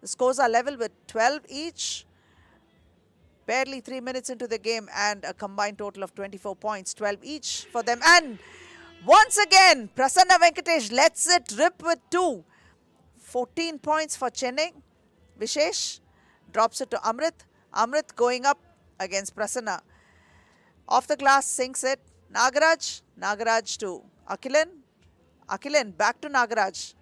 The scores are level with 12 each. Barely 3 minutes into the game and a combined total of 24 points, 12 each for them. And once again, Prasanna Venkatesh lets it rip with 2. 14 points for Chennai. Vishesh drops it to Amrit. Amrit going up against Prasanna. Off the glass, sinks it. Nagaraj. Nagaraj to Akilan. Akilan back to Nagaraj.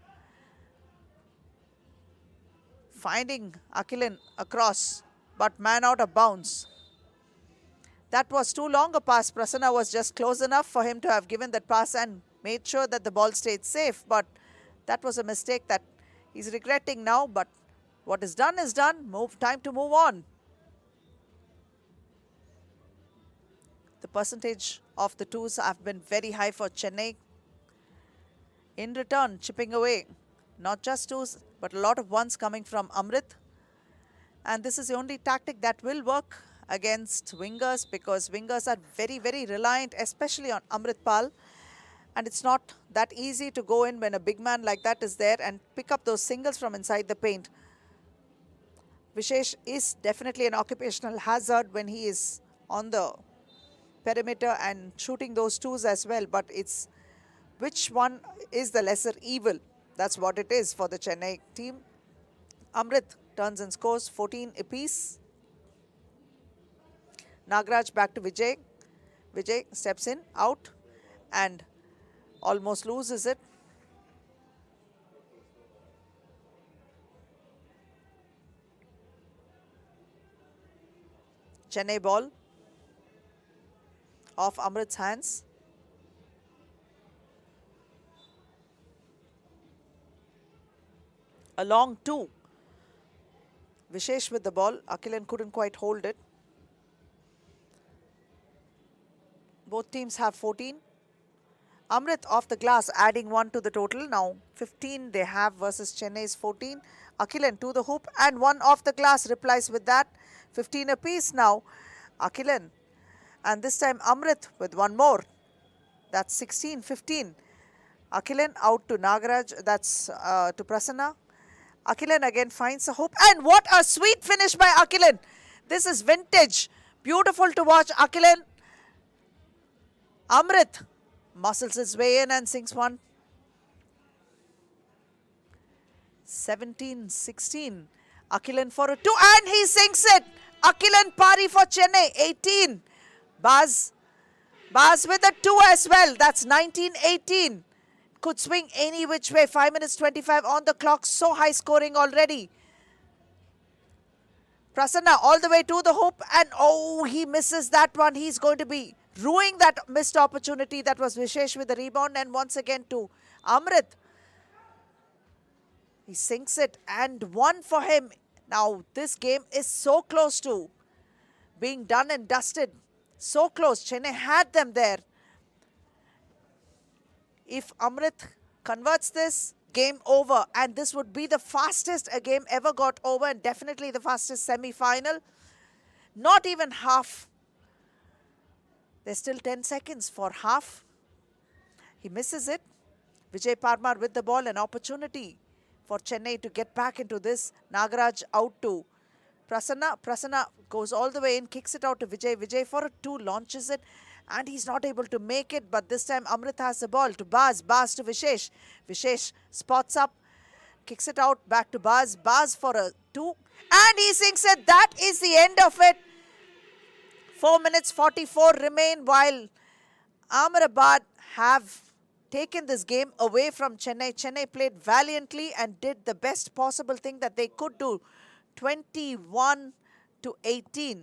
Finding Akilan across, but man out of bounds. That was too long a pass. Prasanna was just close enough for him to have given that pass and made sure that the ball stayed safe. But that was a mistake that he's regretting now. But what is done is done. Time to move on. The percentage of the 2s have been very high for Chennai. In return, chipping away. Not just 2s, but a lot of 1s coming from Amrit. And this is the only tactic that will work against wingers because wingers are very, very reliant, especially on Amrit Pal. And it's not that easy to go in when a big man like that is there and pick up those singles from inside the paint. Vishesh is definitely an occupational hazard when he is on the perimeter and shooting those 2s as well. But it's which one is the lesser evil? That's what it is for the Chennai team. Amrit turns and scores 14 apiece. Nagaraj back to Vijay. Vijay steps in, out, and almost loses it. Chennai ball off Amrit's hands. A long 2. Vishesh with the ball. Akilan couldn't quite hold it. Both teams have 14. Amrit off the glass, adding 1 to the total. Now 15 they have versus Chennai's 14. Akilan to the hoop and 1 off the glass replies with that. 15 apiece now. Akilan. And this time Amrit with 1 more. That's 16, 15. Akilan out to Nagaraj. That's to Prasanna. Akilan again finds a hoop. And what a sweet finish by Akilan. This is vintage. Beautiful to watch. Akilan. Amrit muscles his way in and sinks one. 17-16. Akilan for a 2 and he sinks it. Akilan Pari for Chennai. 18. Baz with a 2 as well. That's 19-18. Could swing any which way. 5 minutes 25 on the clock. So high scoring already. Prasanna all the way to the hoop and oh, he misses that one. He's going to be ruining that missed opportunity. That was Vishesh with the rebound and once again to Amrit. He sinks it and 1 for him. Now this game is so close to being done and dusted. So close. Chennai had them there. If Amrit converts this, game over. And this would be the fastest a game ever got over and definitely the fastest semi-final. Not even half. There's still 10 seconds for half. He misses it. Vijay Parmar with the ball, an opportunity for Chennai to get back into this. Nagaraj out to Prasanna. Prasanna goes all the way in, kicks it out to Vijay. Vijay for a 2, launches it. And he's not able to make it. But this time Amrit has the ball to Baz. Baz to Vishesh. Vishesh spots up. Kicks it out back to Baz. Baz for a 2. And he sinks it. That is the end of it. 4 minutes 44 remain while Ahmedabad have taken this game away from Chennai. Chennai played valiantly and did the best possible thing that they could do. 21-18.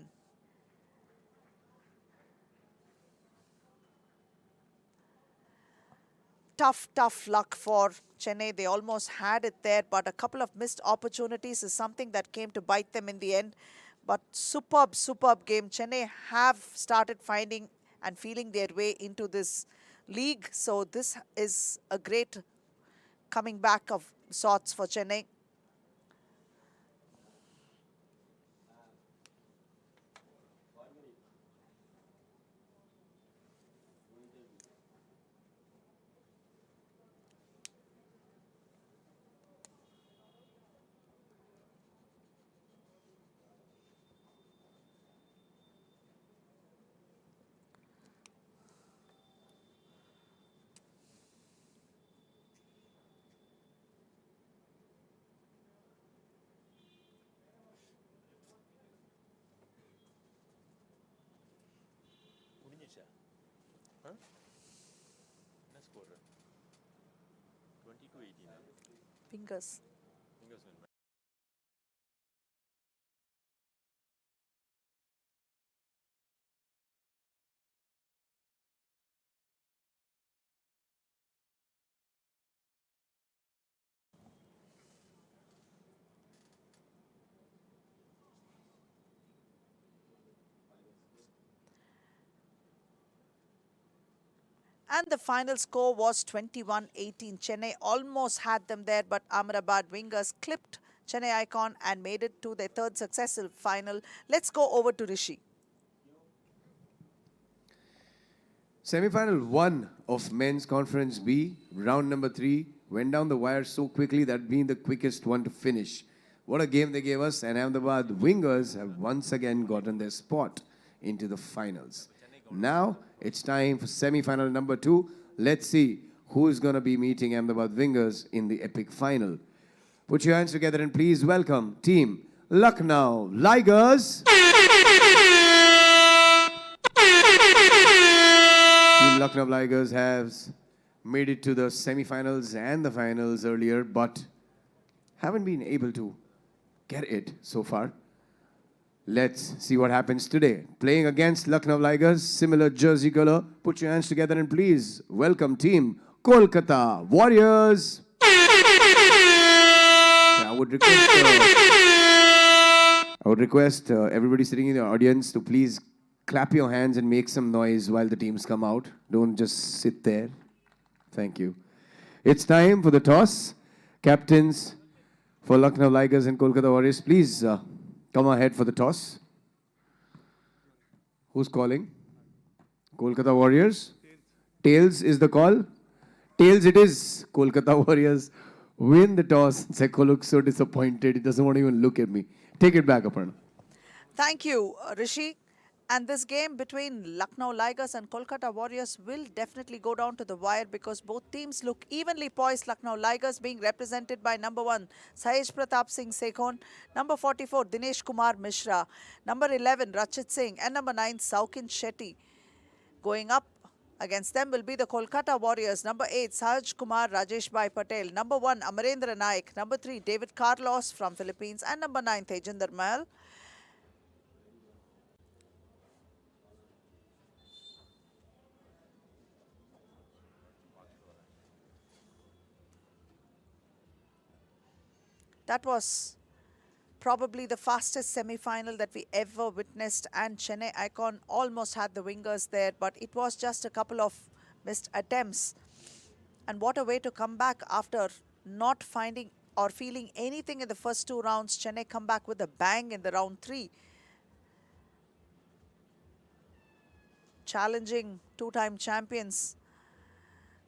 Tough luck for Chennai. They almost had it there, but a couple of missed opportunities is something that came to bite them in the end. But superb game. Chennai have started finding and feeling their way into this league. So this is a great coming back of sorts for Chennai. Fingers. And the final score was 21-18. Chennai almost had them there, but Ahmedabad wingers clipped Chennai Icon and made it to their third successful final. Let's go over to Rishi. Semi-final 1 of Men's Conference B, round number 3, went down the wire so quickly that being the quickest one to finish. What a game they gave us, and Ahmedabad wingers have once again gotten their spot into the finals. Now, it's time for semi-final number 2. Let's see who is going to be meeting Ahmedabad wingers in the epic final. Put your hands together and please welcome Team Lucknow Ligers. Team Lucknow Ligers has made it to the semi-finals and the finals earlier, but haven't been able to get it so far. Let's see what happens today. Playing against Lucknow Ligers, similar jersey color. Put your hands together and please welcome Team Kolkata Warriors. I would request everybody sitting in the audience to please clap your hands and make some noise while the teams come out. Don't just sit there. Thank you. It's time for the toss. Captains for Lucknow Ligers and Kolkata Warriors, please come ahead for the toss. Who's calling? Kolkata Warriors. Tails is the call. Tails it is. Kolkata Warriors win the toss. Seko looks so disappointed. He doesn't want to even look at me. Take it back, Aparna. Thank you, Rishi. And this game between Lucknow Ligers and Kolkata Warriors will definitely go down to the wire because both teams look evenly poised. Lucknow Ligers being represented by number 1, Sahej Pratap Singh Sekhon, number 44, Dinesh Kumar Mishra, number 11, Rachit Singh, and number 9, Saukin Shetty. Going up against them will be the Kolkata Warriors, number 8, Sahaj Kumar Rajesh Bhai Patel, number 1, Amarendra Naik, number 3, David Carlos from Philippines, and number 9, Tejinder Mahal. That was probably the fastest semi-final that we ever witnessed, and Chennai Icon almost had the wingers there, but it was just a couple of missed attempts. And what a way to come back after not finding or feeling anything in the first 2 rounds. Chennai come back with a bang in the round 3. Challenging 2-time champions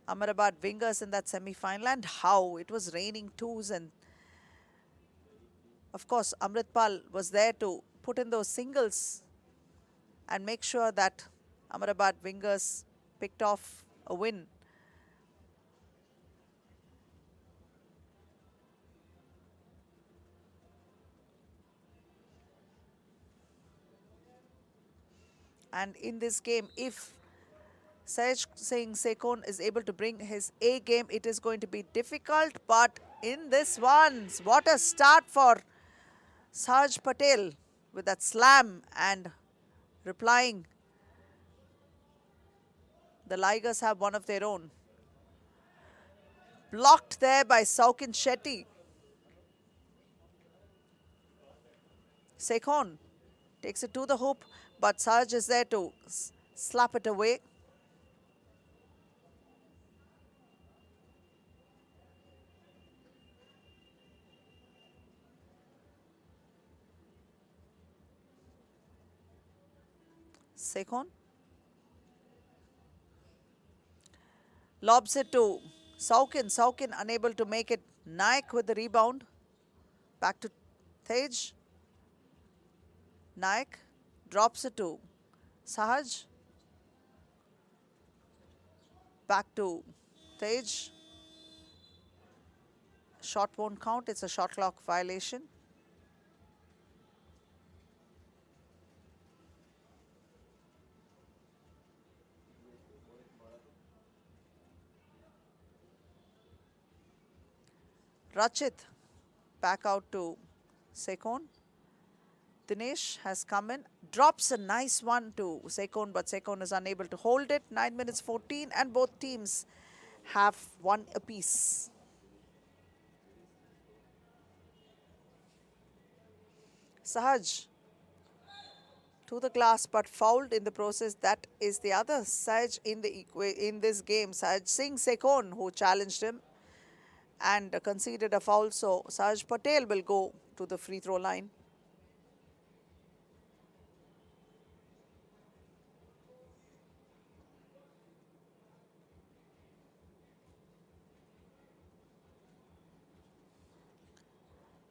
Ahmedabad wingers in that semi-final, and how it was raining twos, and of course, Amritpal was there to put in those singles and make sure that Ahmedabad wingers picked off a win. And in this game, if Sahaj Singh Sekon is able to bring his A game. It is going to be difficult, but in this one, what a start for Sahaj Patel with that slam and replying. The Ligers have one of their own. Blocked there by Saukin Shetty. Sekon takes it to the hoop, but Sahaj is there to slap it away. Sekon lobs it to Saukin. Saukin unable to make it. Naik with the rebound. Back to Tej. Naik drops it to Sahaj. Back to Tej. Shot won't count. It's a shot clock violation. Rachit back out to Sekon. Dinesh has come in, drops a nice one to Sekon, but Sekon is unable to hold it. 9 minutes 14, and both teams have one apiece. Sahaj to the glass, but fouled in the process. That is the other Sahaj in this game. Sahaj Singh Sekon, who challenged him and conceded a foul. So Sahaj Patel will go to the free throw line.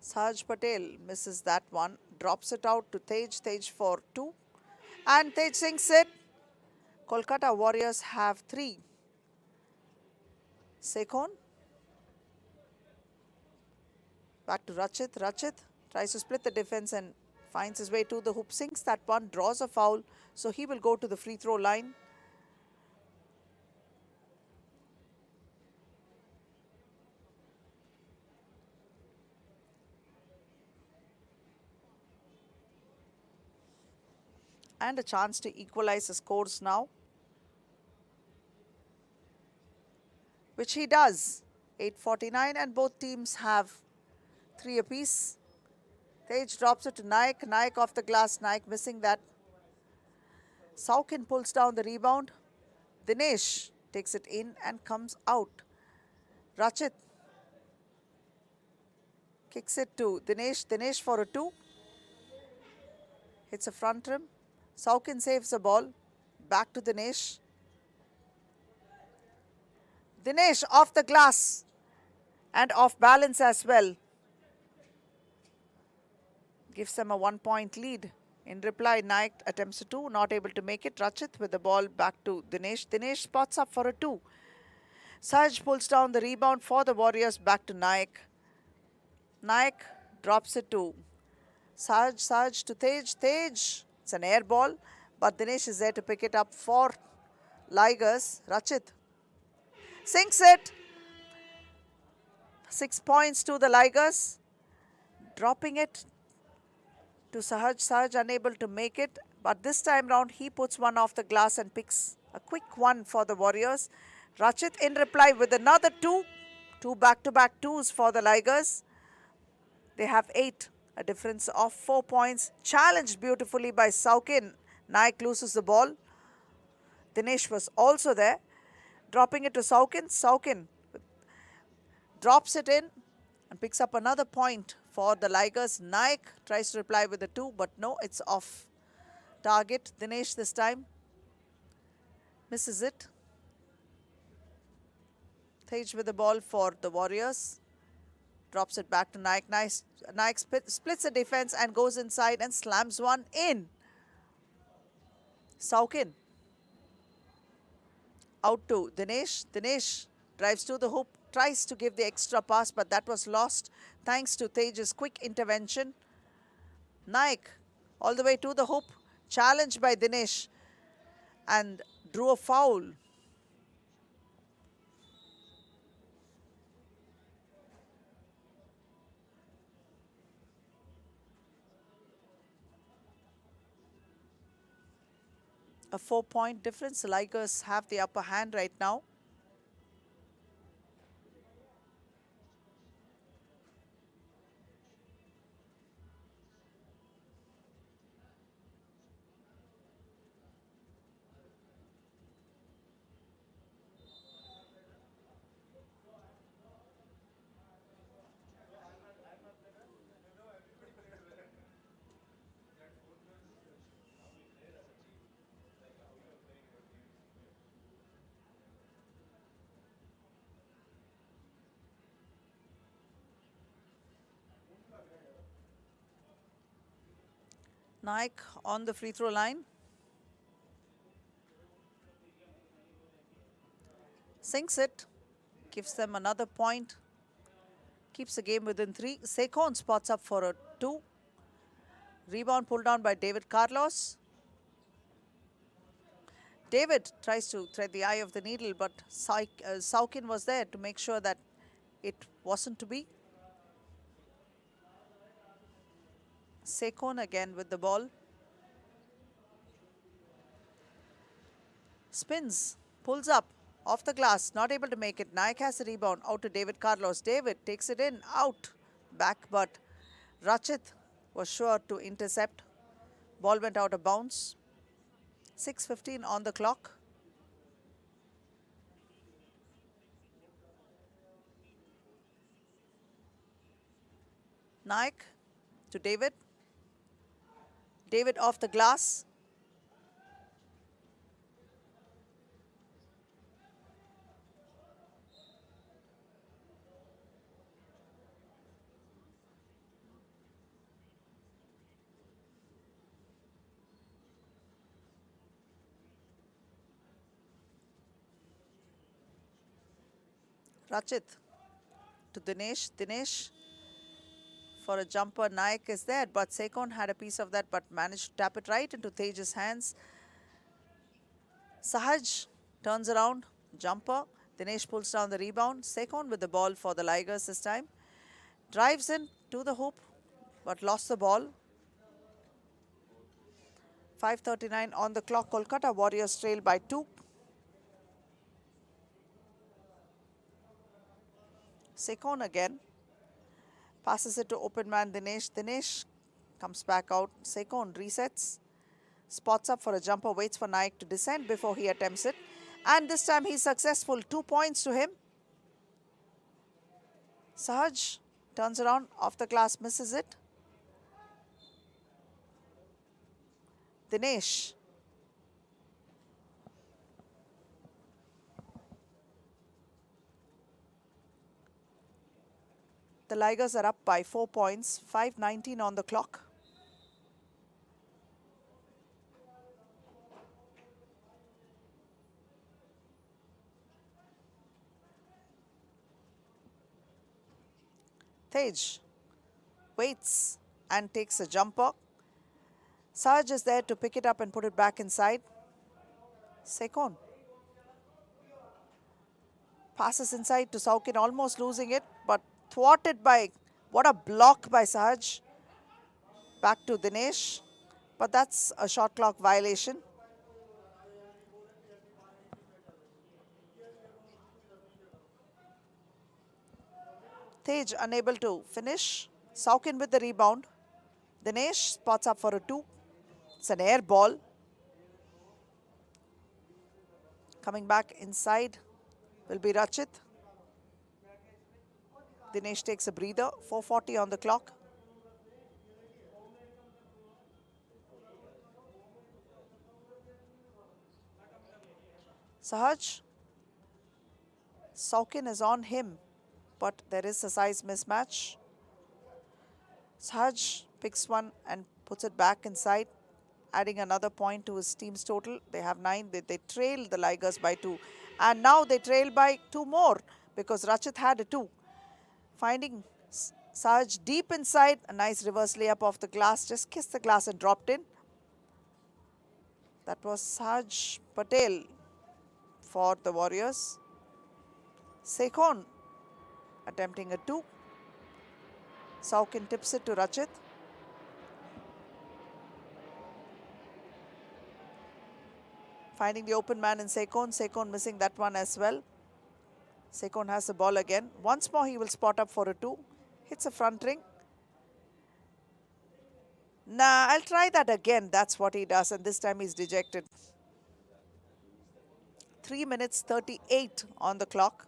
Sahaj Patel misses that one, drops it out to Tej. Tej for 2. And Tej sinks it. Kolkata Warriors have 3. Sekon. Back to Rachit. Rachit tries to split the defense and finds his way to the hoop. Sinks that one, draws a foul. So he will go to the free throw line. And a chance to equalize the scores now, which he does. 8:49, and both teams have 3 apiece. Tej drops it to Naik. Naik off the glass. Naik missing that. Saukin pulls down the rebound. Dinesh takes it in and comes out. Rachit kicks it to Dinesh. Dinesh for a 2. Hits a front rim. Saukin saves the ball. Back to Dinesh. Dinesh off the glass and off balance as well. Gives them a 1-point lead. In reply, Naik attempts a 2, not able to make it. Rachit with the ball back to Dinesh. Dinesh spots up for a 2. Sahaj pulls down the rebound for the Warriors. Back to Naik. Naik drops it to Sahaj. Sahaj to Tej. Tej. It's an air ball, but Dinesh is there to pick it up for Ligers. Rachit sinks it. 6 points to the Ligers. Dropping it to Sahaj. Sahaj unable to make it, but this time round he puts one off the glass and picks a quick one for the Warriors. Rachit in reply with another 2. 2 back-to-back 2s for the Ligers. They have 8. A difference of 4 points. Challenged beautifully by Saukin. Naik loses the ball. Dinesh was also there. Dropping it to Saukin. Saukin drops it in and picks up another point for the Ligers. Naik tries to reply with a 2, but no, it's off target. Dinesh this time misses it. Tej with the ball for the Warriors. Drops it back to Naik. Naik splits the defense and goes inside and slams one in. Saukin out to Dinesh. Dinesh drives to the hoop, tries to give the extra pass, but that was lost thanks to Tej's quick intervention. Naik all the way to the hoop, challenged by Dinesh and drew a foul A 4-point difference. The Ligers have the upper hand right now. Naik on the free throw line. Sinks it. Gives them another point. Keeps the game within 3. Sekon spots up for a 2. Rebound pulled down by David Carlos. David tries to thread the eye of the needle, but Saukin was there to make sure that it wasn't to be. Sekon again with the ball. Spins, pulls up, off the glass, not able to make it. Naik has a rebound, out to David Carlos. David takes it in, out, back, but Rachit was sure to intercept. Ball went out of bounds. 6:15 on the clock. Naik to David. David off the glass. Rachit to Dinesh. Dinesh for a jumper. Naik is there, but Sekon had a piece of that but managed to tap it right into Tej's hands. Sahaj turns around, jumper. Dinesh pulls down the rebound. Sekon with the ball for the Ligers this time. Drives in to the hoop, but lost the ball. 5:39 on the clock. Kolkata Warriors trail by 2. Sekon again. Passes it to open man Dinesh. Dinesh comes back out. Sekon resets. Spots up for a jumper. Waits for Naik to descend before he attempts it. And this time he's successful. 2 points to him. Sahaj turns around. Off the glass. Misses it. Dinesh. The Ligers are up by 4 points. 5:19 on the clock. Tej waits and takes a jumper. Sahaj is there to pick it up and put it back inside. Sekon passes inside to Saukin, almost losing it, but thwarted by, what a block by Sahaj. Back to Dinesh, but that's a shot clock violation. Tej unable to finish. Saukin with the rebound. Dinesh spots up for a 2. It's an air ball. Coming back inside will be Rachit. Dinesh takes a breather. 4:40 on the clock. Sahaj. Saukin is on him, but there is a size mismatch. Sahaj picks one and puts it back inside, adding another point to his team's total. They have 9. They trail the Ligers by 2. And now they trail by 2 more because Rachit had a 2. Finding Sahaj deep inside. A nice reverse layup off the glass. Just kissed the glass and dropped in. That was Sahaj Patel for the Warriors. Sekon attempting a 2. Saukin tips it to Rachit. Finding the open man in Sekon. Sekon missing that one as well. Sekon has the ball again. Once more he will spot up for a 2. Hits a front ring. Nah, I'll try that again. That's what he does, and this time he's dejected. 3 minutes 38 on the clock.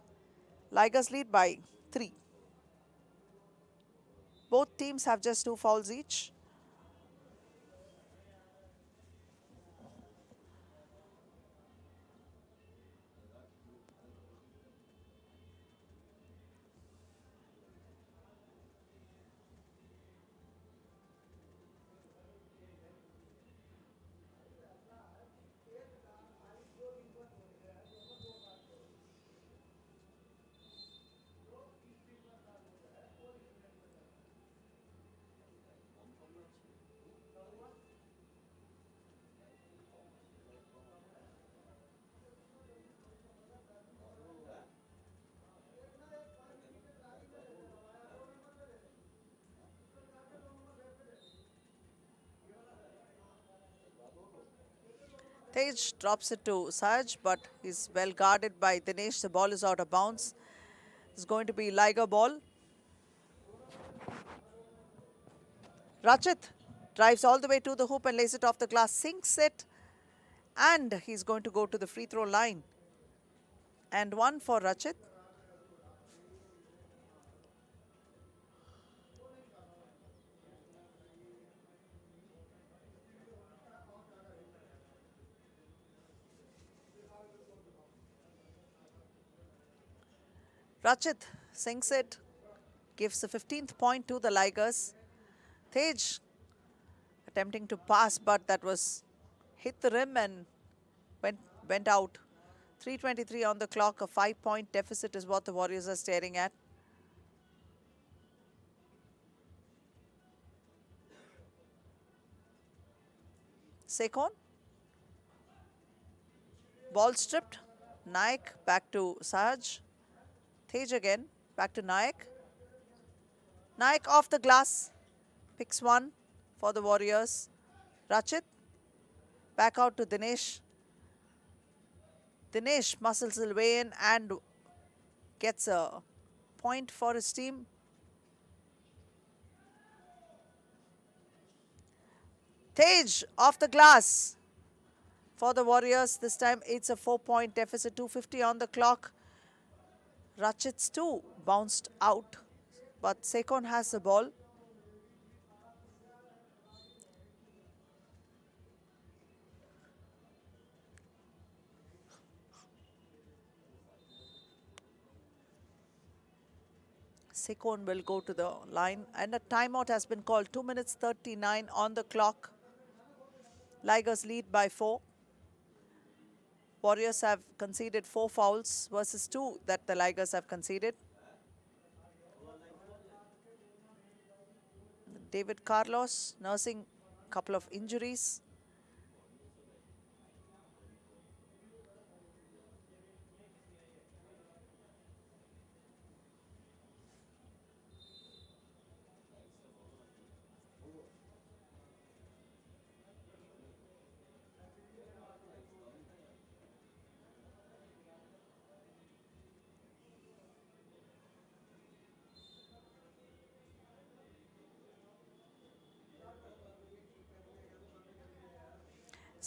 Ligers lead by 3. Both teams have just 2 fouls each. Tej drops it to Saj, but he's well guarded by Dinesh. The ball is out of bounds. It's going to be Liger ball. Rachit drives all the way to the hoop and lays it off the glass, sinks it, and he's going to go to the free throw line. And 1 for Rachit. Rachit sinks it, gives the 15th point to the Ligers. Tej attempting to pass, but that was hit the rim and went out. 3:23 on the clock. A 5-point deficit is what the Warriors are staring at. Sekon. Ball stripped. Naik back to Saj. Tej again, back to Naik. Naik off the glass, picks 1 for the Warriors. Rachit, back out to Dinesh. Dinesh muscles his way in and gets a point for his team. Tej off the glass for the Warriors. This time it's a 4-point deficit, 2:50 on the clock. Rachit's 2 bounced out, but Sekon has the ball. Sekon will go to the line, and a timeout has been called. 2 minutes 39 on the clock. Ligers lead by 4. Warriors have conceded 4 fouls versus 2 that the Ligers have conceded. David Carlos nursing a couple of injuries.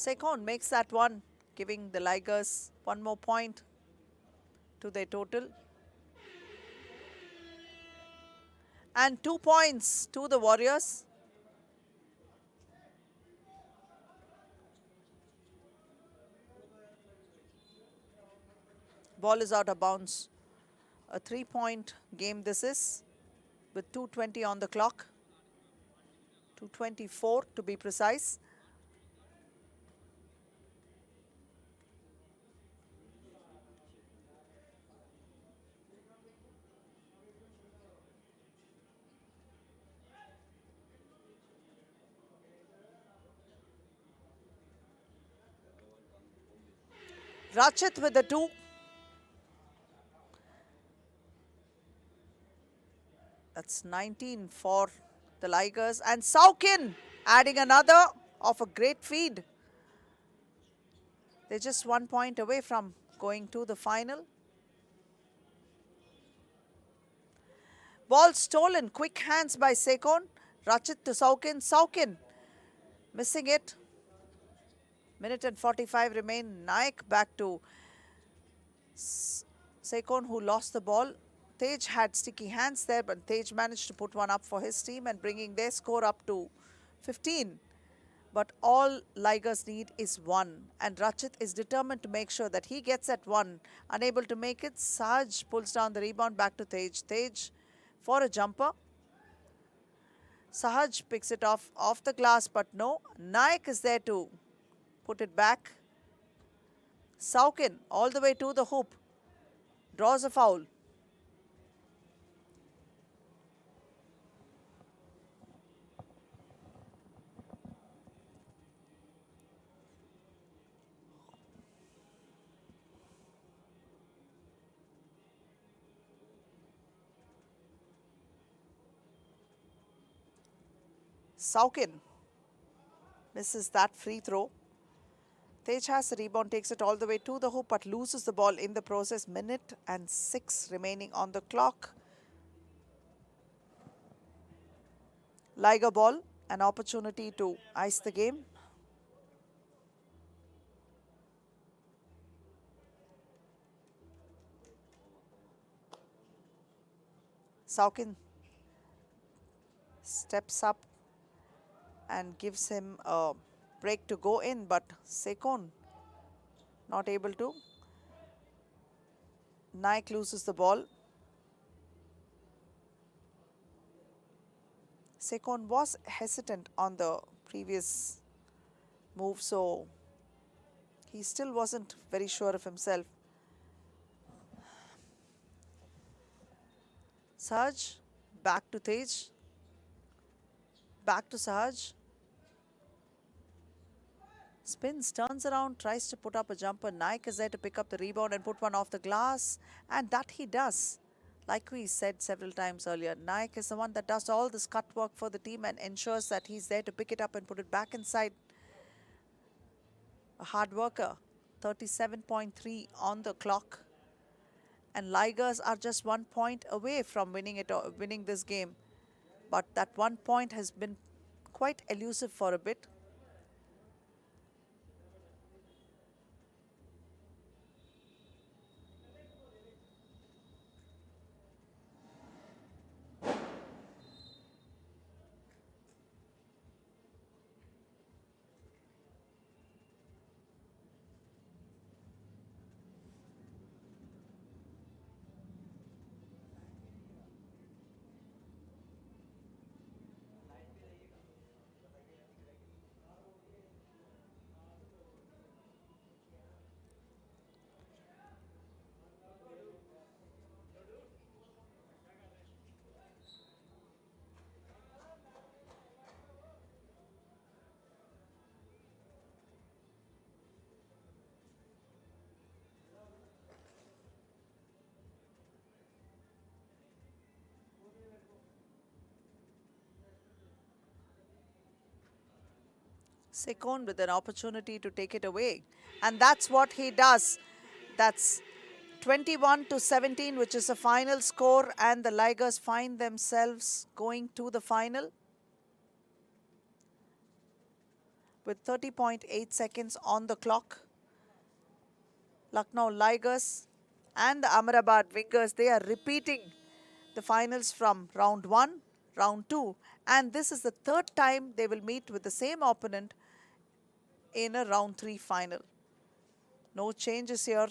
Sekon makes that one, giving the Ligers 1 more point to their total. And 2 points to the Warriors. Ball is out of bounds. A 3-point game this is, with 2:20 on the clock. 2:24 to be precise. Rachit with the 2. That's 19 for the Ligers. And Saukin adding another of a great feed. They're just 1 point away from going to the final. Ball stolen. Quick hands by Sekon. Rachit to Saukin. Saukin missing it. Minute and 45 remain. Naik back to Sekon, who lost the ball. Tej had sticky hands there, but Tej managed to put one up for his team and bringing their score up to 15. But all Ligers need is one, and Rachit is determined to make sure that he gets at one. Unable to make it, Saj pulls down the rebound back to Tej. Tej for a jumper. Sahaj picks it off the glass, but no. Naik is there to put it back. Saukin all the way to the hoop. Draws a foul. Saukin misses that free throw. Tej has the rebound, takes it all the way to the hoop, but loses the ball in the process. Minute and 6 remaining on the clock. Liger ball, an opportunity to ice the game. Saukin steps up and gives him a break to go in, but Sekon not able to. Naik loses the ball. Sekon was hesitant on the previous move, so he still wasn't very sure of himself. Sahaj back to Tej. Back to Sahaj. Spins, turns around, tries to put up a jumper. Naik is there to pick up the rebound and put one off the glass. And that he does. Like we said several times earlier, Naik is the one that does all this cut work for the team and ensures that he's there to pick it up and put it back inside. A hard worker. 37.3 on the clock. And Ligers are just 1 point away from winning this game. But that 1 point has been quite elusive for a bit. Sekon with an opportunity to take it away. And that's what he does. That's 21-17, which is the final score. And the Ligers find themselves going to the final with 30.8 seconds on the clock. Lucknow Ligers and the Ahmedabad Wingers, they are repeating the finals from round 1, round 2. And this is the third time they will meet with the same opponent in a round 3 final. No changes here.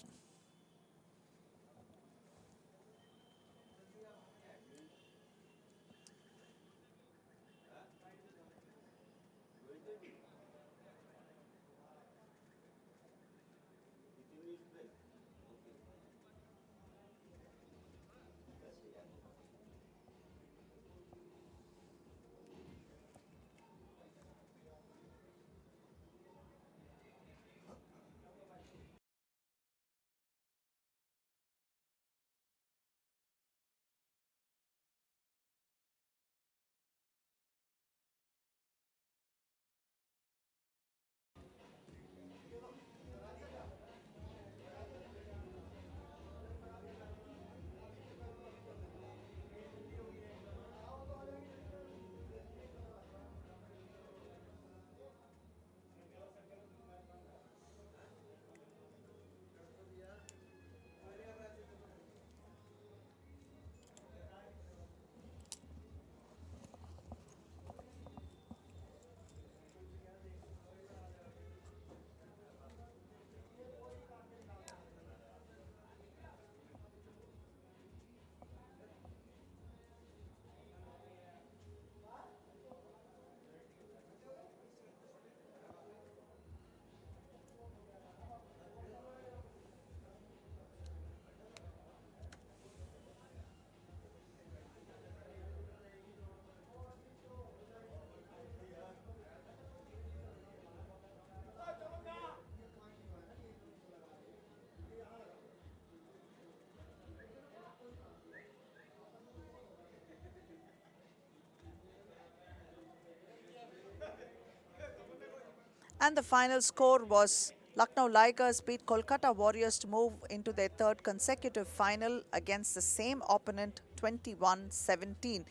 And the final score was Lucknow Tigers beat Kolkata Warriors to move into their third consecutive final against the same opponent, 21-17.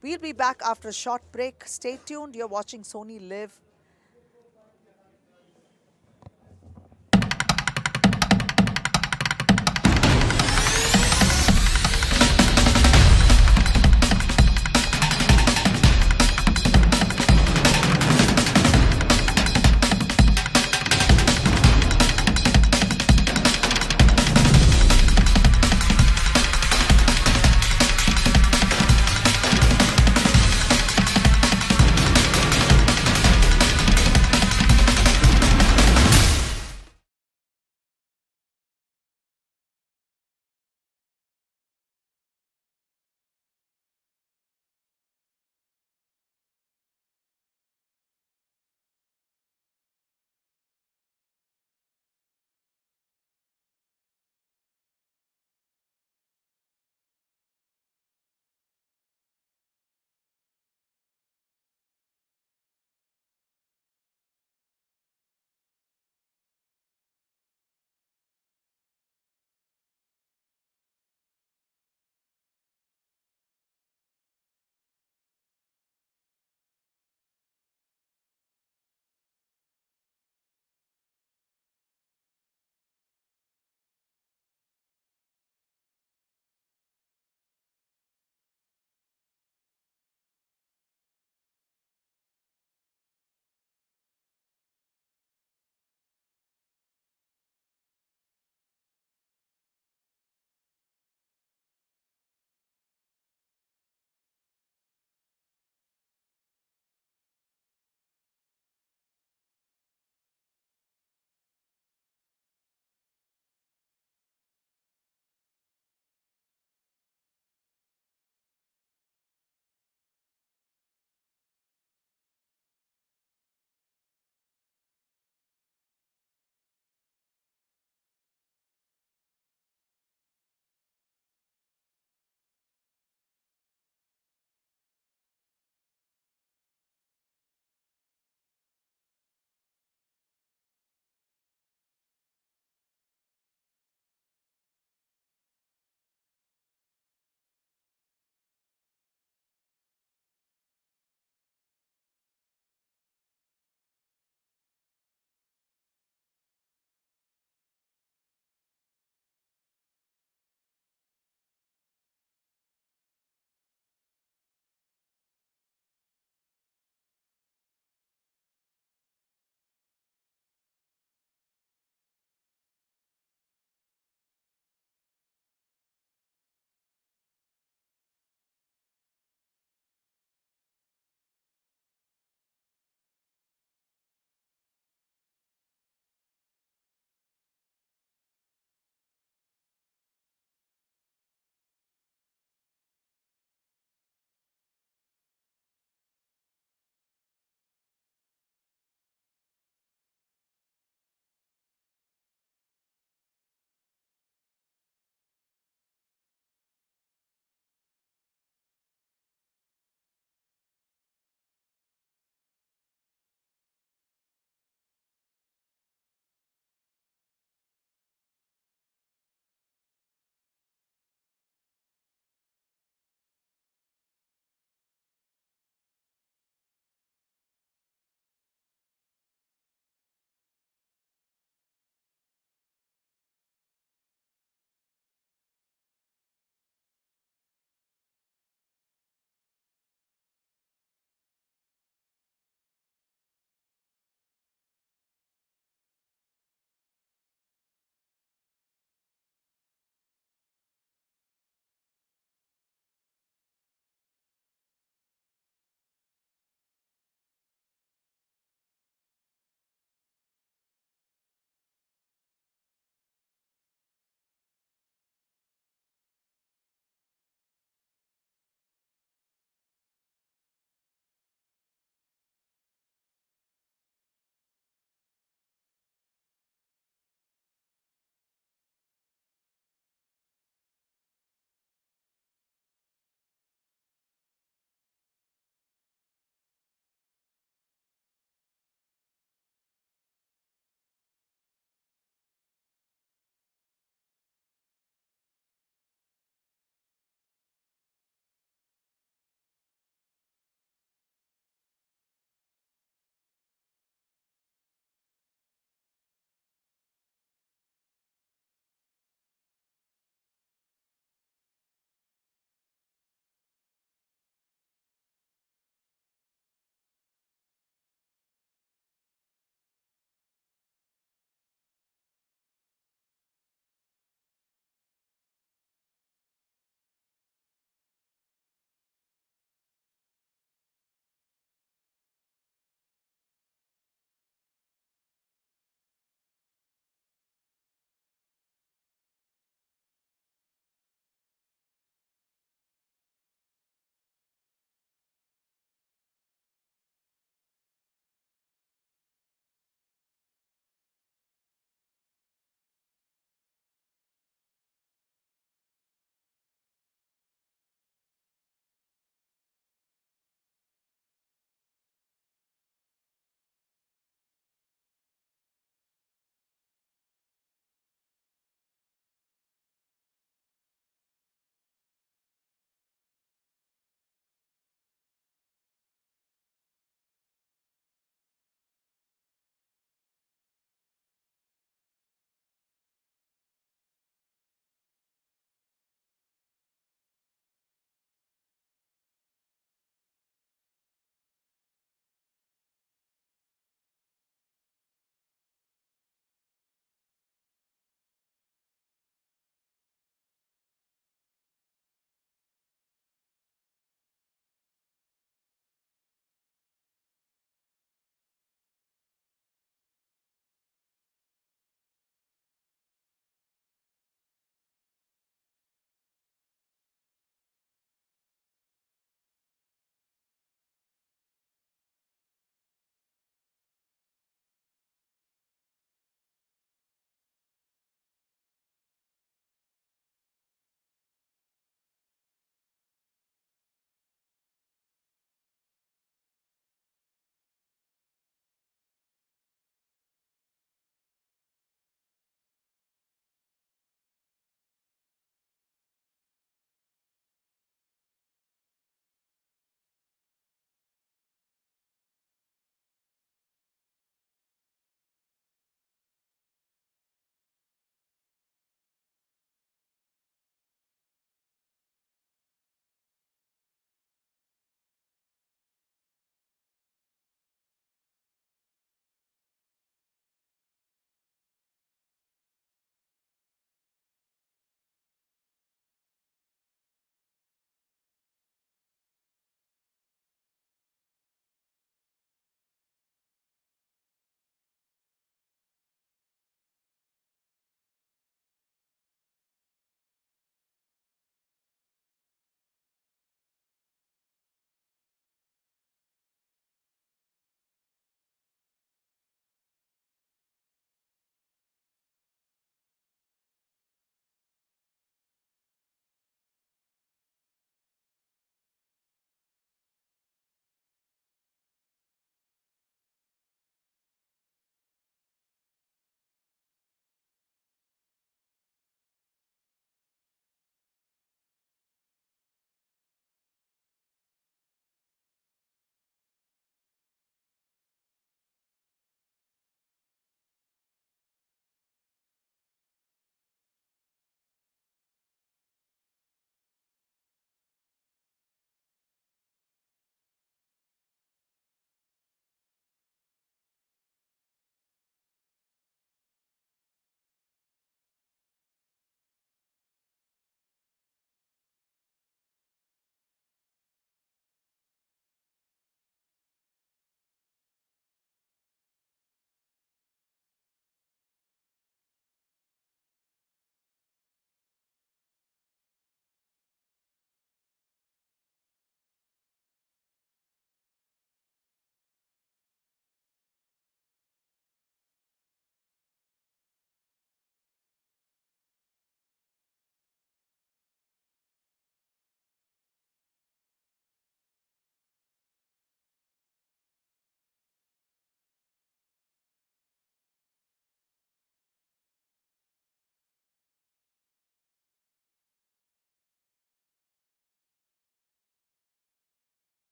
We'll be back after a short break. Stay tuned. You're watching Sony Live.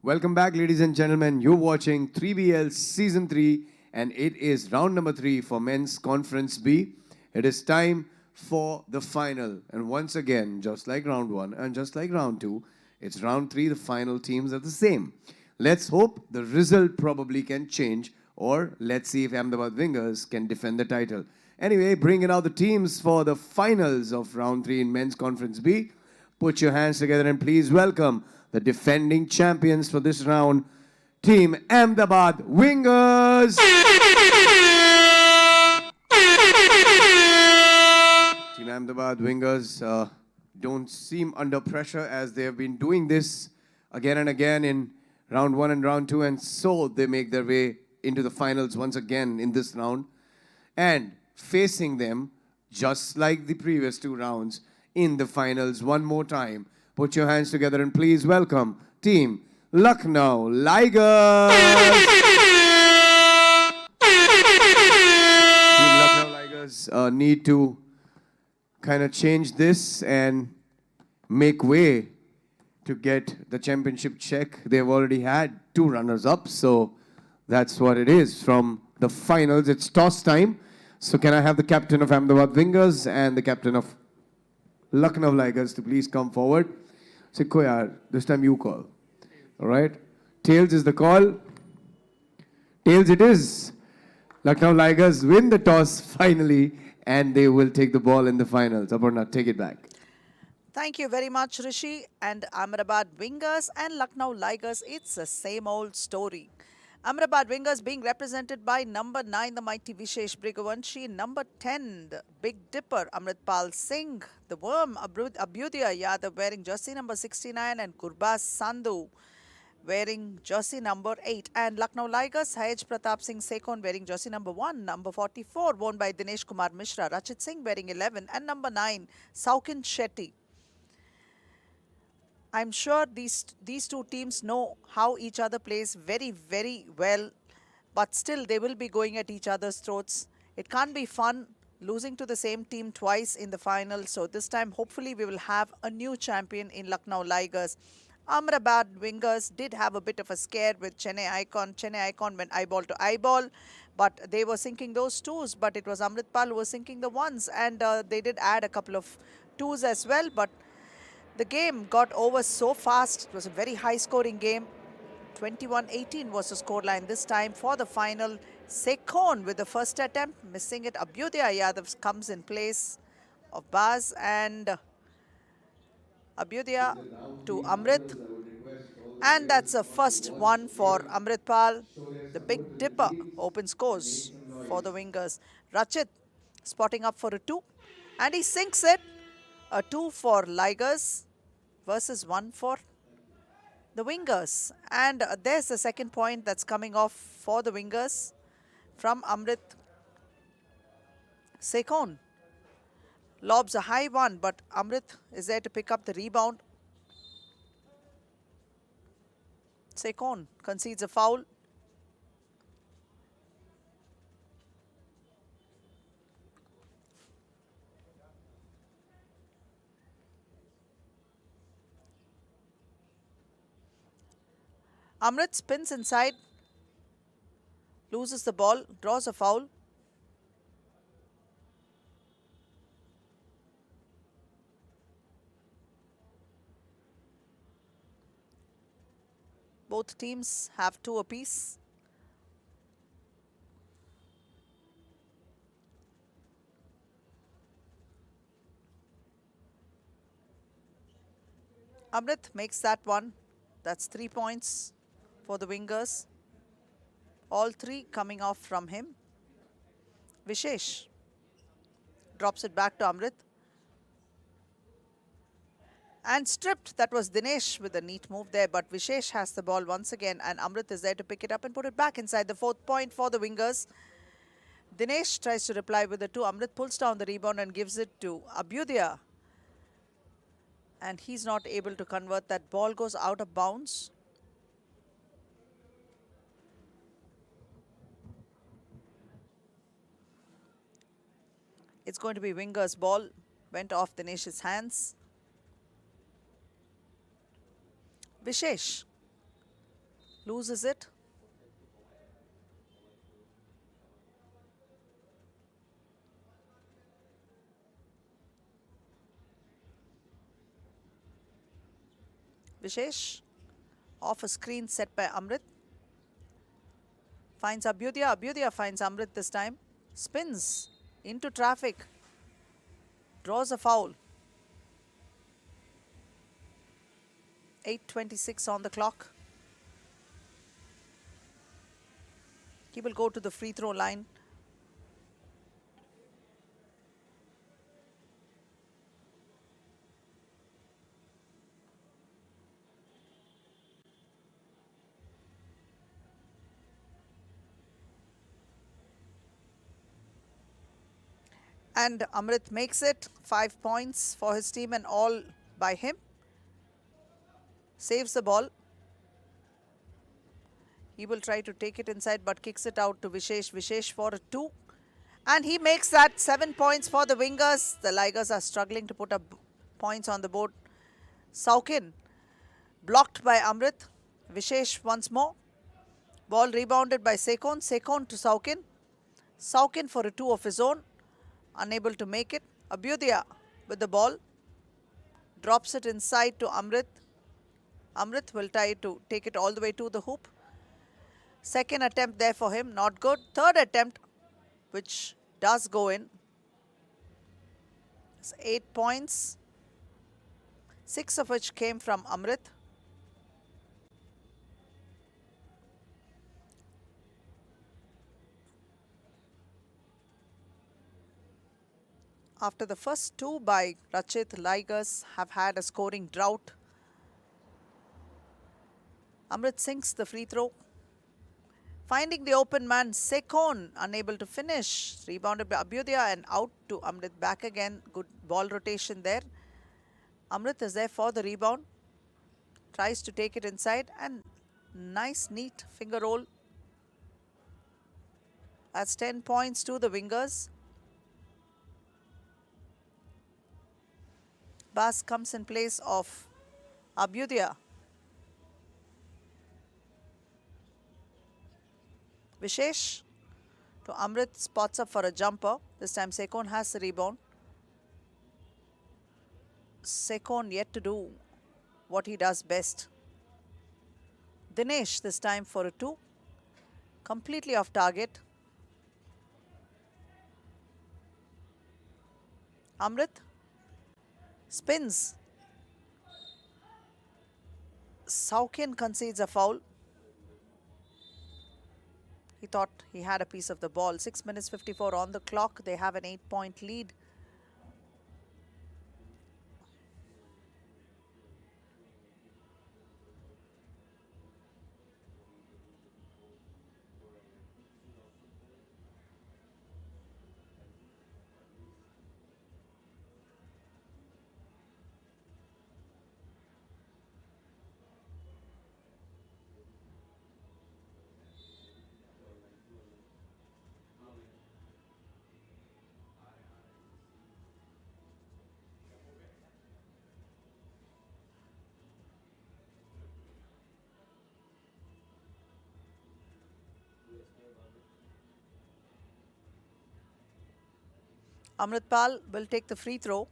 Welcome back, ladies and gentlemen. You're watching 3BL Season 3, and it is round number 3 for Men's Conference B. It is time for the final. And once again, just like round 1 and just like round 2, it's round 3, the final teams are the same. Let's hope the result probably can change, or let's see if Ahmedabad Wingers can defend the title. Anyway, bringing out the teams for the finals of round 3 in Men's Conference B. Put your hands together and please welcome the defending champions for this round, Team Ahmedabad Wingers. Team Ahmedabad Wingers don't seem under pressure, as they have been doing this again and again in round 1 and round 2, and so they make their way into the finals once again in this round. And facing them, just like the previous 2 rounds, in the finals one more time. Put your hands together and please welcome Team Lucknow Ligers. Team Lucknow Ligers need to kind of change this and make way to get the championship check. They've already had 2 runners-up, so that's what it is. From the finals, it's toss time. So can I have the captain of Ahmedabad Wingers and the captain of Lucknow Ligers to please come forward? Sikho yaar, this time you call. All right? Tails is the call. Tails it is. Lucknow Ligers win the toss finally, and they will take the ball in the finals. Aparna, take it back. Thank you very much, Rishi. And Ahmedabad Wingers and Lucknow Ligers, it's the same old story. Ahmedabad Wingers being represented by number 9, the mighty Vishesh Brighavanshi, number 10, the Big Dipper, Amritpal Singh, the Worm, Abhyudaya Yadav wearing jersey number 69, and Gurbaz Sandhu wearing jersey number 8. And Lucknow Ligers, Hayaj Pratap Singh Sekon wearing jersey number 1, number 44 worn by Dinesh Kumar Mishra, Rachit Singh wearing 11, and number 9, Saukin Shetty. I'm sure these 2 teams know how each other plays very, very well, but still they will be going at each other's throats. It can't be fun losing to the same team twice in the final, so this time hopefully we will have a new champion in Lucknow Ligers. Ahmedabad Wingers did have a bit of a scare with Chennai Icon. Chennai Icon went eyeball to eyeball, but they were sinking those 2s, but it was Amritpal who was sinking the 1s, and they did add a couple of 2s as well, but the game got over so fast. It was a very high-scoring game. 21-18 was the scoreline this time for the final. Sekon with the first attempt, missing it. Abhyudaya Yadav comes in place of Baz, and Abhyudaya to Amrit. And that's a first one for Amritpal. The Big Dipper open scores for the Wingers. Rachit spotting up for a 2, and he sinks it. A 2 for Ligers versus 1 for the Wingers. And there's the second point that's coming off for the Wingers from Amrit. Sekon lobs a high one, but Amrit is there to pick up the rebound. Sekon concedes a foul. Amrit spins inside, loses the ball, draws a foul. Both teams have 2 apiece. Amrit makes that one. That's 3 points for the Wingers. All 3 coming off from him. Vishesh drops it back to Amrit. And stripped. That was Dinesh with a neat move there, but Vishesh has the ball once again, and Amrit is there to pick it up and put it back inside. The 4th point for the Wingers. Dinesh tries to reply with a 2. Amrit pulls down the rebound and gives it to Abhyudaya. And he's not able to convert. That ball goes out of bounds. It's going to be Wingers' ball. Went off Dinesh's hands. Vishesh loses it. Vishesh, off a screen set by Amrit. Finds Abhyudaya. Abhyudaya finds Amrit this time. Spins into traffic. Draws a foul. 8:26 on the clock. He will go to the free throw line. And Amrit makes it. 5 points for his team and all by him. Saves the ball. He will try to take it inside but kicks it out to Vishesh. Vishesh for a 2. And he makes that. 7 points for the wingers. The Ligers are struggling to put up points on the board. Saukin blocked by Amrit. Vishesh once more. Ball rebounded by Sekon. Sekon to Saukin. Saukin for a 2 of his own. Unable to make it. Abhyudaya with the ball. Drops it inside to Amrit. Amrit will try to take it all the way to the hoop. Second attempt there for him. Not good. Third attempt, which does go in. It's 8 points. 6 of which came from Amrit. After the first 2 by Rachit, Ligers have had a scoring drought. Amrit sinks the free throw. Finding the open man, Sekon unable to finish. Rebounded by Abhyudaya and out to Amrit. Back again. Good ball rotation there. Amrit is there for the rebound. Tries to take it inside and nice neat finger roll. That's 10 points to the wingers. Bas comes in place of Abhyudaya. Vishesh to Amrit, spots up for a jumper. This time Sekon has the rebound. Sekon yet to do what he does best. Dinesh this time for a 2. Completely off target. Amrit spins. Saukin concedes a foul. He thought he had a piece of the ball. 6 minutes 54 on the clock. They have an 8-point lead. Amritpal will take the free throw.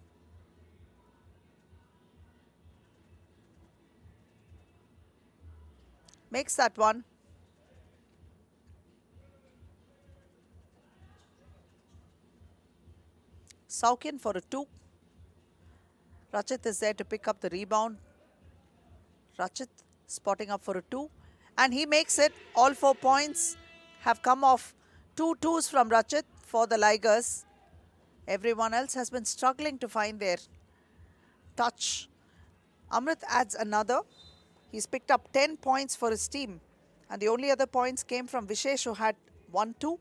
Makes that one. Saukin for a 2. Rachit is there to pick up the rebound. Rachit spotting up for a 2. And he makes it. All 4 points have come off. 2 twos from Rachit for the Ligers. Everyone else has been struggling to find their touch. Amrit adds another. He's picked up 10 points for his team. And the only other points came from Vishesh, who had 1-2.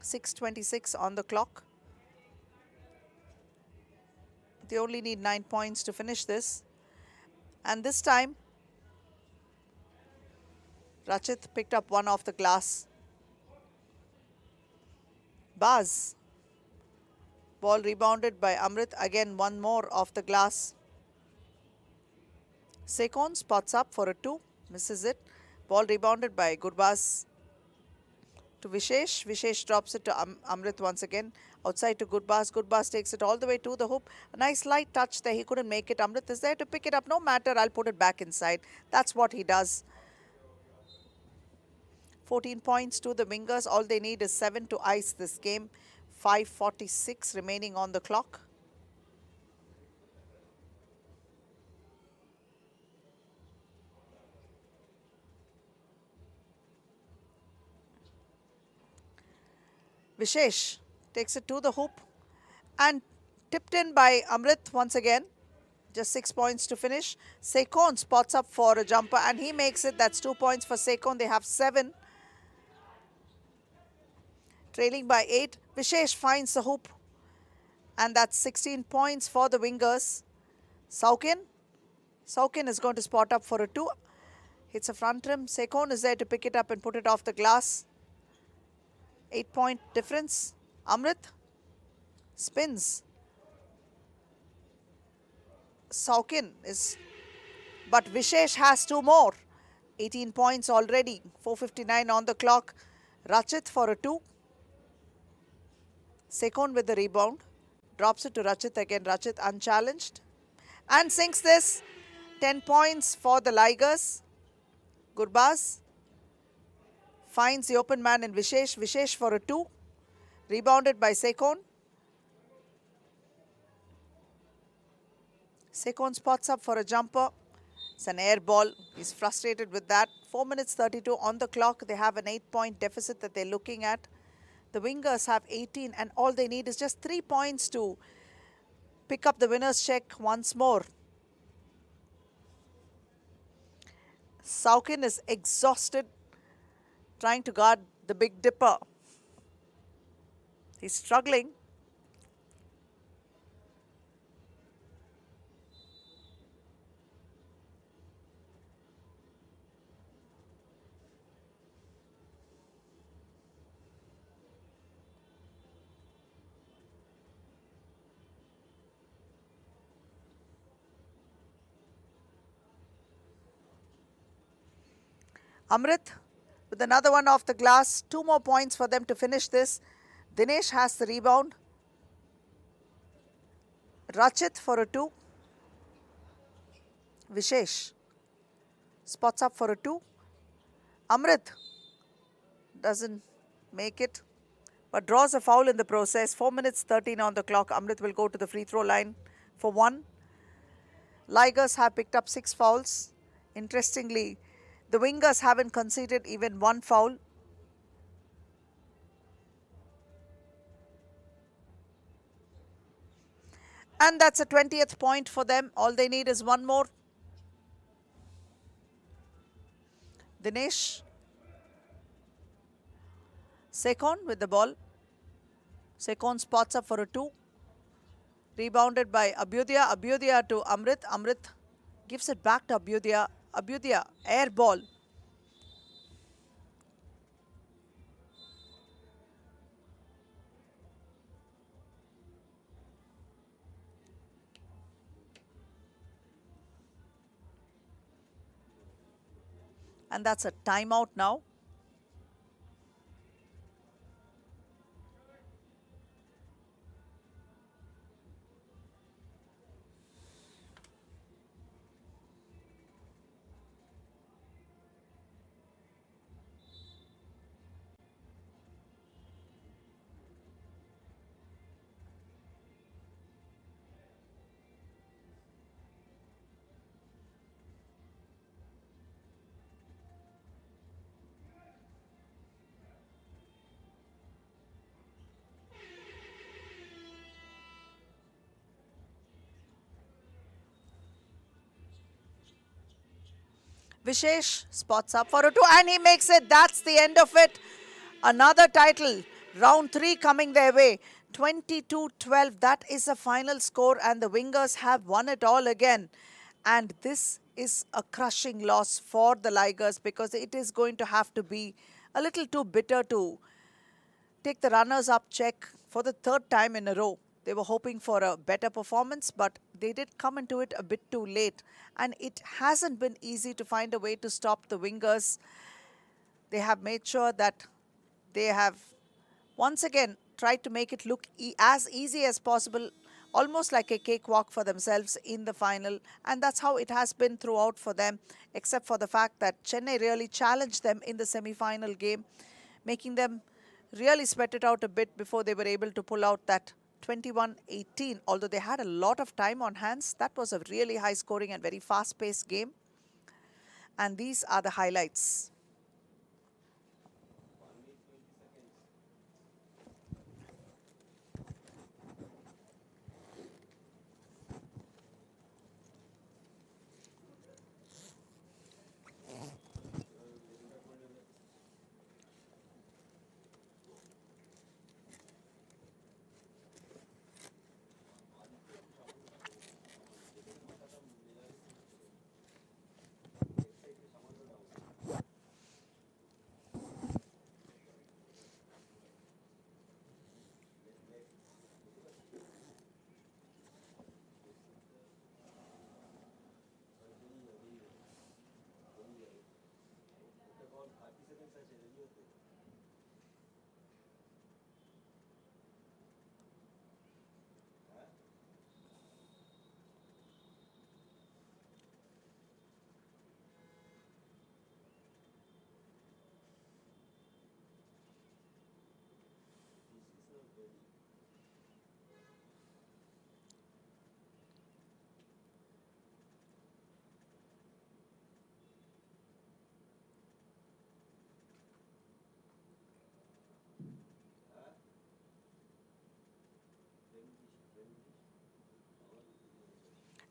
6:26 on the clock. They only need 9 points to finish this. And this time, Rachit picked up one off the glass. Baz. Ball rebounded by Amrit. Again, one more off the glass. Sekon spots up for a 2, misses it. Ball rebounded by Gurbaz to Vishesh. Vishesh drops it to Amrit once again. Outside to Gurbaz. Gurbaz takes it all the way to the hoop. A nice light touch there. He couldn't make it. Amrit is there to pick it up. No matter, I'll put it back inside. That's what he does. 14 points to the wingers. All they need is 7 to ice this game. 5:46 remaining on the clock. Vishesh takes it to the hoop and tipped in by Amrit once again. Just 6 points to finish. Sekon spots up for a jumper and he makes it. That's 2 points for Sekon. They have 7. Trailing by 8. Vishesh finds the hoop. And that's 16 points for the wingers. Saukin. Saukin is going to spot up for a 2. Hits a front rim. Sekon is there to pick it up and put it off the glass. 8-point difference. Amrit spins. Saukin is... But Vishesh has 2 more. 18 points already. 4:59 on the clock. Rachit for a 2. Sekon with the rebound. Drops it to Rachit again. Rachit unchallenged. And sinks this. 10 points for the Ligers. Gurbaz finds the open man in Vishesh. Vishesh for a 2. Rebounded by Sekon. Sekon spots up for a jumper. It's an air ball. He's frustrated with that. 4 minutes 32 on the clock. They have an 8-point deficit that they're looking at. The wingers have 18 and all they need is just 3 points to pick up the winner's check once more. Saukin is exhausted trying to guard the Big Dipper. He's struggling. Amrit with another one off the glass. 2 more points for them to finish this. Dinesh has the rebound. Rachit for a 2. Vishesh spots up for a 2. Amrit doesn't make it, but draws a foul in the process. 4 minutes 13 on the clock. Amrit will go to the free throw line for 1. Ligers have picked up 6 fouls. Interestingly, the wingers haven't conceded even 1 foul. And that's a 20th point for them. All they need is 1 more. Dinesh. Sekon with the ball. Sekon spots up for a 2. Rebounded by Abhyudaya. Abhyudaya to Amrit. Amrit gives it back to Abhyudaya. Abhyudaya, air ball. And that's a timeout now. Vishesh spots up for a 2 and he makes it. That's the end of it. Another title. Round 3 coming their way. 22-12. That is the final score and the wingers have won it all again. And this is a crushing loss for the Ligers because it is going to have to be a little too bitter to take the runners-up check for the 3rd time in a row. They were hoping for a better performance, but they did come into it a bit too late, and it hasn't been easy to find a way to stop the wingers. They have made sure that they have once again tried to make it look as easy as possible, almost like a cakewalk for themselves in the final. And that's how it has been throughout for them, except for the fact that Chennai really challenged them in the semi-final game, making them really sweat it out a bit before they were able to pull out that 21-18. Although they had a lot of time on hands, that was a really high scoring and very fast-paced game. And these are the highlights.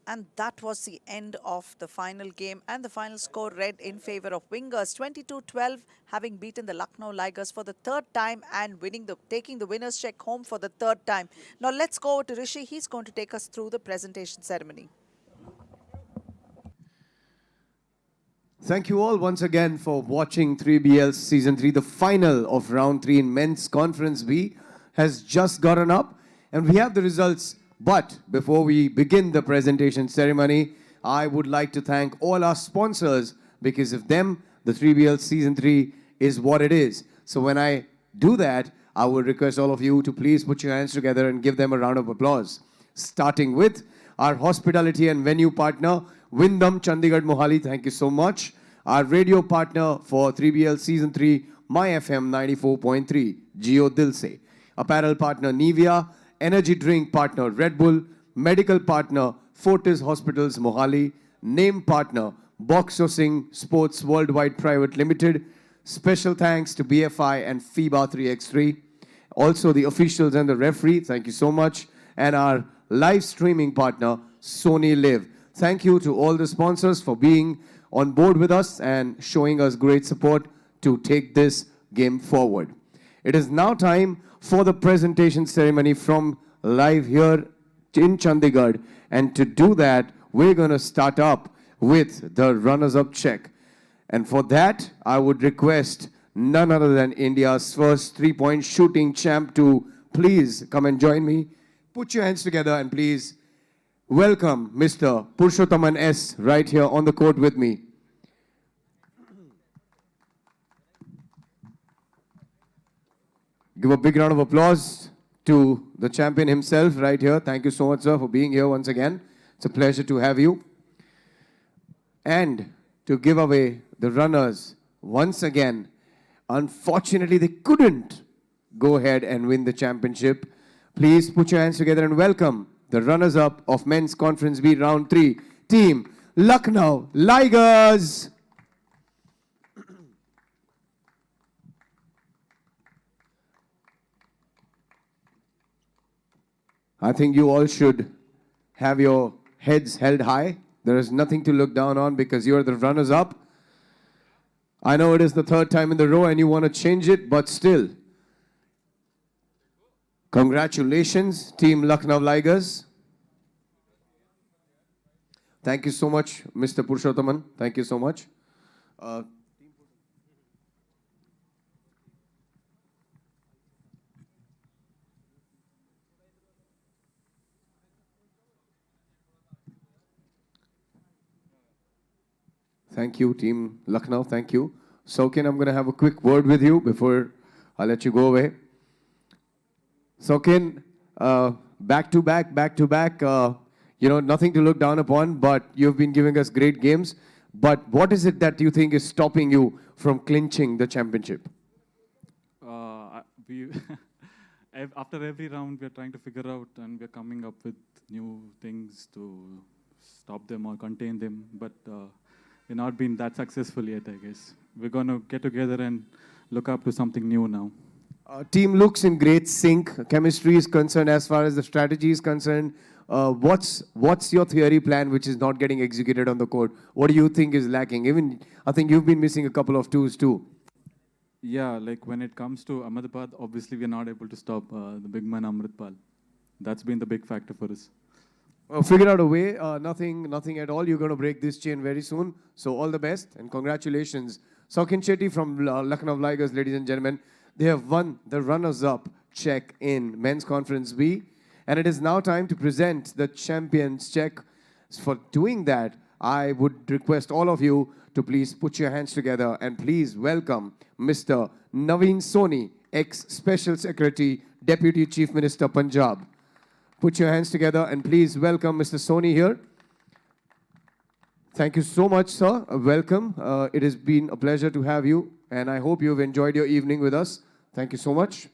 And that was the end of the final game, and the final score read in favor of wingers 22-12, having beaten the Lucknow Ligers for the third time and taking the winner's check home for the third time. Now let's go over to Rishi. He's going to take us through the presentation ceremony. Thank you all once again for watching 3BL Season 3. The final of Round 3 in Men's Conference B has just gotten up, and we have the results. But before we begin the presentation ceremony, I would like to thank all our sponsors. Because of them, the 3BL Season 3 is what it is. So when I do that, I would request all of you to please put your hands together and give them a round of applause. Starting with our hospitality and venue partner, Wyndham Chandigarh Mohali, thank you so much. Our radio partner for 3BL Season 3, My FM 94.3, Jio Dil Se. Apparel partner, Nivea. Energy drink partner, Red Bull. Medical partner, Fortis Hospitals Mohali. Name partner, Boxer Singh Sports Worldwide Private Limited. Special thanks to BFI and FIBA 3x3. Also the officials and the referee, thank you so much. And our live streaming partner, Sony Live. Thank you to all the sponsors for being on board with us and showing us great support to take this game forward. It is now time for the presentation ceremony from live here in Chandigarh. And to do that, we're going to start up with the runners-up check. And for that, I would request none other than India's first three-point shooting champ to please come and join me. Put your hands together and please welcome Mr. Purushothaman S. right here on the court with me. Give a big round of applause to the champion himself right here. Thank you so much, sir, for being here once again. It's a pleasure to have you. And to give away the runners once again, unfortunately, they couldn't go ahead and win the championship. Please put your hands together and welcome the runners-up of Men's Conference B Round 3, Team Lucknow Ligers. I think you all should have your heads held high. There is nothing to look down on because you're the runners-up. I know it is the third time in the row and you want to change it, but still, congratulations, Team Lucknow Ligers. Thank you so much, Mr. Purushothaman. Thank you so much. Thank you, Team Lucknow. Thank you. Sokin, I'm going to have a quick word with you before I let you go away. Sokin, back to back, nothing to look down upon, but you've been giving us great games. But what is it that you think is stopping you from clinching the championship? We after every round, we are trying to figure out and we're coming up with new things to stop them or contain them. But we've not been that successful yet, I guess. We're going to get together and look up to something new now. Team looks in great sync. Chemistry is concerned as far as the strategy is concerned. What's your theory plan which is not getting executed on the court? What do you think is lacking? Even I think you've been missing a couple of twos too. Yeah, like when it comes to Ahmedabad, obviously we're not able to stop the big man Amritpal. That's been the big factor for us. Figure out a way. Nothing at all. You're going to break this chain very soon. So all the best and congratulations. Sokin Shetty from Lucknow Tigers, ladies and gentlemen. They have won the runners-up check in Men's Conference B. And it is now time to present the champions check. For doing that, I would request all of you to please put your hands together and please welcome Mr. Naveen Soni, ex-Special Secretary, Deputy Chief Minister, Punjab. Put your hands together and please welcome Mr. Soni here. Thank you so much, sir. Welcome. It has been a pleasure to have you, and I hope you've enjoyed your evening with us. Thank you so much.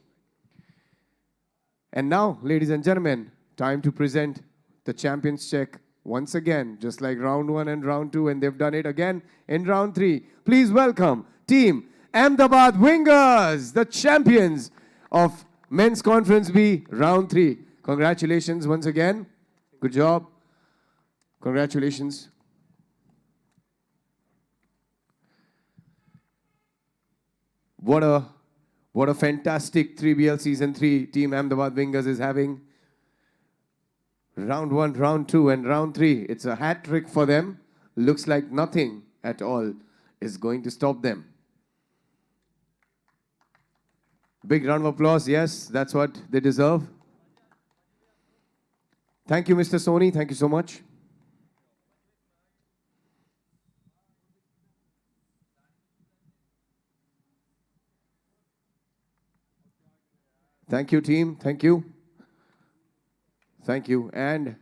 And now, ladies and gentlemen, time to present the champions check once again, just like round 1 and round 2, and they've done it again in round 3. Please welcome Team Ahmedabad Wingers, the champions of Men's Conference B, round 3. Congratulations once again. Good job. Congratulations. What a fantastic 3BL Season 3 Team Ahmedabad Wingers is having. Round 1, round 2, and round 3. It's a hat trick for them. Looks like nothing at all is going to stop them. Big round of applause. Yes, that's what they deserve. Thank you, Mr. Soni. Thank you so much. Thank you, team. Thank you. Thank you. And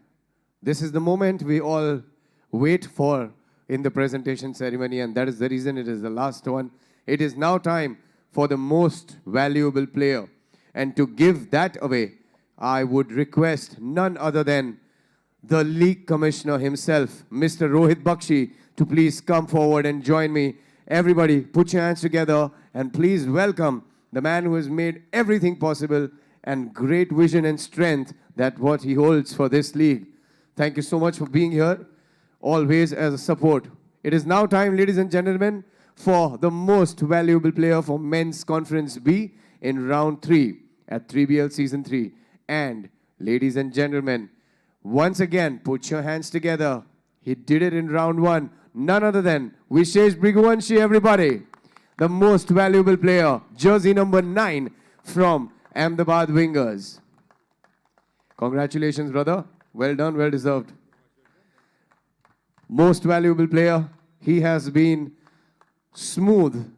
this is the moment we all wait for in the presentation ceremony, and that is the reason it is the last one. It is now time for the most valuable player. And to give that away, I would request none other than the league commissioner himself, Mr. Rohit Bakshi, to please come forward and join me. Everybody, put your hands together and please welcome the man who has made everything possible and great vision and strength that what he holds for this league. Thank you so much for being here, always as a support. It is now time, ladies and gentlemen, for the most valuable player for Men's Conference B in round 3 at 3BL Season 3. And ladies and gentlemen, once again, put your hands together. He did it in round 1. None other than Vishesh Briguvanshi, everybody. The most valuable player, jersey number 9 from Ahmedabad Wingers. Congratulations, brother. Well done, well deserved. Most valuable player. He has been smooth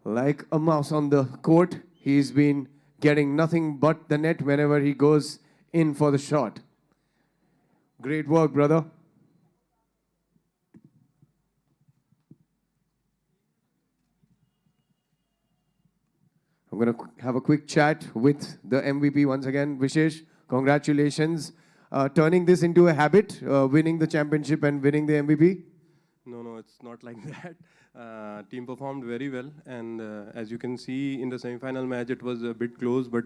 like a mouse on the court. He's been getting nothing but the net whenever he goes in for the shot. Great work, brother. I'm going to have a quick chat with the MVP once again. Vishesh, congratulations. Turning this into a habit, winning the championship and winning the MVP? No, it's not like that. Team performed very well, and as you can see in the semi-final match, it was a bit close, but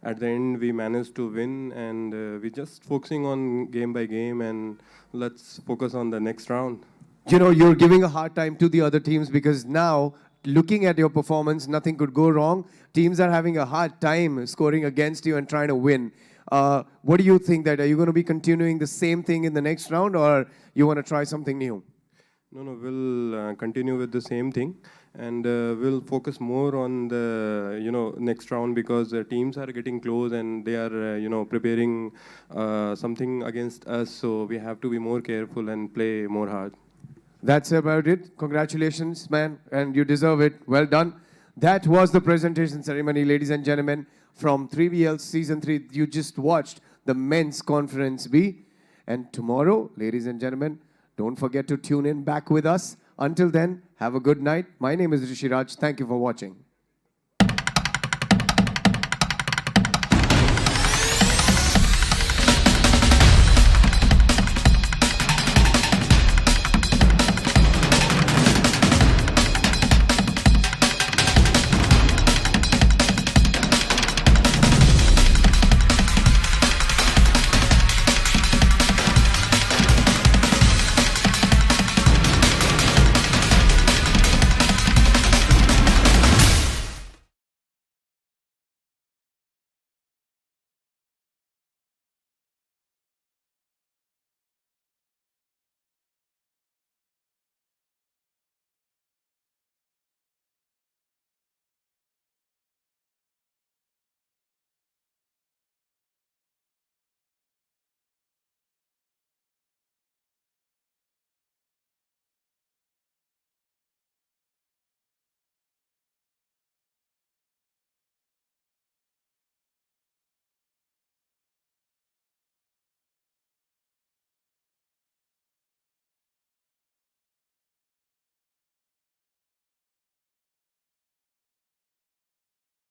at the end we managed to win, and we're just focusing on game by game, and let's focus on the next round. You know, you're giving a hard time to the other teams because now, looking at your performance, nothing could go wrong. Teams are having a hard time scoring against you and trying to win. What do you think? That are you going to be continuing the same thing in the next round, or you want to try something new? No, we'll continue with the same thing, and we'll focus more on the next round because teams are getting close and they are preparing something against us. So we have to be more careful and play more hard. That's about it. Congratulations, man, and you deserve it. Well done. That was the presentation ceremony, ladies and gentlemen, from 3BL Season 3. You just watched the Men's Conference B. And tomorrow, ladies and gentlemen, don't forget to tune in back with us. Until then, have a good night. My name is Rishi Raj. Thank you for watching.